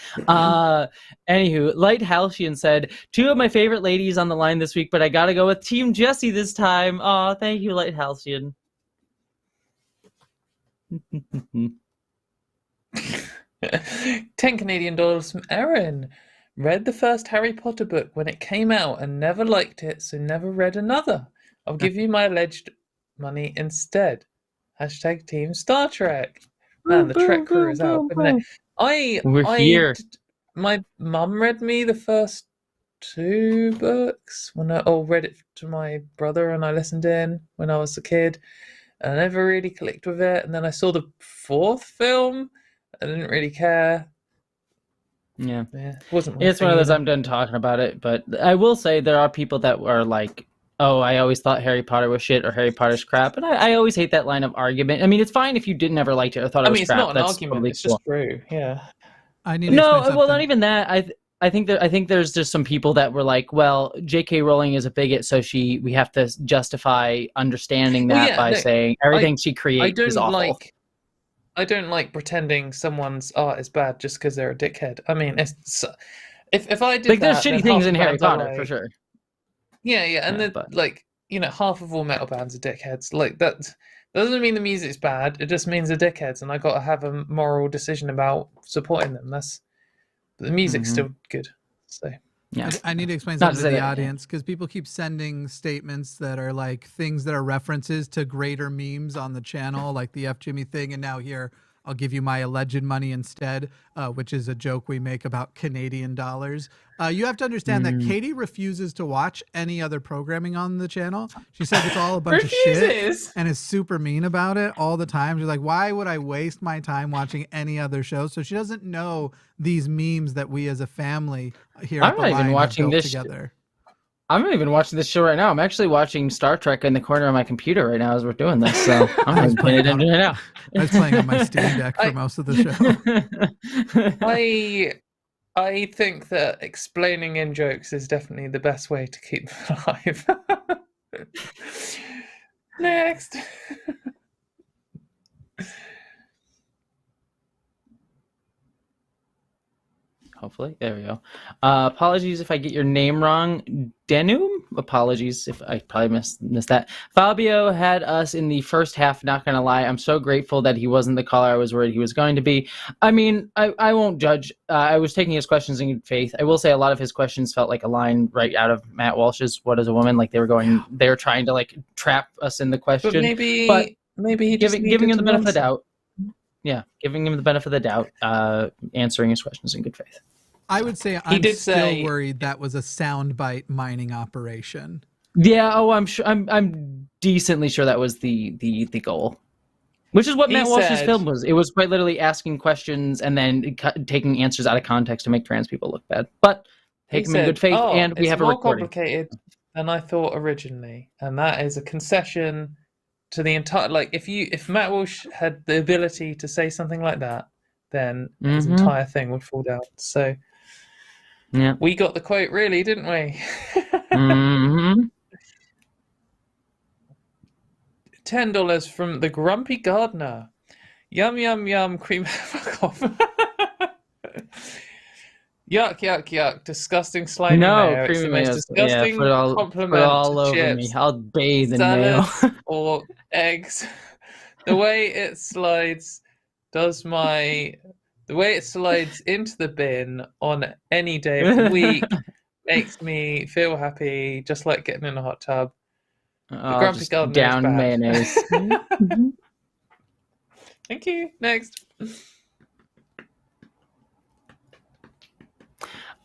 S2: Anywho, Light Halcyon said, 2 of my favorite ladies on the line this week, but I gotta go with Team Jesse this time. Aw, thank you, Light Halcyon.
S1: $10 from Aaron. Read the first Harry Potter book when it came out and never liked it, so never read another. I'll give you my alleged money instead. Hashtag Team Star Trek. Man, the Trek crew is out.
S2: We're here.
S1: My mum read me the first 2 books when I read it to my brother and I listened in when I was a kid. I never really clicked with it, and then I saw the 4th film. I didn't really care.
S2: Yeah.
S1: Wasn't
S2: it's one of those, I'm done talking about it, but I will say there are people that are like, oh, I always thought Harry Potter was shit or Harry Potter's crap, and I always hate that line of argument. I mean, it's fine if you didn't ever liked it or thought it was crap.
S1: It's not an
S2: That's
S1: argument,
S2: totally
S1: it's
S2: cool.
S1: just true. Yeah.
S2: Not even that. I think there's just some people that were like, well, J.K. Rowling is a bigot, so we have to justify understanding that by saying everything she creates is awful.
S1: I don't like pretending someone's art is bad just because they're a dickhead. I mean, if I did
S2: like,
S1: that,
S2: there's shitty things in Harry Potter for sure.
S1: Yeah, and half of all metal bands are dickheads. Like that doesn't mean the music's bad. It just means they're dickheads, and I got to have a moral decision about supporting them. The music's still good. So
S2: yeah,
S3: I need to explain something to the audience because people keep sending statements that are like things that are references to greater memes on the channel, like the F Jimmy thing, and now here I'll give you my alleged money instead, which is a joke we make about Canadian dollars. You have to understand that Katie refuses to watch any other programming on the channel. She says it's all a bunch of shit and is super mean about it all the time. She's like, why would I waste my time watching any other show? So she doesn't know these memes that we as a family here at the Line have built together.
S2: I'm not even watching this show right now. I'm actually watching Star Trek in the corner of my computer right now as we're doing this. So I'm not playing it right now.
S3: I was playing on my Steam Deck for most of the
S1: show. I think that explaining in jokes is definitely the best way to keep them alive. Next.
S2: Hopefully. There we go. Apologies if I get your name wrong. Denum? Apologies if I probably missed that. Fabio had us in the first half, not going to lie. I'm so grateful that he wasn't the caller I was worried he was going to be. I mean, I won't judge. I was taking his questions in good faith. I will say a lot of his questions felt like a line right out of Matt Walsh's What is a Woman? Like they were trying to like trap us in the question.
S1: But maybe he just
S2: giving him the benefit of the doubt. Yeah, giving him the benefit of the doubt, answering his questions in good faith.
S3: I would say I'm still worried that was a soundbite mining operation.
S2: Yeah, I'm sure. I'm decently sure that was the goal, which is what Matt Walsh's film was. It was quite literally asking questions and then taking answers out of context to make trans people look bad. But take them in good faith, and we have a recording.
S1: It's more complicated than I thought originally, and that is a concession to the entire, like, if Matt Walsh had the ability to say something like that, then his entire thing would fall down. So
S2: yeah,
S1: we got the quote, really, didn't we? $10 from the Grumpy Gardener. Yum yum yum cream. Fuck off. Yuck yuck yuck. Disgusting slimy mayo. It's the
S2: creamy
S1: most
S2: mayo.
S1: disgusting
S2: Put it
S1: compliment
S2: all
S1: to
S2: over
S1: chips,
S2: me. I'll bathe in mayo.
S1: salads, or eggs. The way it slides into the bin on any day of the week makes me feel happy, just like getting in a hot tub. The Grumpy
S2: Just
S1: Gardener
S2: down
S1: is bad.
S2: mayonnaise.
S1: Thank you. Next.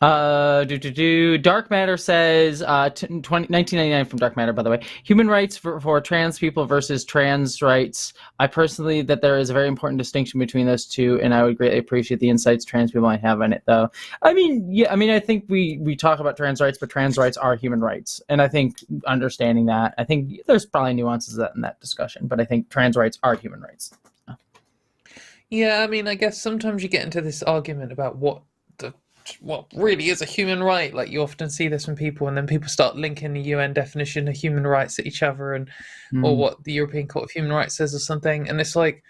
S2: Dark Matter says 1999 from Dark Matter, by the way. Human rights for trans people versus trans rights. I personally that there is a very important distinction between those two, and I would greatly appreciate the insights trans people might have on it, though. I think we talk about trans rights, but trans rights are human rights, and I think understanding that, I think there's probably nuances in that discussion, but I think trans rights are human rights.
S1: Yeah, I mean, I guess sometimes you get into this argument about what really is a human right. Like, you often see this from people, and then people start linking the UN definition of human rights at each other, and or what the European Court of Human Rights says or something. And it's like,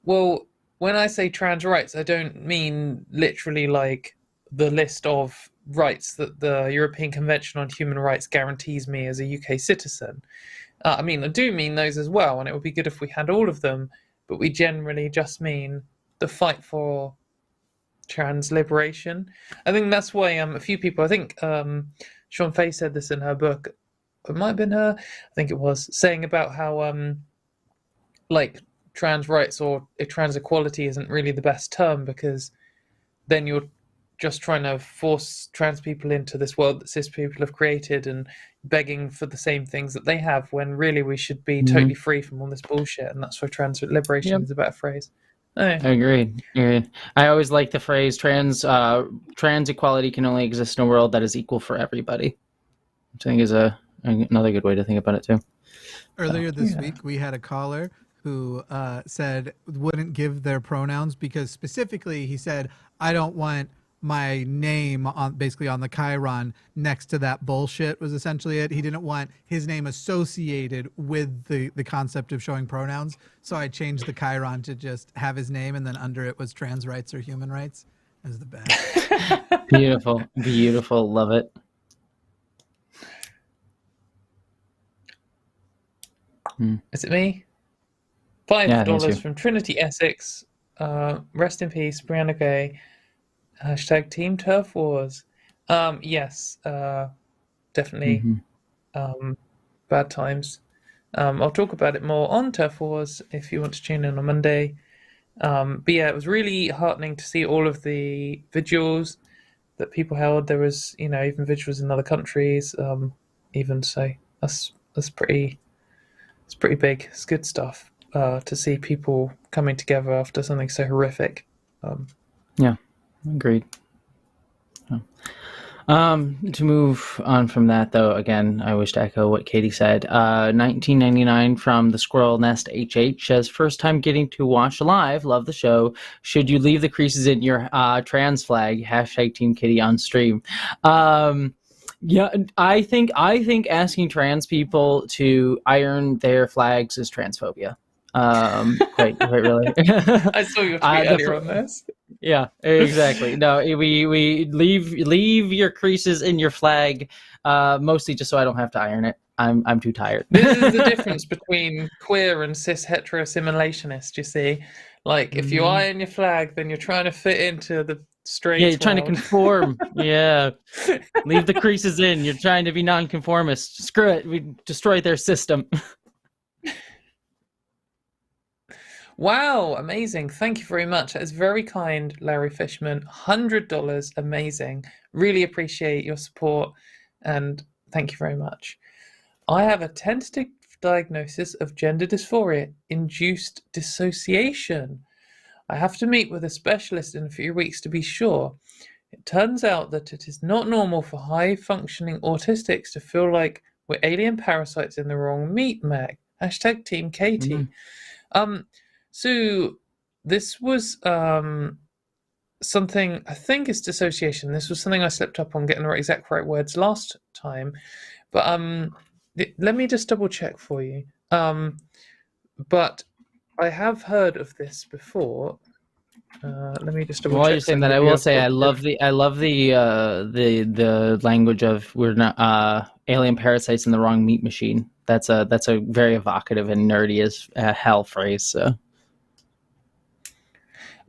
S1: well, when I say trans rights, I don't mean literally like the list of rights that the European Convention on Human Rights guarantees me as a UK citizen. I mean, I do mean those as well, and it would be good if we had all of them, but we generally just mean the fight for trans liberation. I think that's why a few people, I think Sean Fay said this in her book, it might have been her, I think it was, saying about how like trans rights or trans equality isn't really the best term, because then you're just trying to force trans people into this world that cis people have created and begging for the same things that they have, when really we should be totally free from all this bullshit, and that's why trans liberation is a better phrase.
S2: I agree. I always like the phrase trans equality can only exist in a world that is equal for everybody, which I think is another good way to think about it too.
S3: Earlier this week, we had a caller who said wouldn't give their pronouns because specifically he said, I don't want my name on the chyron next to that bullshit, was essentially it. He didn't want his name associated with the concept of showing pronouns. So I changed the chyron to just have his name, and then under it was trans rights or human rights. It was the best.
S2: Beautiful. Love it.
S1: Is it me? $5 from Trinity Essex. Rest in peace, Brianna Gay. # Team Turf Wars. Yes, definitely. Bad times. I'll talk about it more on Turf Wars if you want to tune in on Monday. But yeah, it was really heartening to see all of the vigils that people held. There was, even vigils in other countries. Even so, that's pretty. It's pretty big. It's good stuff to see people coming together after something so horrific.
S2: Yeah. Agreed. To move on from that, though, again, I wish to echo what Katie said. 1999 from the Squirrel Nest HH says, first time getting to watch live. Love the show. Should you leave the creases in your trans flag? # Team Kitty on stream. Yeah, I think asking trans people to iron their flags is transphobia. Quite really.
S1: I saw your tweet earlier on this.
S2: Yeah, exactly. No, we leave your creases in your flag, mostly just so I don't have to iron it. I'm too tired.
S1: This is the difference between queer and cis heteroassimilationists, you see. Like, if you iron your flag, then you're trying to fit into the straight
S2: you're trying to
S1: world.
S2: conform. Yeah. Leave the creases in. You're trying to be nonconformist. Screw it. We destroyed their system.
S1: Wow, amazing. Thank you very much. That is very kind, Larry Fishman. $100, amazing. Really appreciate your support, and thank you very much. I have a tentative diagnosis of gender dysphoria, induced dissociation. I have to meet with a specialist in a few weeks to be sure. It turns out that it is not normal for high-functioning autistics to feel like we're alien parasites in the wrong meat bag. Hashtag Team Katy. So this was something, I think it's dissociation. This was something I slipped up on getting the exact right words last time. But let me just double check for you. But I have heard of this before. Let me just double check.
S2: While you're saying that, I will say I love the language of we're not alien parasites in the wrong meat machine. That's a very evocative and nerdy as hell phrase.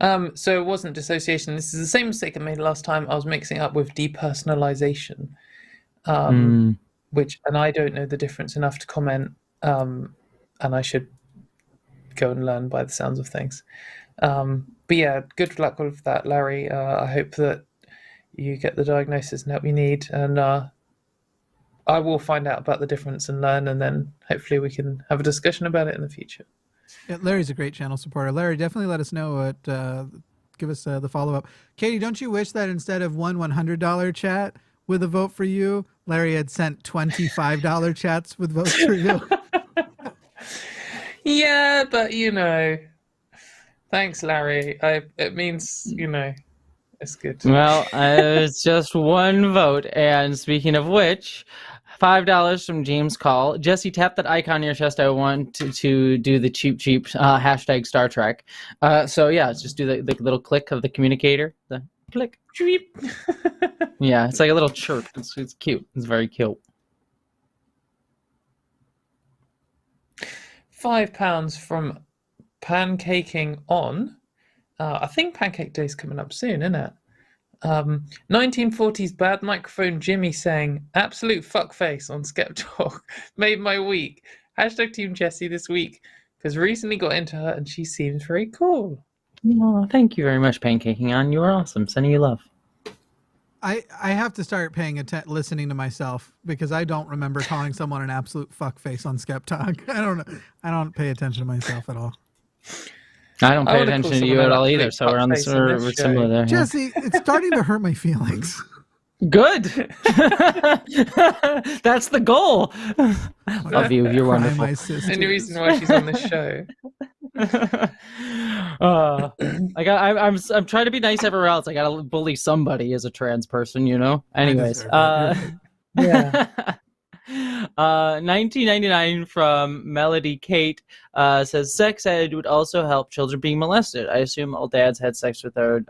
S2: So
S1: it wasn't dissociation. This is the same mistake I made last time. I was mixing it up with depersonalization, which, and I don't know the difference enough to comment, and I should go and learn by the sounds of things. But yeah, good luck with that, Larry. I hope that you get the diagnosis and help you need, and I will find out about the difference and learn, and then hopefully we can have a discussion about it in the future.
S3: Yeah, Larry's a great channel supporter. Larry, definitely let us know what. Give us the follow-up. Katy, don't you wish that instead of one $100 chat with a vote for you, Larry had sent $25 chats with votes for you?
S1: Yeah, but thanks, Larry. It means, it's good.
S2: Well, it's just one vote. And speaking of which, $5 from James Call. Jesse, tap that icon on your chest. I want to do the cheap hashtag Star Trek. So yeah, let's just do the little click of the communicator. The click. Cheap. Yeah, it's like a little chirp. It's cute. It's very cute.
S1: £5 from Pancaking On. I think Pancake Day's coming up soon, isn't it? 1940s bad microphone Jimmy saying absolute fuckface on Skeptalk made my week. Hashtag Team Jessie this week because recently got into her and she seems very cool.
S2: Oh, thank you very much, Pancaking On. You are awesome. Sending you love.
S3: I have to start paying attention, listening to myself because I don't remember calling someone an absolute fuckface on Skeptalk. I don't pay attention to myself at all.
S2: I don't pay attention to you at all either, so we're on the we're similar there.
S3: Jesse, it's starting to hurt my feelings.
S2: Good. That's the goal. Love you. You're wonderful.
S1: Any reason why she's on this show?
S2: I'm trying to be nice everywhere else. I gotta bully somebody as a trans person, Anyways, yeah. 1999 from Melody Kate says sex ed would also help children being molested. I assume all dads had sex with their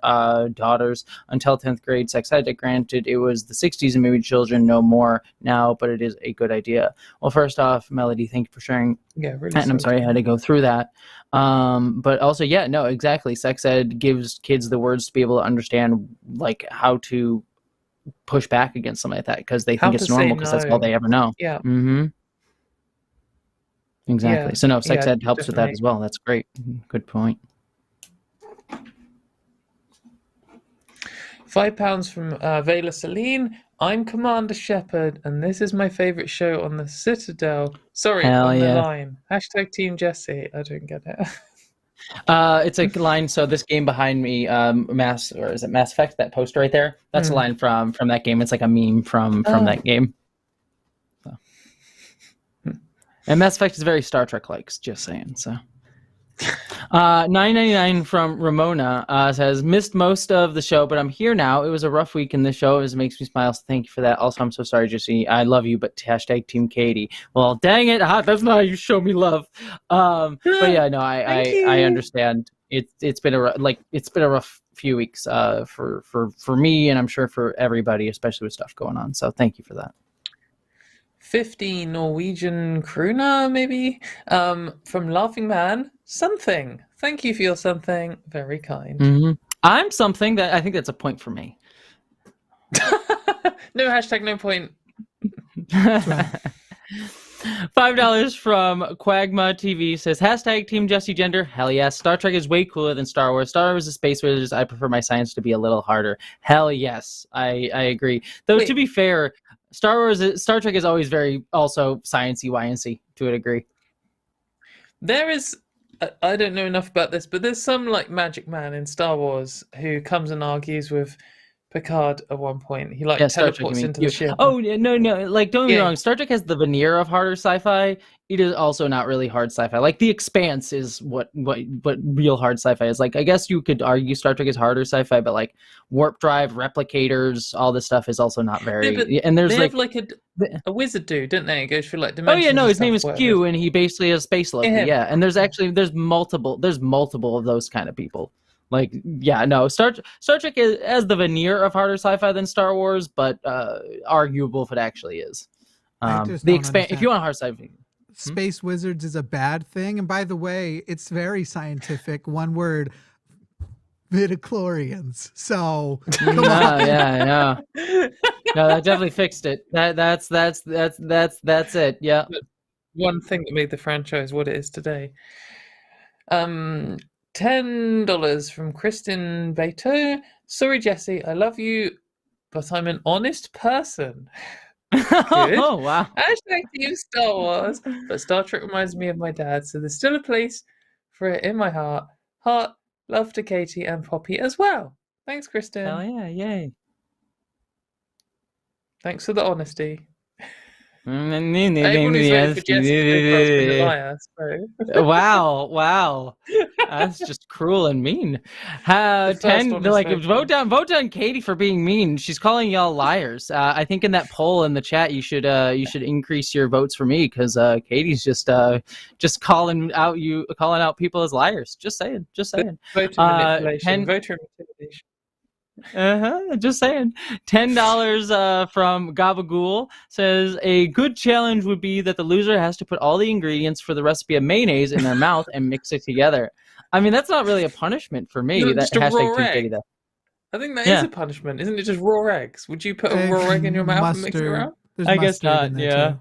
S2: daughters until 10th grade sex ed. Granted, it was the 60s and maybe children know more now, but it is a good idea. Well, first off, Melody, thank you for sharing.
S1: Yeah, really.
S2: And I'm sorry I had to go through that. But also, yeah, no, exactly. Sex ed gives kids the words to be able to understand, like, how to push back against something like that because they think it's normal because that's all they ever know.
S1: Yeah.
S2: Mm-hmm. Exactly.
S1: Yeah.
S2: So no, sex ed helps
S1: definitely.
S2: with that as well. That's great. Good point.
S1: £5 from Vela Celine. I'm Commander Shepard, and this is my favorite show on the Citadel. Sorry,
S2: Hell
S1: on
S2: yeah.
S1: the line. Hashtag Team Jessie. I don't get it.
S2: It's a line. So this game behind me, Mass Effect? That poster right there. That's a line from that game. It's like a meme from that game. So. And Mass Effect is very Star Trek-like. Just saying. So. 9.99 from Ramona says missed most of the show, but I'm here now. It was a rough week in the show. It makes me smile. So thank you for that. Also, I'm so sorry, Jesse. I love you, but hashtag Team Katy. Well, dang it, that's not how you show me love. But yeah, no, I understand. It's been a rough few weeks for me, and I'm sure for everybody, especially with stuff going on. So thank you for that.
S1: 50 Norwegian krona, maybe, from Laughing Man. Something. Thank you for your something. Very kind.
S2: Mm-hmm. I'm something that I think that's a point for me.
S1: No hashtag, no point.
S2: $5 from Quagma TV says hashtag Team Jesse Gender. Hell yes. Star Trek is way cooler than Star Wars. Star Wars is space wizards. I prefer my science to be a little harder. Hell yes. I agree. Though to be fair, Star Trek is always very also sciencey, Y&C to a degree.
S1: There is, I don't know enough about this, but there's some like magic man in Star Wars who comes and argues with Picard at one point. He like
S2: Yeah, Star Trek,
S1: teleports
S2: you mean.
S1: into the ship.
S2: Oh no, like don't get me
S1: Yeah.
S2: wrong. Star Trek has the veneer of harder sci-fi. It is also not really hard sci-fi. Like The Expanse is what real hard sci-fi is. Like I guess you could argue Star Trek is harder sci-fi, but like warp drive, replicators, all this stuff is also not very.
S1: but
S2: and there's
S1: they
S2: like
S1: have like a wizard dude, didn't they? It goes through like
S2: oh
S1: dimensions.
S2: yeah, no,
S1: and
S2: his name is
S1: stuff,
S2: Q, and he basically is space Loki.
S1: Yeah.
S2: Yeah, and there's multiple of those kind of people. Like, yeah, no, Star Trek has the veneer of harder sci-fi than Star Wars, but arguable if it actually is. If you want hard sci-fi,
S3: Space wizards is a bad thing, and by the way, it's very scientific. One word: midichlorians. So come on.
S2: yeah. No, that definitely fixed it. That's it. Yeah.
S1: One thing that made the franchise what it is today. $10 from Kristen Beto. Sorry, Jesse, I love you, but I'm an honest person.
S2: Oh wow.
S1: Hashtag Team Star Wars, but Star Trek reminds me of my dad, so there's still a place for it in my heart. Love to Katie and Poppy as well. Thanks, Kristen.
S2: Hell yeah, yay.
S1: Thanks for the honesty.
S2: Everyone
S1: Everybody's voted for Jesse a liar, so.
S2: Wow. That's just cruel and mean. 10, like vote down Katie for being mean. She's calling y'all liars. I think in that poll in the chat you should increase your votes for me, because Katie's just calling out people as liars. Just saying.
S1: Voter manipulation. Voter intimidation.
S2: Just saying. $10 from Gabagool says a good challenge would be that the loser has to put all the ingredients for the recipe of mayonnaise in their mouth and mix it together. I mean, that's not really a punishment for me.
S1: No,
S2: that
S1: just a raw egg.
S2: Though.
S1: I think that is a punishment, isn't it? Just raw eggs. Would you put a raw egg in your mouth and mix it around?
S2: I guess not. Yeah.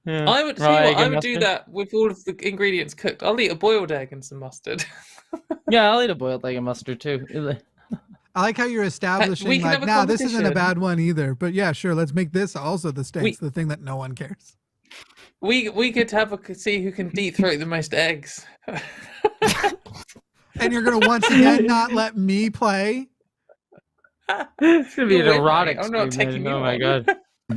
S1: I would I would do that with all of the ingredients cooked. I'll eat a boiled egg and some mustard.
S2: Yeah, I'll eat a boiled egg and mustard too.
S3: I like how you're establishing like, this isn't a bad one either. But yeah, sure, let's make this also the stakes, the thing that no one cares.
S1: We could see who can deep throat the most eggs.
S3: And you're gonna once again not let me play.
S2: It's gonna be an erotic.
S1: I'm not taking you.
S2: Oh my god.
S1: I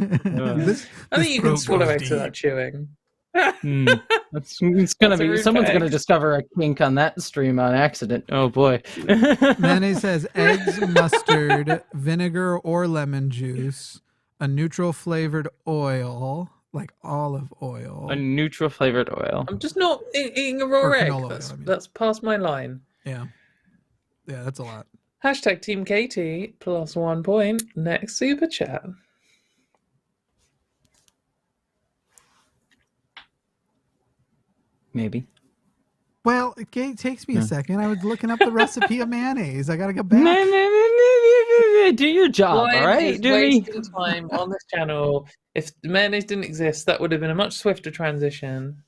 S1: think you can swallow eggs without chewing.
S2: It's gonna be someone's gonna discover a kink on that stream on accident. Oh boy.
S3: Mayonnaise says eggs, mustard, vinegar or lemon juice, a neutral flavored oil like olive oil.
S2: A neutral flavored oil.
S1: I'm just not eating a raw egg. That's past my line.
S3: Yeah, that's a lot.
S1: Hashtag Team Katie plus 1 point. Next super chat.
S2: Maybe.
S3: Well, it takes me a second. I was looking up the recipe of mayonnaise. I gotta go back.
S2: Do your job, all right?
S1: Wasting time on this channel. If mayonnaise didn't exist, that would have been a much swifter transition.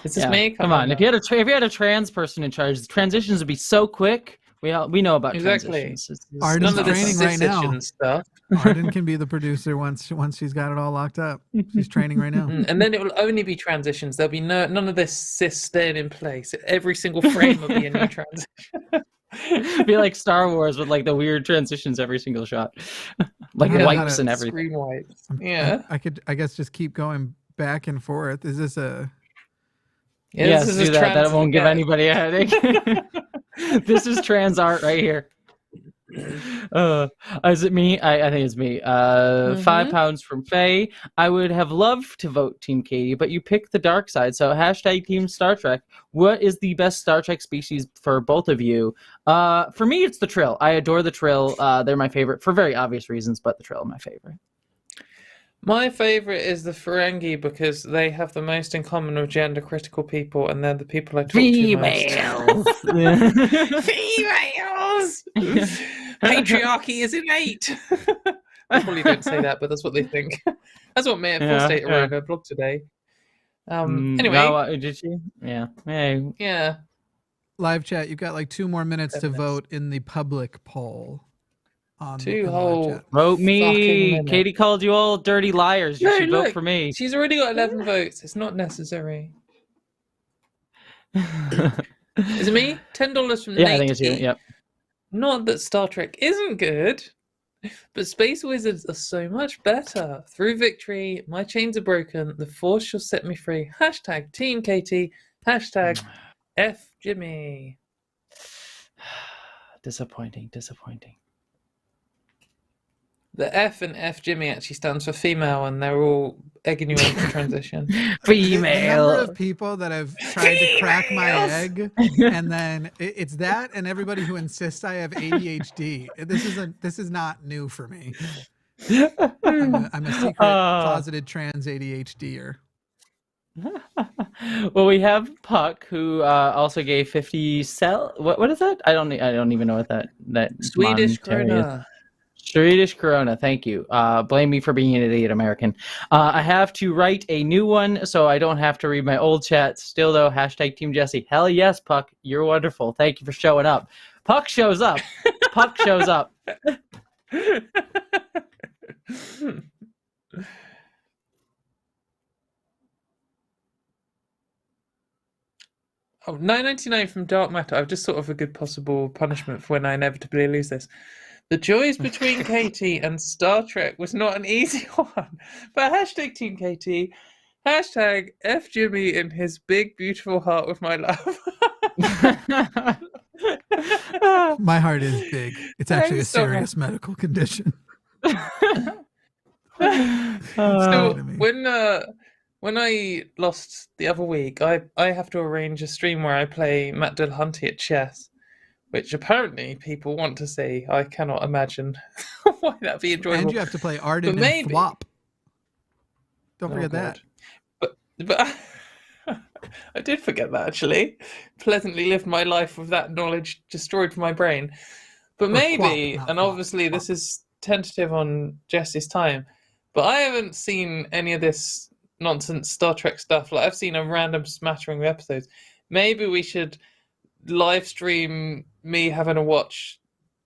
S1: Is this me?
S2: Come on. If you had a trans person in charge, the transitions would be so quick. We know about transitions.
S3: Arden's training right now.
S1: Stuff.
S3: Arden can be the producer once she's got it all locked up. She's training right now.
S1: And then it will only be transitions. There'll be none of this cis staying in place. Every single frame will be a new transition.
S2: Be like Star Wars with like the weird transitions every single shot. Like wipes and everything.
S1: Screen wipes. Yeah.
S3: I guess just keep going back and forth. Is this a
S2: Yes, do that. That won't give anybody a headache. This is trans art right here. Is it me? I think it's me. £5 from Faye. I would have loved to vote Team Katie, but you picked the dark side. So hashtag Team Star Trek. What is the best Star Trek species for both of you? For me, it's the Trill. I adore the Trill. They're my favorite for very obvious reasons, but the Trill are my favorite.
S1: My favorite is the Ferengi because they have the most in common with gender critical people, and they're the people I talk to most. Females! Patriarchy is innate! I probably don't say that, but that's what they think. That's what Mayor Forrest wrote her blog today. Anyway.
S2: Did she? Yeah. Hey.
S1: Yeah.
S3: Live chat, you've got like 2 more minutes to vote in the public poll.
S2: Vote me. Katie called you all dirty liars. You should vote for me.
S1: She's already got 11 votes. It's not necessary. Is it me? $10 from Nate.
S2: I think it's you. Yep.
S1: Not that Star Trek isn't good, but space wizards are so much better. Through victory, my chains are broken. The Force shall set me free. Hashtag Team Katie. Hashtag F Jimmy.
S2: Disappointing.
S1: The F in F Jimmy actually stands for female, and they're all egging you on to transition.
S3: The number of people that have tried to crack my egg, and then it's that, and everybody who insists I have ADHD. This is not new for me. I'm a secret closeted trans ADHDer.
S2: Well, we have Puck, who also gave 50 cell. What is that? I don't even know what that
S1: Swedish
S2: monetary is.
S1: krona.
S2: Swedish Corona, thank you. Blame me for being an idiot American. I have to write a new one, so I don't have to read my old chat. Still, though, hashtag Team Jesse. Hell yes, Puck. You're wonderful. Thank you for showing up. Puck shows up. Puck shows up.
S1: Oh, $9.99 from Dark Matter. I've just thought of a good possible punishment for when I inevitably lose this. The joys between Katie and Star Trek was not an easy one. But hashtag Team Katie, hashtag F Jimmy in his big, beautiful heart with my love.
S3: My heart is big. It's actually a serious medical condition.
S1: So when I lost the other week, I have to arrange a stream where I play Matt Dillahunty at chess, which apparently people want to see. I cannot imagine why that'd be enjoyable.
S3: And you have to play Arden and Thwop. Don't forget that.
S1: But I did forget that, actually. Pleasantly lived my life with that knowledge destroyed from my brain. But maybe, and obviously this is tentative on Jesse's time, but I haven't seen any of this nonsense Star Trek stuff. Like, I've seen a random smattering of episodes. Maybe we should live stream me having to watch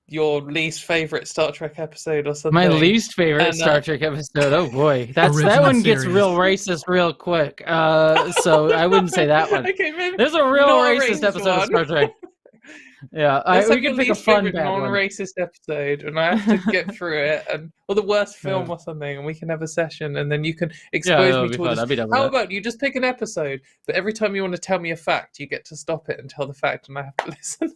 S1: your least favorite Star Trek episode or something.
S2: My least favorite Star Trek episode. Oh boy, that one gets real racist real quick. So I wouldn't say that one.
S1: Okay, maybe
S2: there's a real racist episode of Star Trek. Yeah, we can pick a fun
S1: non-racist episode, and I have to get through it, or the worst film or something, and we can have a session, and then you can expose me to all this. How about you just pick an episode, but every time you want to tell me a fact, you get to stop it and tell the fact, and I have to listen.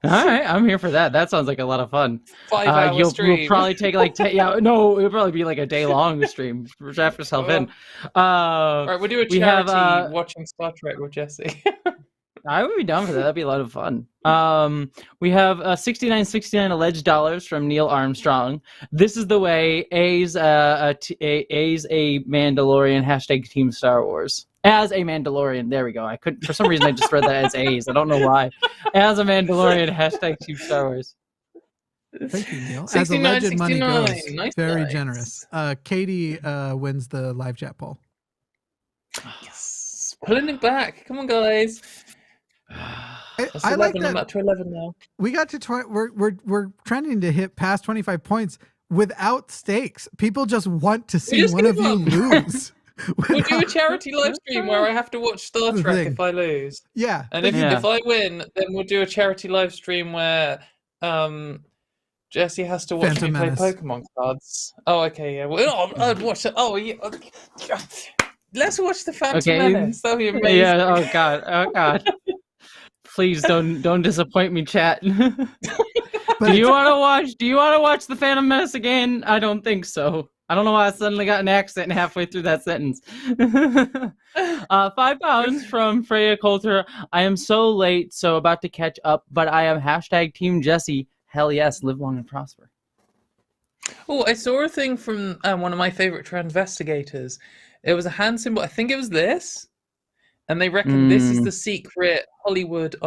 S2: All right, I'm here for that. That sounds like a lot of fun.
S1: 5-hour stream.
S2: You'll probably take like it'll probably be like a day-long stream. Wrap yourself in.
S1: All right, we'll do a charity watching Star Trek with Jesse.
S2: I would be down for that. That'd be a lot of fun. We have $69.69 alleged dollars from Neil Armstrong. This is the way A's a Mandalorian hashtag Team Star Wars. As a Mandalorian, there we go. I couldn't for some reason I just read that as A's. I don't know why. As a Mandalorian hashtag Team Star Wars.
S3: Thank you, Neil. As alleged money goes, very generous. Katie wins the live chat poll.
S1: Yes, pulling it back. Come on, guys.
S3: I like that.
S1: I'm up to 11 now.
S3: We got to we're trending to hit past 25 points without stakes. People just want to see one of you lose.
S1: We'll do a charity live stream where I have to watch Star Trek if I lose.
S3: Yeah.
S1: And if I win, then we'll do a charity live stream where Jesse has to watch me play Pokemon cards. Oh, okay, yeah. Well, I'd watch it. Oh, yeah. Let's watch the Phantom Menace. That'll be amazing.
S2: Yeah. Oh God. Please don't disappoint me, chat. Do you want to watch the Phantom Menace again? I don't think so. I don't know why I suddenly got an accent halfway through that sentence. 5 pounds from Freya Coulter. I am so late, so about to catch up, but I am hashtag Team Jesse. Hell yes, live long and prosper.
S1: Oh, I saw a thing from one of my favorite transvestigators. It was a hand symbol. I think it was this. And they reckon this is the secret Hollywood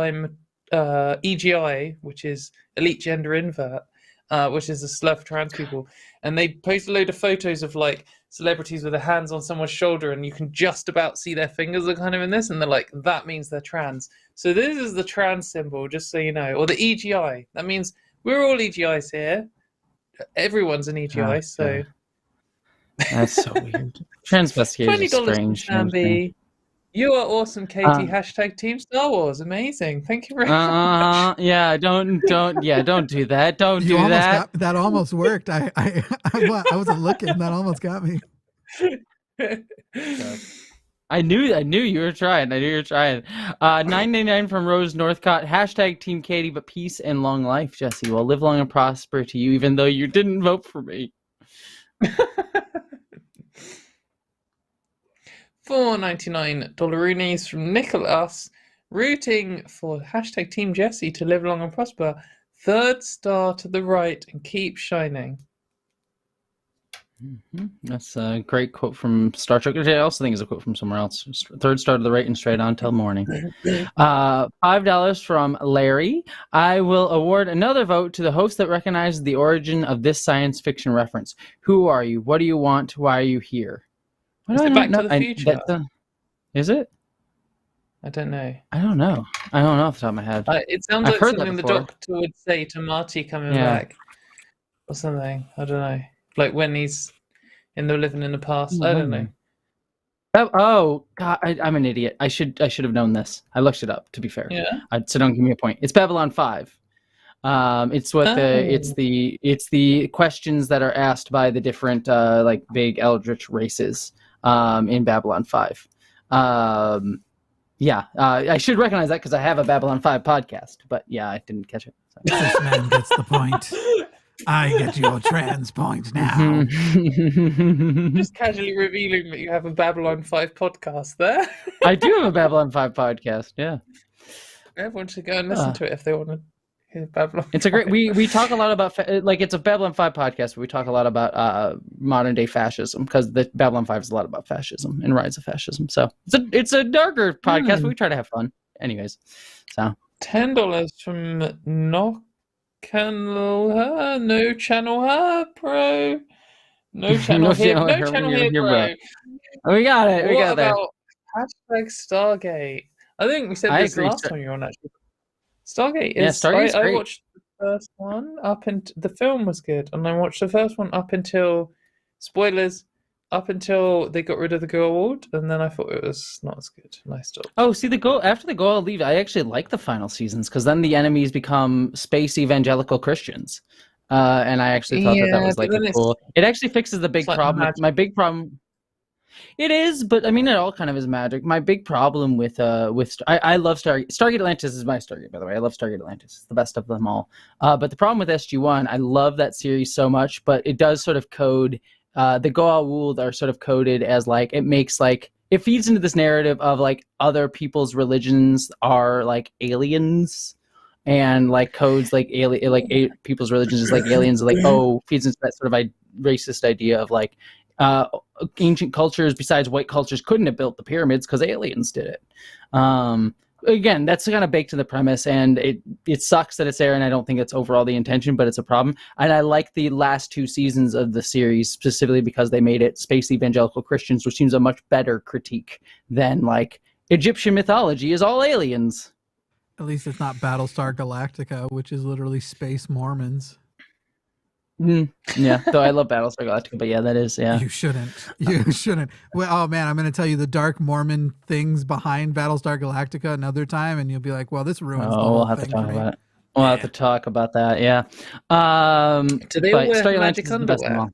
S1: EGI, which is elite gender invert, which is a slur for trans people. And they post a load of photos of like celebrities with their hands on someone's shoulder, and you can just about see their fingers are kind of in this, and they're like, that means they're trans. So this is the trans symbol, just so you know, or the EGI. That means we're all EGIs here. Everyone's an EGI, so
S2: that's so weird. Transvestigators are strange.
S1: You are awesome, Katie. Hashtag Team Star Wars. Amazing. Thank you very much.
S2: Yeah, don't do that. Don't
S3: You
S2: do
S3: almost
S2: that.
S3: that almost worked. I wasn't looking. That almost got me.
S2: I knew you were trying. I knew you were trying. 999 from Rose Northcott. Hashtag Team Katie, but peace and long life, Jesse. Well, live long and prosper to you, even though you didn't vote for me.
S1: $4.99 from Nicholas, rooting for hashtag Team Jesse to live long and prosper. 3rd star to the right and keep shining.
S2: That's a great quote from Star Trek. I also think it's a quote from somewhere else. 3rd star to the right and straight on till morning. $5 from Larry. I will award another vote to the host that recognizes the origin of this science fiction reference. Who are you? What do you want? Why are you here?
S1: Is it Back to the Future?
S2: Is it?
S1: I don't know.
S2: I don't know off the top of my head.
S1: It sounds like something the Doctor would say to Marty coming back. Or something. I don't know. Like when he's living in the past. I don't know.
S2: Oh God, I'm an idiot. I should have known this. I looked it up. To be fair, so don't give me a point. It's Babylon 5. It's the questions that are asked by the different like big eldritch races in Babylon 5. I should recognize that because I have a Babylon 5 podcast. But yeah, I didn't catch it. So.
S3: This man gets the point. I get your trans point now.
S1: Just casually revealing that you have a Babylon 5 podcast there.
S2: I do have a Babylon 5 podcast, yeah.
S1: Everyone should go and listen to it if they want to hear Babylon 5.
S2: It's a great, we talk a lot about, it's a Babylon 5 podcast, but we talk a lot about modern day fascism, because the Babylon 5 is a lot about fascism and rise of fascism. So it's a darker podcast, but we try to have fun. Anyways, so.
S1: $10 from No channel her, bro. No channel here, bro.
S2: We got it. We got that.
S1: Hashtag Stargate. I think we said this last time you were on, actually. Stargate is.
S2: Stargate's
S1: I
S2: great.
S1: watched the first one the film was good, and I watched the first one up until spoilers. Up until they got rid of the Goa'uld, and then I thought it was not as good, and I stopped.
S2: Oh, see, after the Goa'uld leave, I actually like the final seasons, because then the enemies become space evangelical Christians, and I actually thought that was like cool. It actually fixes the big problem. My big problem. It is, but I mean, it all kind of is magic. My big problem with I love Stargate Atlantis is my Stargate, by the way. I love Stargate Atlantis. It's the best of them all. But the problem with SG-1, I love that series so much, but it does sort of code. The Goa'uld are sort of coded as like, it makes like, it feeds into this narrative of like other people's religions are like aliens, and like codes like people's religions is like aliens, like feeds into that sort of racist idea of like ancient cultures besides white cultures couldn't have built the pyramids because aliens did it. Again, that's kind of baked in the premise, and it sucks that it's there, and I don't think it's overall the intention, but it's a problem. And I like the last 2 seasons of the series specifically because they made it space evangelical Christians, which seems a much better critique than like Egyptian mythology is all aliens.
S3: At least it's not Battlestar Galactica, which is literally space Mormons.
S2: Yeah, though I love Battlestar Galactica, but yeah, that is, yeah.
S3: You shouldn't. Well, oh man, I'm going to tell you the dark Mormon things behind Battlestar Galactica another time, and you'll be like, well, this ruins the whole
S2: we'll have
S3: thing
S2: to talk
S3: for me.
S2: about it. We'll have to talk about that, yeah.
S1: Do they all wear magic underwear?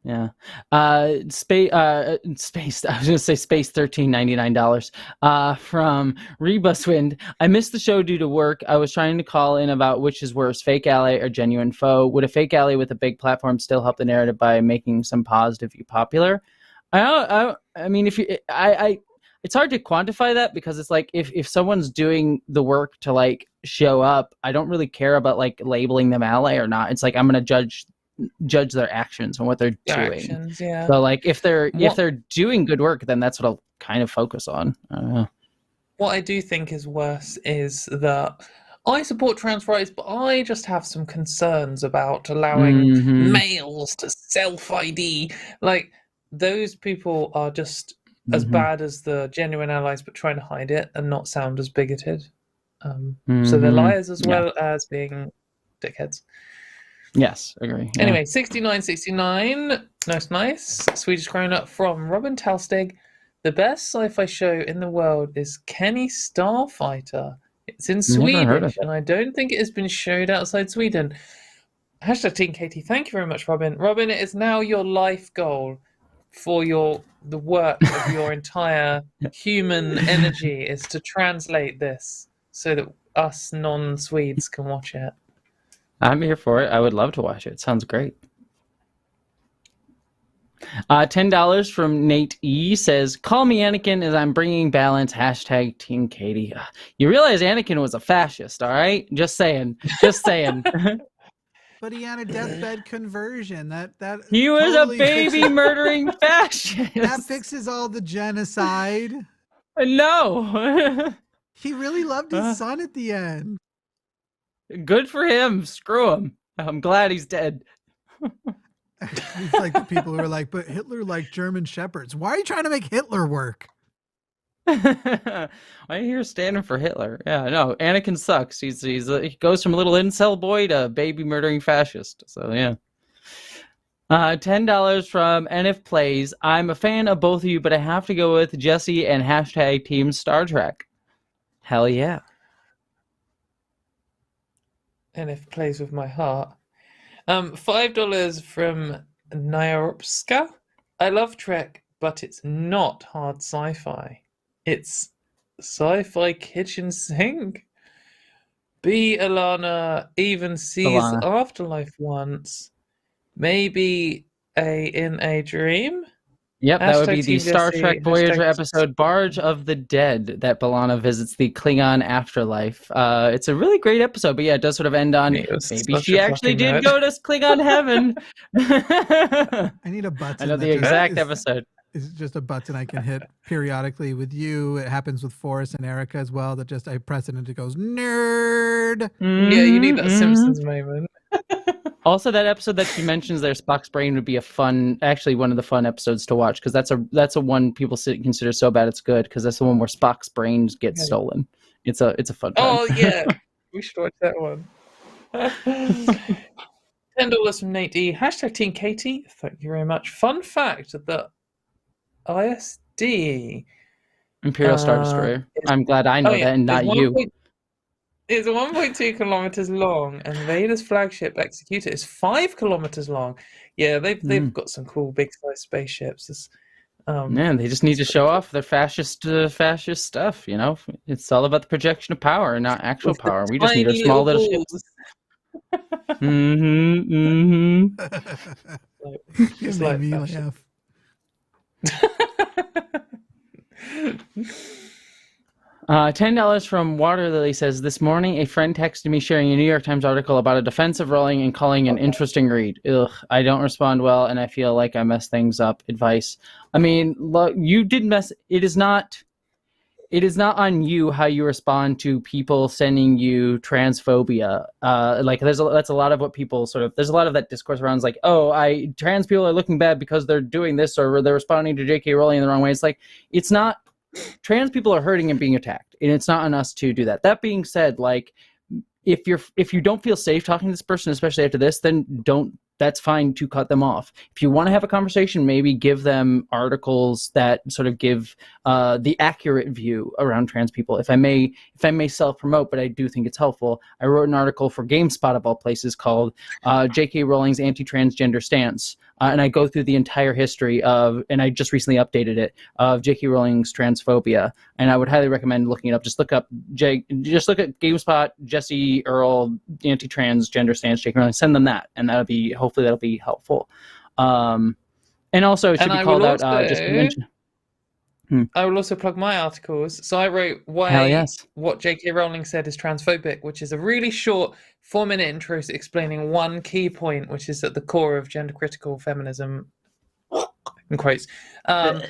S2: Yeah. Space. I was gonna say Space $13.99. From Rebuswind. I missed the show due to work. I was trying to call in about which is worse, fake ally or genuine foe. Would a fake ally with a big platform still help the narrative by making some positive view popular? I mean, it's hard to quantify that, because it's like if someone's doing the work to like show up, I don't really care about like labeling them ally or not. It's like I'm gonna judge their actions and what they're doing. So like if they're doing good work, then that's what I'll kind of focus on. I don't know.
S1: What I do think is worse is that I support trans rights, but I just have some concerns about allowing males to self-ID. Like, those people are just as bad as the genuine allies, but trying to hide it and not sound as bigoted. So they're liars as well as being dickheads.
S2: Yes, agree. Yeah.
S1: Anyway, 6969. Nice. Swedish Corona from Robin Talstig. The best sci-fi show in the world is Kenny Starfighter. It's in
S2: Never heard of
S1: Swedish, and I don't think it has been showed outside Sweden. Hashtag Team Katie. Thank you very much, Robin. Robin, it is now your life goal for the work of your entire human energy is to translate this so that us non-Swedes can watch it.
S2: I'm here for it. I would love to watch it. Sounds great. $10 from Nate E says, "Call me Anakin as I'm bringing balance. Hashtag Team Katie." You realize Anakin was a fascist, all right? Just saying. Just saying.
S3: But he had a deathbed conversion. That
S2: He was
S3: totally
S2: a baby
S3: fixes,
S2: murdering fascist.
S3: that fixes all the genocide.
S2: No.
S3: He really loved his son at the end.
S2: Good for him. Screw him. I'm glad he's dead.
S3: It's like the people who are like, but Hitler liked German shepherds. Why are you trying to make Hitler work?
S2: Why are you here standing for Hitler? Yeah, no, Anakin sucks. He goes from a little incel boy to baby murdering fascist. So yeah. $10 from NF Plays. I'm a fan of both of you, but I have to go with Jesse and hashtag Team Star Trek. Hell yeah.
S1: NF Plays with my heart. $5 from Nyaropska. I love Trek, but it's not hard sci-fi. It's sci-fi kitchen sink. B. Alana even sees Afterlife once. Maybe in a dream?
S2: Yep, that would be the
S1: Team
S2: Star
S1: Jesse,
S2: Trek Voyager
S1: hashtag-
S2: episode Barge of the Dead that B'Elanna visits the Klingon afterlife. It's a really great episode, but yeah, it does sort of end on
S1: He was
S2: maybe
S1: such
S2: she
S1: a
S2: actually
S1: fucking
S2: did
S1: nerd.
S2: go to Klingon heaven.
S3: I need a button.
S2: I know
S3: that
S2: the
S3: just
S2: exact
S3: is-
S2: episode.
S3: It's just a button I can hit periodically with you. It happens with Forrest and Erica as well. That just I press it and it goes nerd.
S1: Yeah, you need that
S2: Mhm.
S1: Simpsons moment.
S2: Also, that episode that she mentions there, Spock's brain, would be actually one of the fun episodes to watch, because that's a one people consider so bad it's good, because that's the one where Spock's brains get
S1: Okay.
S2: stolen. It's a fun time.
S1: Oh yeah, we should watch that one. $10 from Nate E. Hashtag Team Katie. Thank you very much. Fun fact that ISD
S2: Imperial Star Destroyer. I'm glad I know that and not you.
S1: It's 1.2 kilometers long, and Vader's flagship Executor is 5 kilometers long. Yeah, they've got some cool big size spaceships. It's,
S2: Man, they just need to show off their fascist stuff. You know, it's all about the projection of power, not actual
S1: with the
S2: power. We just need a
S1: tiny
S2: small little
S1: balls.
S2: ships. Mm-hmm.
S3: You
S1: Just
S3: made
S1: like
S3: me
S1: fashion.
S3: laugh.
S2: $10 from Water Lily says, "This morning a friend texted me sharing a New York Times article about a defense of Rowling and calling an interesting read. Ugh, I don't respond well and I feel like I mess things up. Advice." I mean, look, you did mess. It is not on you how you respond to people sending you transphobia. Like that's a lot of what people there's a lot of that discourse around. It's like, oh, trans people are looking bad because they're doing this, or they're responding to J.K. Rowling in the wrong way. It's like, it's not. Trans people are hurting and being attacked, and it's not on us to do that. That being said, like, if you don't feel safe talking to this person, especially after this, then don't. That's fine to cut them off. If you want to have a conversation, maybe give them articles that sort of give the accurate view around trans people. If I may self-promote, but I do think it's helpful, I wrote an article for GameSpot of all places called J.K. Rowling's Anti-Transgender Stance. And I go through the entire history and I just recently updated it, of J.K. Rowling's transphobia. And I would highly recommend looking it up. Just look at GameSpot, Jesse Earl, Anti-Transgender Stance, J.K. Rowling. Send them that, and hopefully that'll be helpful. And also it should be called out just to mention.
S1: I will also plug my articles. So I wrote what J.K. Rowling said is transphobic, which is a really short 4-minute intro explaining one key point, which is at the core of gender critical feminism, in quotes. And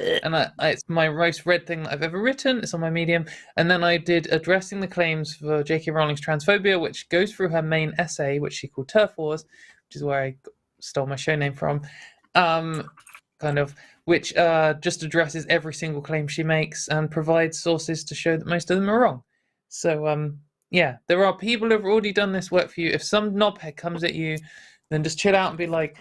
S1: it's my most read thing that I've ever written. It's on my Medium. And then I did addressing the claims for J.K. Rowling's transphobia, which goes through her main essay, which she called Turf Wars, which is where I stole my show name from. Which just addresses every single claim she makes and provides sources to show that most of them are wrong. So, there are people who have already done this work for you. If some knobhead comes at you then just chill out and be like,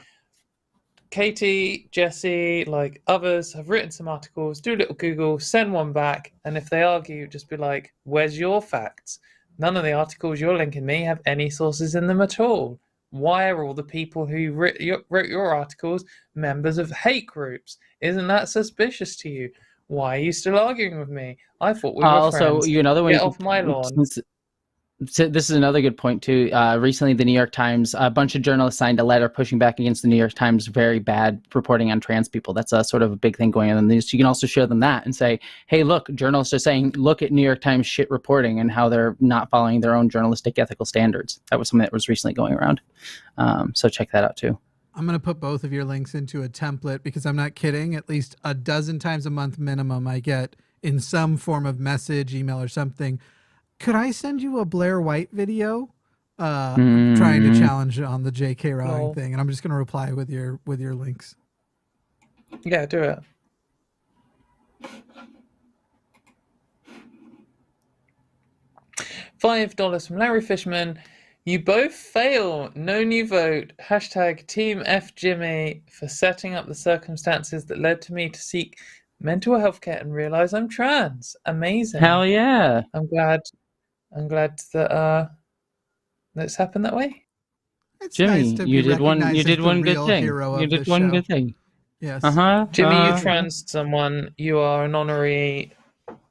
S1: Katy, Jesse, like others have written some articles, do a little Google, send one back, and if they argue, just be like, where's your facts? None of the articles you're linking me have any sources in them at all. Why are all the people who wrote your articles members of hate groups? Isn't that suspicious to you? Why are you still arguing with me? I thought we were friends.
S2: Another one.
S1: Get off my lawn.
S2: So this is another good point too. Recently, the New York Times, a bunch of journalists signed a letter pushing back against the New York Times' very bad reporting on trans people. That's a sort of a big thing going on in the news. You can also show them that and say, hey, look, journalists are saying, look at New York Times shit reporting and how they're not following their own journalistic ethical standards. That was something that was recently going around. So check that out too.
S3: I'm going to put both of your links into a template because I'm not kidding. At least a dozen times a month minimum I get in some form of message, email, or something. Could I send you a Blair White video trying to challenge on the J.K. Rowling thing? And I'm just going to reply with your links.
S1: Yeah, do it. $5 from Larry Fishman. You both fail. No new vote. # Team F Jimmy for setting up the circumstances that led to me to seek mental health care and realize I'm trans. Amazing.
S2: Hell yeah.
S1: I'm glad that that's happened that way.
S3: It's
S2: Jimmy,
S3: nice to
S2: you
S3: be
S2: did one
S3: recognized as the
S2: good
S3: real
S2: thing.
S3: hero
S2: You
S3: of
S2: did
S3: the
S2: one
S3: show.
S2: good thing.
S3: Yes.
S2: Jimmy,
S1: You trans someone. You are an honorary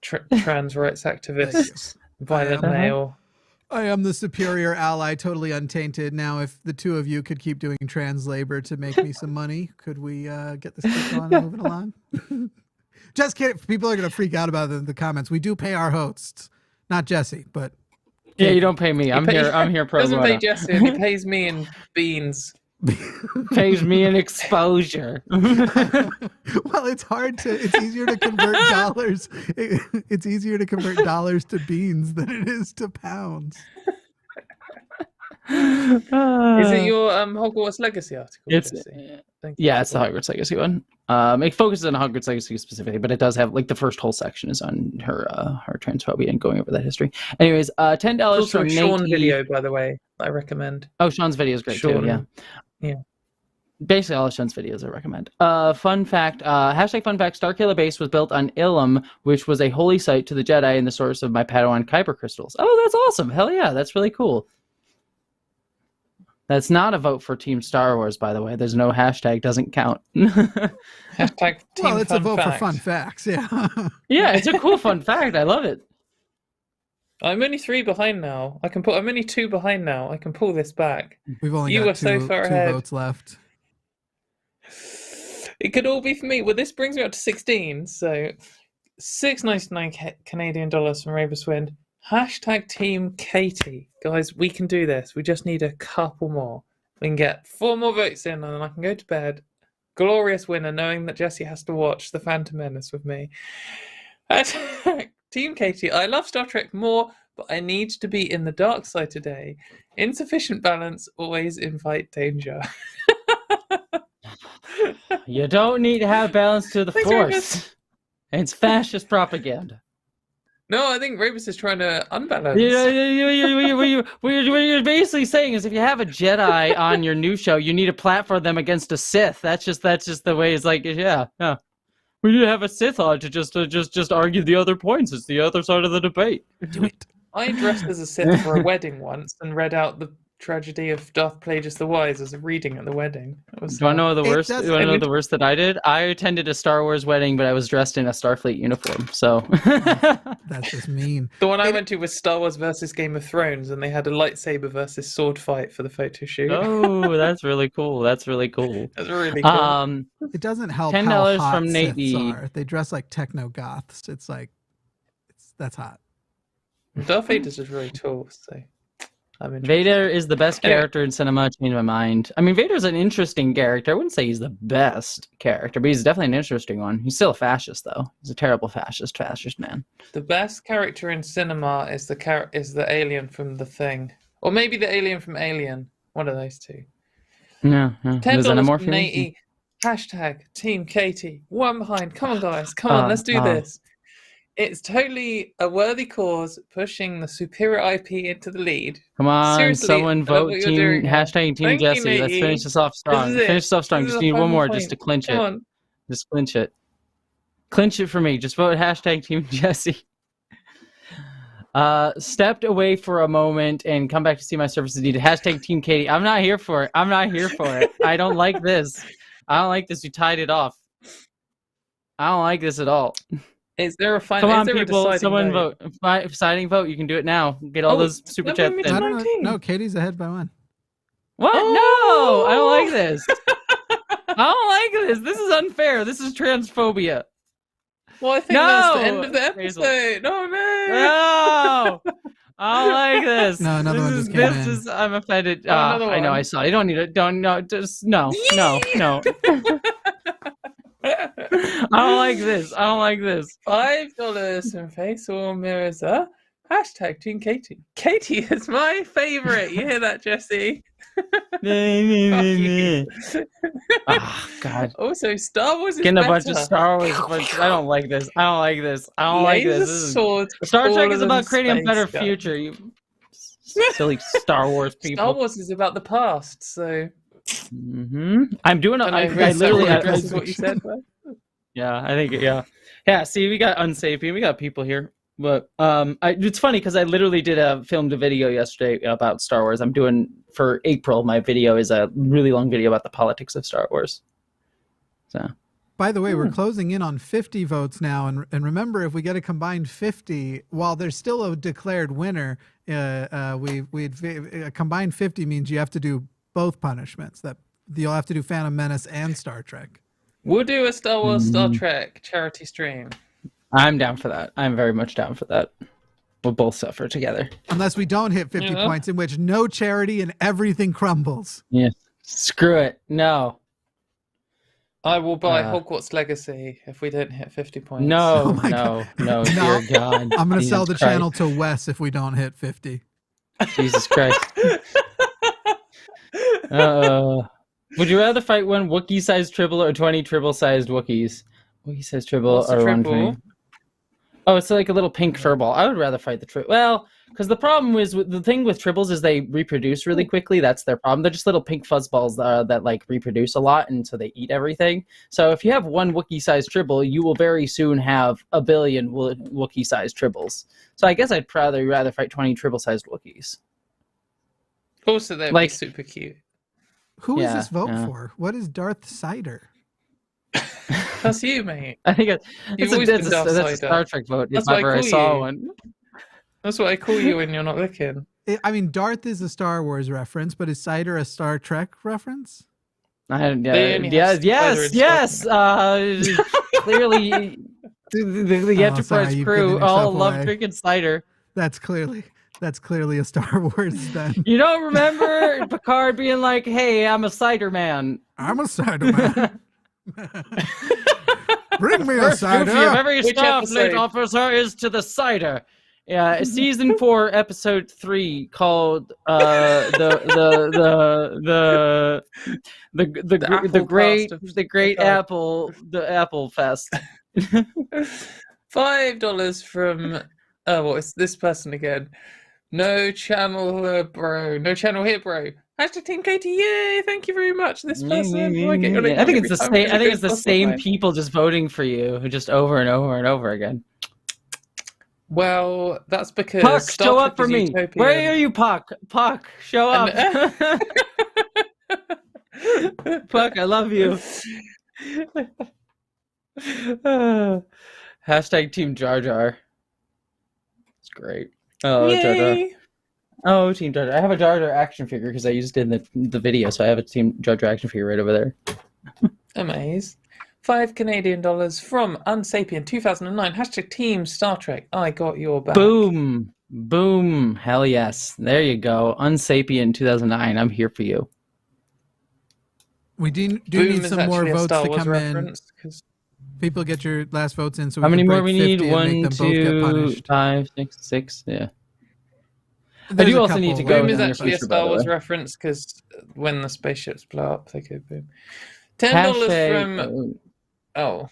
S1: trans rights activist. Violent male.
S3: I am the superior ally, totally untainted. Now, if the two of you could keep doing trans labor to make me some money, could we get this clip on and moving along? Just kidding. People are going to freak out about it in the comments. We do pay our hosts, not Jesse, but
S2: yeah, you don't pay me. I'm here pro bono.
S1: Doesn't pay Jesse. And he pays me in beans.
S2: Pays me in exposure.
S3: Well, it's hard to. It's easier to convert dollars. It's easier to convert dollars to beans than it is to pounds.
S1: Is it your Hogwarts Legacy article?
S2: It's the Hogwarts Legacy one. It focuses on Hogwarts Legacy specifically, but it does have like the first whole section is on her transphobia and going over that history. Anyways, $10
S1: also
S2: from
S1: a Sean
S2: Nate
S1: video, by the way, I recommend.
S2: Oh, Sean's video is great too. Yeah. Basically, all of Sean's videos I recommend. Fun fact, #fun fact, Starkiller Base was built on Ilum, which was a holy site to the Jedi and the source of my Padawan Kyber crystals. Oh, that's awesome. Hell yeah, that's really cool. That's not a vote for Team Star Wars, by the way. There's no hashtag, doesn't count.
S1: Team
S3: well, it's a vote
S1: fact.
S3: for fun facts, yeah.
S2: Yeah, it's a cool fun fact. I love it.
S1: I'm only 3 behind now. I'm only 2 behind now. I can pull this back.
S3: We've only
S1: you
S3: got
S1: are so far
S3: two
S1: ahead.
S3: votes left.
S1: It could all be for me. Well, this brings me up to 16. So, $6.99 Canadian dollars from Raver Swind. #Team Katy. Guys, we can do this. We just need a couple more. We can get 4 more votes in and then I can go to bed. Glorious winner, knowing that Jesse has to watch The Phantom Menace with me. Team Katy. I love Star Trek more, but I need to be in the dark side today. Insufficient balance always invite danger.
S2: You don't need to have balance to the Force. It's fascist propaganda.
S1: No, I think Rebus is trying to unbalance.
S2: What you're basically saying is if you have a Jedi on your new show, you need to platform them against a Sith. That's just the way it's like, yeah. We need to have a Sith on to just argue the other points. It's the other side of the debate.
S3: Do it.
S1: I dressed as a Sith for a wedding once and read out the tragedy of Darth Plagueis the Wise as a reading at the wedding. Do you want to know the worst?
S2: Do you want to know the worst that I did? I attended a Star Wars wedding, but I was dressed in a Starfleet uniform. So
S3: that's just mean.
S1: The one I went to was Star Wars versus Game of Thrones, and they had a lightsaber versus sword fight for the photo shoot.
S2: Oh, that's really cool. That's really cool.
S1: That's really cool.
S3: It doesn't help
S2: $10
S3: how hot
S2: from Nate
S3: Siths are. They dress like techno goths. It's like, that's hot.
S1: Darth Vader's just really tall, so.
S2: Vader is the best character in cinema. Changed my mind. I mean, Vader's an interesting character. I wouldn't say he's the best character, but he's definitely an interesting one. He's still a fascist, though. He's a terrible fascist man.
S1: The best character in cinema is the alien from The Thing, or maybe the alien from Alien. One of those two.
S2: No.
S1: $10 from Nate. #Team Katy. 1 behind. Come on, guys. Come on, let's do this. It's totally a worthy cause, pushing the superior IP into the lead.
S2: Come on,
S1: Seriously,
S2: someone
S1: I love
S2: vote
S1: what you're
S2: team
S1: doing here.
S2: hashtag Team
S1: Thank you,
S2: Jesse. Let's
S1: matey.
S2: finish this off strong.
S1: This is it.
S2: Finish this off strong.
S1: This
S2: Just
S1: is
S2: need
S1: the
S2: one
S1: final
S2: more
S1: point.
S2: just to clinch
S1: Come
S2: it.
S1: on.
S2: Just clinch it. Clinch it for me. Just vote hashtag Team Jesse. Stepped away for a moment and come back to see my services needed. Hashtag Team Katie. I'm not here for it. I'm not here for it. I don't like this. I don't like this. You tied it off. I don't like this at all.
S1: Is there a final?
S2: Come on,
S1: is there
S2: people.
S1: A
S2: Someone
S1: vote?
S2: vote. Deciding vote. You can do it now. Get all those super chats
S1: November
S2: in.
S3: I don't know.
S1: 19.
S3: No, Katie's ahead by 1.
S2: What?
S1: Oh!
S2: No, I don't like this. I don't like this. This is unfair. This is transphobia.
S1: Well, I think
S2: No!
S1: that's the end of the
S2: Hazel.
S1: episode. No, no.
S2: No, I don't like this.
S3: No, another one just came
S2: This
S3: in.
S2: is. I'm offended.
S1: Oh, another
S2: I know.
S1: one.
S2: I saw it. You don't need it. Don't. No. Just no. No. No. I don't like this. I don't like this.
S1: $5 from Face or Mirrors. Hashtag Team Katie. Katie is my favorite. You hear that, Jesse?
S2: Oh, God.
S1: Also, Star Wars is
S2: Getting a
S1: better.
S2: bunch of Star Wars. I don't like this. I don't like this. I don't like
S1: Laser
S2: this. This is,
S1: swords
S2: Star Trek
S1: cooler
S2: is about
S1: than
S2: creating a
S1: space
S2: better
S1: guns.
S2: future. You silly Star Wars people.
S1: Star Wars is about the past, so
S2: I'm doing. I literally.
S1: This is what you said. Right?
S2: Yeah, I think. Yeah. See, we got Unsapien. We got people here. But it's funny because I literally filmed a video yesterday about Star Wars. I'm doing for April. My video is a really long video about the politics of Star Wars. So,
S3: By the way, we're closing in on 50 votes now, and remember, if we get a combined 50, while there's still a declared winner, a combined 50 means you have to do both punishments. That you'll have to do Phantom Menace and Star Trek.
S1: We'll do a Star Wars, Star Trek charity stream.
S2: I'm down for that. I'm very much down for that. We'll both suffer together.
S3: Unless we don't hit 50 points, in which no charity and everything crumbles.
S2: Yeah. Screw it. No.
S1: I will buy Hogwarts Legacy if we don't hit 50 points.
S2: No,
S3: my
S2: no,
S3: God.
S2: no, dear God.
S3: I'm going to sell the
S2: Jesus Christ.
S3: channel to Wes if we don't hit 50.
S2: Jesus Christ. Would you rather fight one Wookiee-sized Tribble or 20 Tribble-sized Wookiees? Wookiee-sized Tribble
S1: What's the
S2: or
S1: Tribble?
S2: 120? Oh, it's like a little pink furball. I would rather fight the Tribble. Well, because the problem is, the thing with Tribbles is they reproduce really quickly. That's their problem. They're just little pink fuzzballs that like reproduce a lot, and so they eat everything. So if you have one Wookiee-sized Tribble, you will very soon have a billion Wookiee-sized Tribbles. So I guess I'd rather fight 20 Tribble-sized Wookiees.
S1: Also, they'd
S2: Like-
S1: be super cute.
S3: Who is
S2: Yeah,
S3: this vote
S2: yeah.
S3: for? What is Darth Cider?
S1: That's you, mate.
S2: I think
S1: You've
S2: that's
S1: always been Darth
S2: a
S1: Sider.
S2: Star Trek vote, if
S1: That's what I
S2: ever I
S1: call
S2: saw
S1: you.
S2: one.
S1: That's what I call you when you're not looking.
S3: I mean, Darth is a Star Wars reference, but is Cider a Star Trek reference?
S1: They only have
S2: Yes. Clearly, the Enterprise
S3: sorry, you've
S2: crew
S3: given
S2: all
S3: yourself
S2: love
S3: away.
S2: drinking cider.
S3: That's clearly a Star Wars then.
S2: You don't remember Picard being like, "Hey, I'm a cider man."
S3: I'm a cider man. Bring me a
S2: First duty of
S3: cider.
S2: every
S1: Which
S2: Starfleet
S1: episode?
S2: officer is to the cider. Yeah, season 4, episode 3, called the great apple, the Apple Fest.
S1: $5 from what is this person again? No channel bro. No channel here, bro. Hashtag Team Katie, yay! Thank you very much. This person. I get your name
S2: I think
S1: every
S2: it's the
S1: time.
S2: same. I think it's the
S1: That's
S2: same
S1: fine.
S2: people just voting for you, just over and over and over again.
S1: Well, that's because
S2: Puck,
S1: Star
S2: show
S1: Trek
S2: up for
S1: is
S2: me.
S1: utopian.
S2: Where are you, Puck? Puck, show up. Puck, I love you. Hashtag Team Jar Jar. It's great. Oh, Jar Jar.
S1: Yay!
S2: Oh, Team Jar Jar. I have a Jar Jar action figure because I used it in the video, so I have a Team Jar Jar action figure right over there.
S1: Amaze. $5 Canadian from Unsapien 2009. Hashtag Team Star Trek. I got your back.
S2: Boom. Boom. Hell yes. There you go. Unsapien 2009. I'm here for you.
S3: We do
S1: Boom
S3: need
S1: is
S3: some more
S1: actually a
S3: votes
S1: Star
S3: to
S1: Wars
S3: come in.
S1: reference, 'cause
S3: People get your last votes in, so we
S2: How many
S3: can
S2: more
S3: break
S2: we need?
S3: 50 and make
S2: 1,
S3: them both get
S2: 2,
S3: punished.
S2: 5, 6, 6. Yeah.
S3: There's
S2: do
S3: a
S2: also need
S3: couple
S2: to go
S1: Boom
S3: in
S1: is
S2: in
S3: there.
S2: your
S1: actually a
S2: future, by
S1: Star
S2: the
S1: Wars
S2: way.
S1: reference because when the spaceships blow up, they go boom. $10 from. Oh,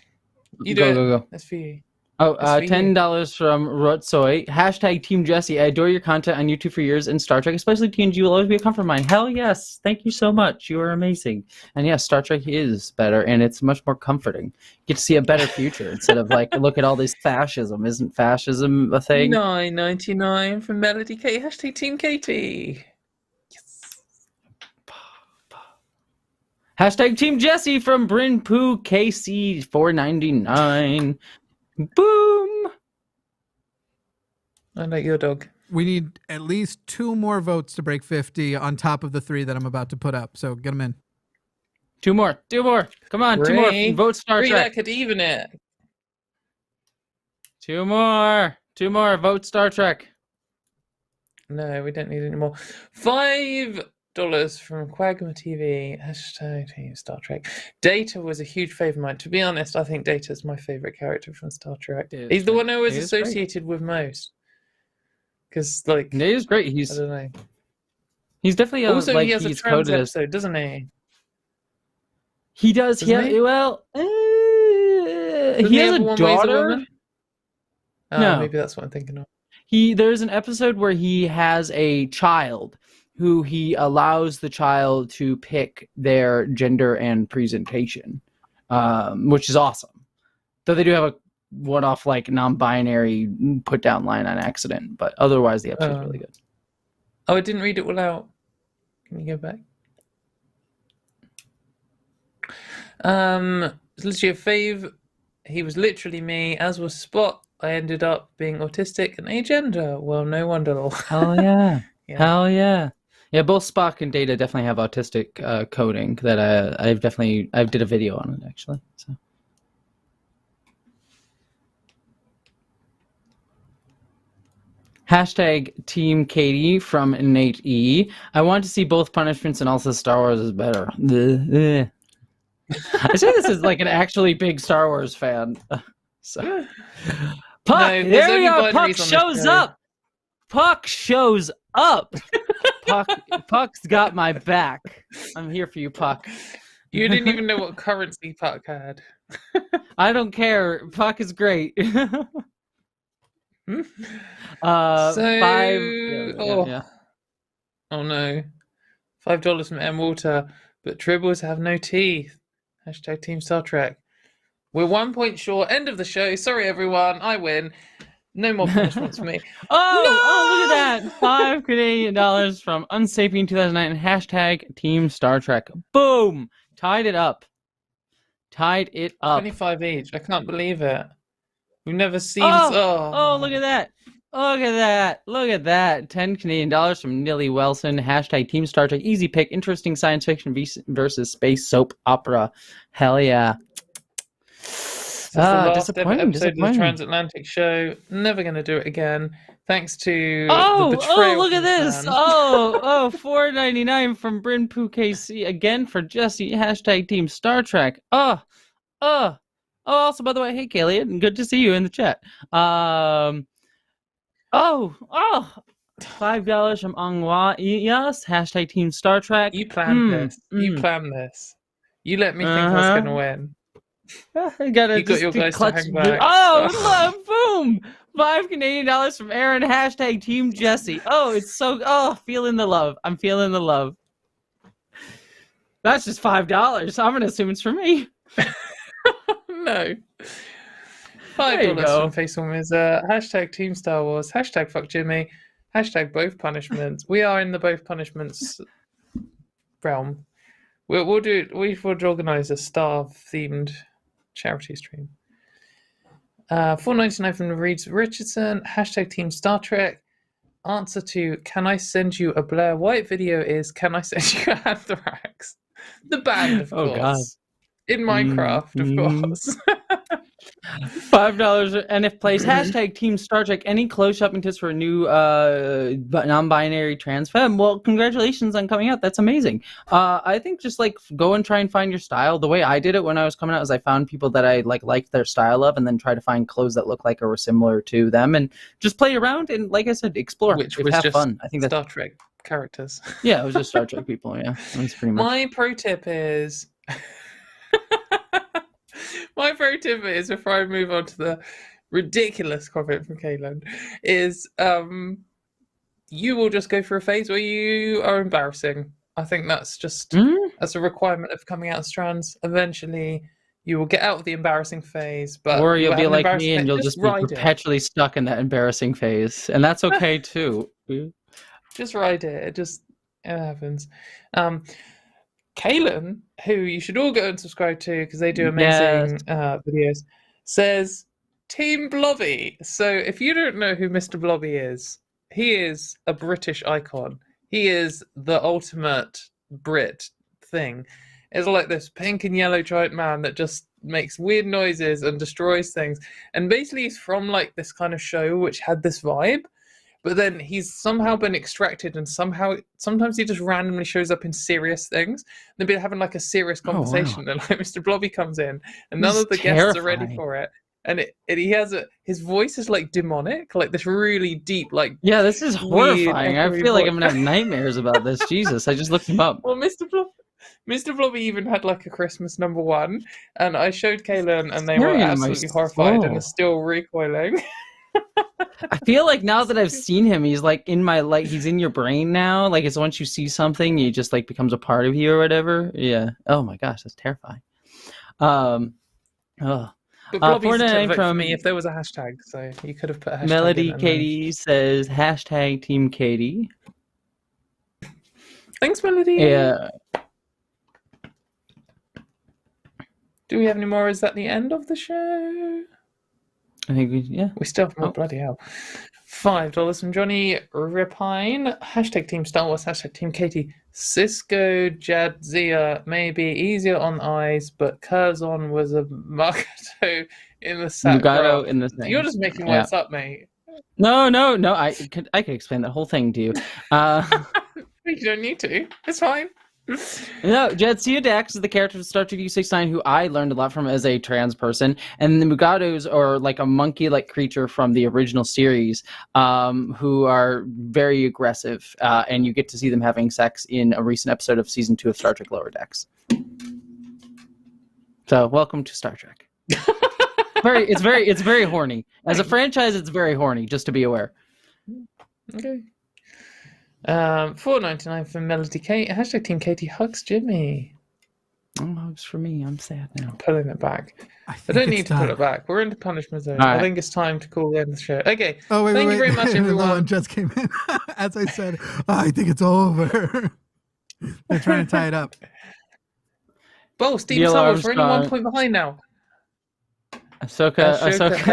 S1: you do
S2: go,
S1: it.
S2: go, go.
S1: That's for you.
S2: Oh,
S1: That's for you.
S2: $10 from Rotsoy. Hashtag Team Jesse. I adore your content on YouTube for years and Star Trek, especially TNG will always be a comfort of mine. Hell yes. Thank you so much. You are amazing. And yes, Star Trek is better and it's much more comforting. You get to see a better future instead of like, look at all this fascism. Isn't fascism a thing?
S1: $9.99 from Melody K. Hashtag Team Katy.
S2: Hashtag Team Jesse from Bryn Poo KC $4.99. Boom!
S1: I like your dog.
S3: We need at least 2 more votes to break 50 on top of the 3 that I'm about to put up. So get them in.
S2: 2 more. Come on, 2 more. Vote Star
S1: Three
S2: Trek.
S1: that could even it.
S2: 2 more. Vote Star Trek.
S1: No, we don't need any more. $5 from Quagma TV. Hashtag Team Star Trek. Data was a huge favourite of mine. To be honest, I think Data is my favourite character from Star Trek. He's the one I was associated with most. Because, like,
S2: he is great.
S1: I don't know.
S2: He's definitely
S1: also
S2: like,
S1: he has a trans episode, doesn't he?
S2: He does. He has a daughter.
S1: No, maybe that's what I'm thinking of.
S2: There's an episode where he has a child who he allows the child to pick their gender and presentation, which is awesome. Though they do have a one-off like non-binary put-down line on accident, but otherwise the episode's really good.
S1: Oh, I didn't read it all out. Can you go back? Literally a fave. He was literally me, as was Spot. I ended up being autistic and agender. Well, no wonder.
S2: Hell yeah. Hell yeah. Yeah, both Spock and Data definitely have autistic coding that I did a video on it actually. So. Hashtag Team Katy from Nate E. I want to see both punishments and also Star Wars is better. I say this is like an actually big Star Wars fan. So. Puck,
S1: No,
S2: there we are. Puck shows up. Puck shows up. Puck's got my back. I'm here for you, Puck.
S1: You didn't even know what currency Puck had.
S2: I don't care. Puck is great.
S1: So,
S2: 5.
S1: Oh no, $5 from M Water, but tribbles have no teeth. Hashtag Team Star Trek. We're 1 point short. End of the show. Sorry, everyone. I win. No more punishments for me.
S2: Oh, look at that. $5 Canadian from Unsapien 2009 and hashtag Team Star Trek. Boom. Tied it up.
S1: 25 each. I can't believe it. We've never seen.
S2: Oh, look at that. Look at that. $10 Canadian from Nilly Wilson. Hashtag Team Star Trek. Easy pick. Interesting science fiction versus space soap opera. Hell yeah.
S1: The last episode of the Transatlantic show. Never going to do it again. Thanks to the betrayal.
S2: Oh, look at this. $4.99 from Bryn Poo KC. Again for Jesse. Hashtag Team Star Trek. Also, by the way, hey, Kaylee, good to see you in the chat. $5 from Angwa. Yes, hashtag Team Star Trek.
S1: You planned this. You planned this. You let me think I was going to win.
S2: You got your guys to hang back. Boom! $5 Canadian from Aaron. Hashtag Team Jesse. It's so. Feeling the love. I'm feeling the love. That's just $5. I'm gonna assume it's for me.
S1: No. $5 from Faceform is hashtag Team Star Wars. Hashtag Fuck Jimmy. Hashtag both punishments. We are in the both punishments realm. We would organise a Star-themed charity stream. $4.99 from Reeds Richardson. Hashtag Team Star Trek. Answer to "Can I send you a Blair White video?" is "Can I send you a Anthrax?" The band, of course.
S2: God.
S1: In Minecraft, of course.
S2: $5 and if plays hashtag Team Star Trek. Any close shopping tips for a new non-binary trans femme? Well, congratulations on coming out. That's amazing. I think just like go and try and find your style. The way I did it when I was coming out is I found people that I liked their style of, and then try to find clothes that look like or were similar to them, and just play around and, like I said, explore.
S1: Which was
S2: have
S1: just
S2: fun. I think that's
S1: Star Trek characters.
S2: Yeah, it was just Star Trek people. Yeah, that's pretty much.
S1: My pro tip is. My pro tip is, before I move on to the ridiculous comment from Kaylin is you will just go through a phase where you are embarrassing. I think that's just that's a requirement of coming out as trans. Eventually, you will get out of the embarrassing phase, but
S2: or you'll
S1: will
S2: be
S1: have an
S2: like
S1: embarrassing
S2: me and
S1: phase.
S2: you'll just be
S1: ride it.
S2: perpetually stuck in that embarrassing phase, and that's okay too.
S1: Just ride it. It happens. Kaylin, who you should all go and subscribe to because they do amazing videos, says Team Blobby. So if you don't know who Mr. Blobby is, he is a British icon. He is the ultimate Brit thing. It's like this pink and yellow giant man that just makes weird noises and destroys things. And basically he's from like this kind of show which had this vibe. But then he's somehow been extracted, and sometimes he just randomly shows up in serious things. They've been having like a serious conversation, and like Mr. Blobby comes in, and none of the guests are ready for it. And his voice is like demonic, like this really deep, like
S2: this is horrifying. I feel like I'm gonna have nightmares about this. Jesus, I just looked him up.
S1: Well, Mr. Blobby even had like a Christmas #1, and I showed Kaylin, and they were absolutely horrified and are still recoiling.
S2: I feel like now that I've seen him, he's like in my he's in your brain now. Like it's once you see something, he just like becomes a part of you or whatever. Yeah. Oh my gosh, that's terrifying.
S1: But Blobby's a vote
S2: from
S1: for me if there was a hashtag, so you could have put a hashtag.
S2: Melody
S1: in
S2: Katie says hashtag Team Katie.
S1: Thanks, Melody.
S2: Yeah.
S1: Do we have any more? Is that the end of the show?
S2: I think
S1: we still have more. Bloody hell. $5 from Johnny Ripine. Hashtag Team Star Wars. Hashtag Team Katie. Cisco Jadzia may be easier on eyes, but Curzon was a Mugato in the sack.
S2: Mugato in the thing.
S1: You're just making words up, mate.
S2: No. I could explain that whole thing to you.
S1: You don't need to. It's fine.
S2: No, Jadzia Dax is the character of Star Trek U69 who I learned a lot from as a trans person, and the Mugatos are like a monkey-like creature from the original series, who are very aggressive, and you get to see them having sex in a recent episode of season 2 of Star Trek Lower Decks. So, welcome to Star Trek. It's very horny. As a franchise, it's very horny. Just to be aware.
S1: Okay. $4.99 for Melody Kate. Hashtag Team Katie hugs Jimmy.
S2: Oh, hugs for me. I'm sad now.
S1: I'm pulling it back. I don't need to pull it back. We're in the punishment zone.
S2: Right.
S1: I think it's time to call the end of the show. Okay.
S3: Oh, wait,
S1: Thank you very much, everyone.
S3: Another one just came in. As I said, I think it's over. They're trying to tie it up.
S1: Bo, Steve Summers, we're only 1 point behind now.
S2: Ahsoka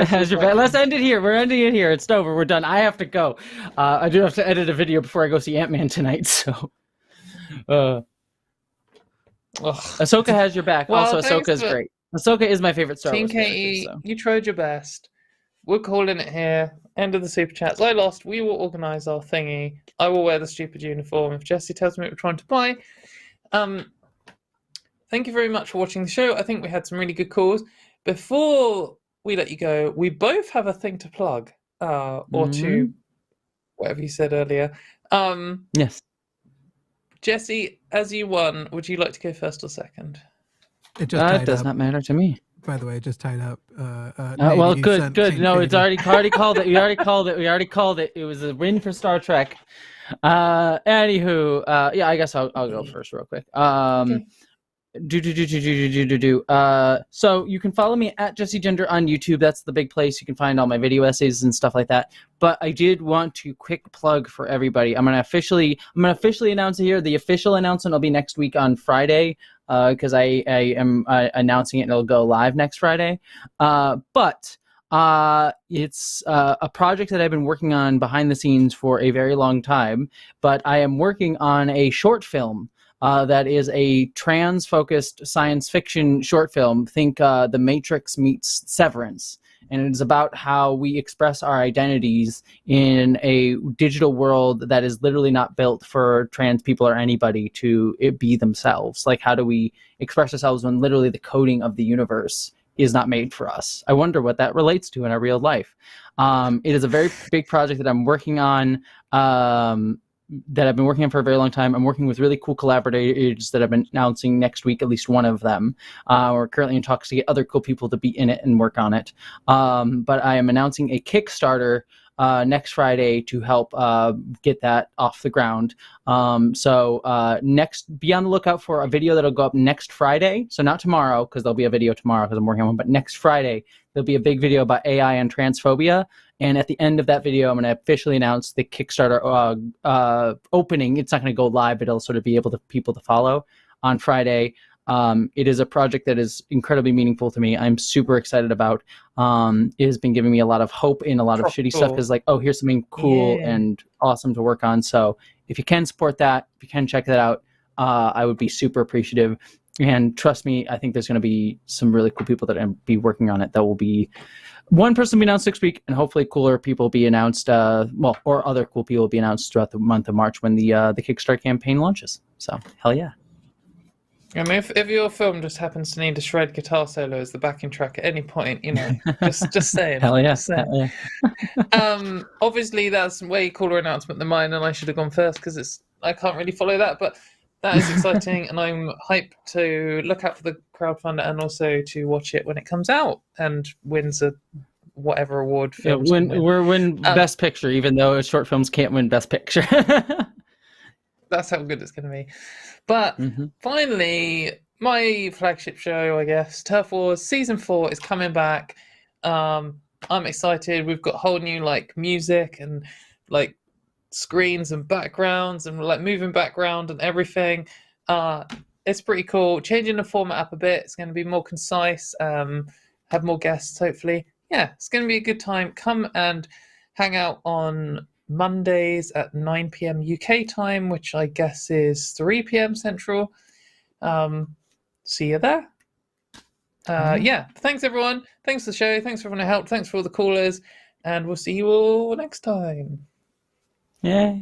S2: has your back. Let's end it here. We're ending it here. It's over. We're done. I have to go. I do have to edit a video before I go see Ant-Man tonight. So, Ahsoka has your back.
S1: Well,
S2: also, Ahsoka is great. Ahsoka is my favorite Star
S1: Team
S2: Wars
S1: Katie,
S2: character, so.
S1: You tried your best. We're calling it here. End of the super chats. I lost. We will organise our thingy. I will wear the stupid uniform if Jesse tells me what we're trying to buy. Thank you very much for watching the show. I think we had some really good calls. Before we let you go, we both have a thing to plug, or to whatever you said earlier.
S2: Yes.
S3: Jesse,
S1: as you won, would you like to go first or second?
S3: It just tied
S2: it does
S3: up.
S2: not matter to me.
S3: By the way, it just tied up.
S2: Well, good. No, it's already called it. We already called it. It was a win for Star Trek. Anywho, yeah, I guess I'll go first real quick. Okay. So you can follow me at Jesse Gender on YouTube. That's the big place. You can find all my video essays and stuff like that. But I did want to quick plug for everybody. I'm gonna officially announce it here. The official announcement will be next week on Friday, because I am announcing it and it'll go live next Friday. But it's a project that I've been working on behind the scenes for a very long time. But I am working on a short film. That is a trans-focused science fiction short film. Think The Matrix meets Severance. And it is about how we express our identities in a digital world that is literally not built for trans people or anybody to be themselves. Like, how do we express ourselves when literally the coding of the universe is not made for us? I wonder what that relates to in our real life. It is a very big project that I'm working on. that I've been working on for a very long time. I'm working with really cool collaborators that I've been announcing next week, at least one of them. We're currently in talks to get other cool people to be in it and work on it. But I am announcing a Kickstarter next Friday to help get that off the ground. Next, be on the lookout for a video that'll go up next Friday. So not tomorrow, because there'll be a video tomorrow because I'm working on one, but next Friday, there'll be a big video about AI and transphobia. And at the end of that video, I'm going to officially announce the Kickstarter opening. It's not going to go live, but it'll sort of be able to people to follow on Friday. It is a project that is incredibly meaningful to me. I'm super excited about. It has been giving me a lot of hope in a lot of shitty stuff because, like, oh, here's something cool and awesome to work on. So if you can support that, if you can check that out, I would be super appreciative. And trust me, I think there's going to be some really cool people that will be working on it. That will be one person will be announced next week, and hopefully cooler people will be announced. Or other cool people will be announced throughout the month of March when the Kickstarter campaign launches. So hell yeah.
S1: I mean, if your film just happens to need a shred guitar solo as the backing track at any point, you know, just saying.
S2: Hell yeah.
S1: Just saying. Hell yeah. Obviously, that's a way cooler announcement than mine, and I should have gone first because I can't really follow that. But that is exciting, and I'm hyped to look out for the crowdfunder and also to watch it when it comes out and wins a whatever award.
S2: Yeah, win Best Picture, even though short films can't win Best Picture.
S1: That's how good it's going to be. But finally, my flagship show, I guess, Turf Wars Season 4 is coming back. I'm excited. We've got whole new like music and like screens and backgrounds and like moving background and everything. It's pretty cool. Changing the format up a bit. It's going to be more concise. Have more guests, hopefully. Yeah, it's going to be a good time. Come and hang out on Mondays at 9 p.m. UK time, which I guess is 3 p.m. Central. See you there. Yeah, thanks everyone. Thanks for the show. Thanks for everyone who helped. Thanks for all the callers. And we'll see you all next time.
S2: Yeah.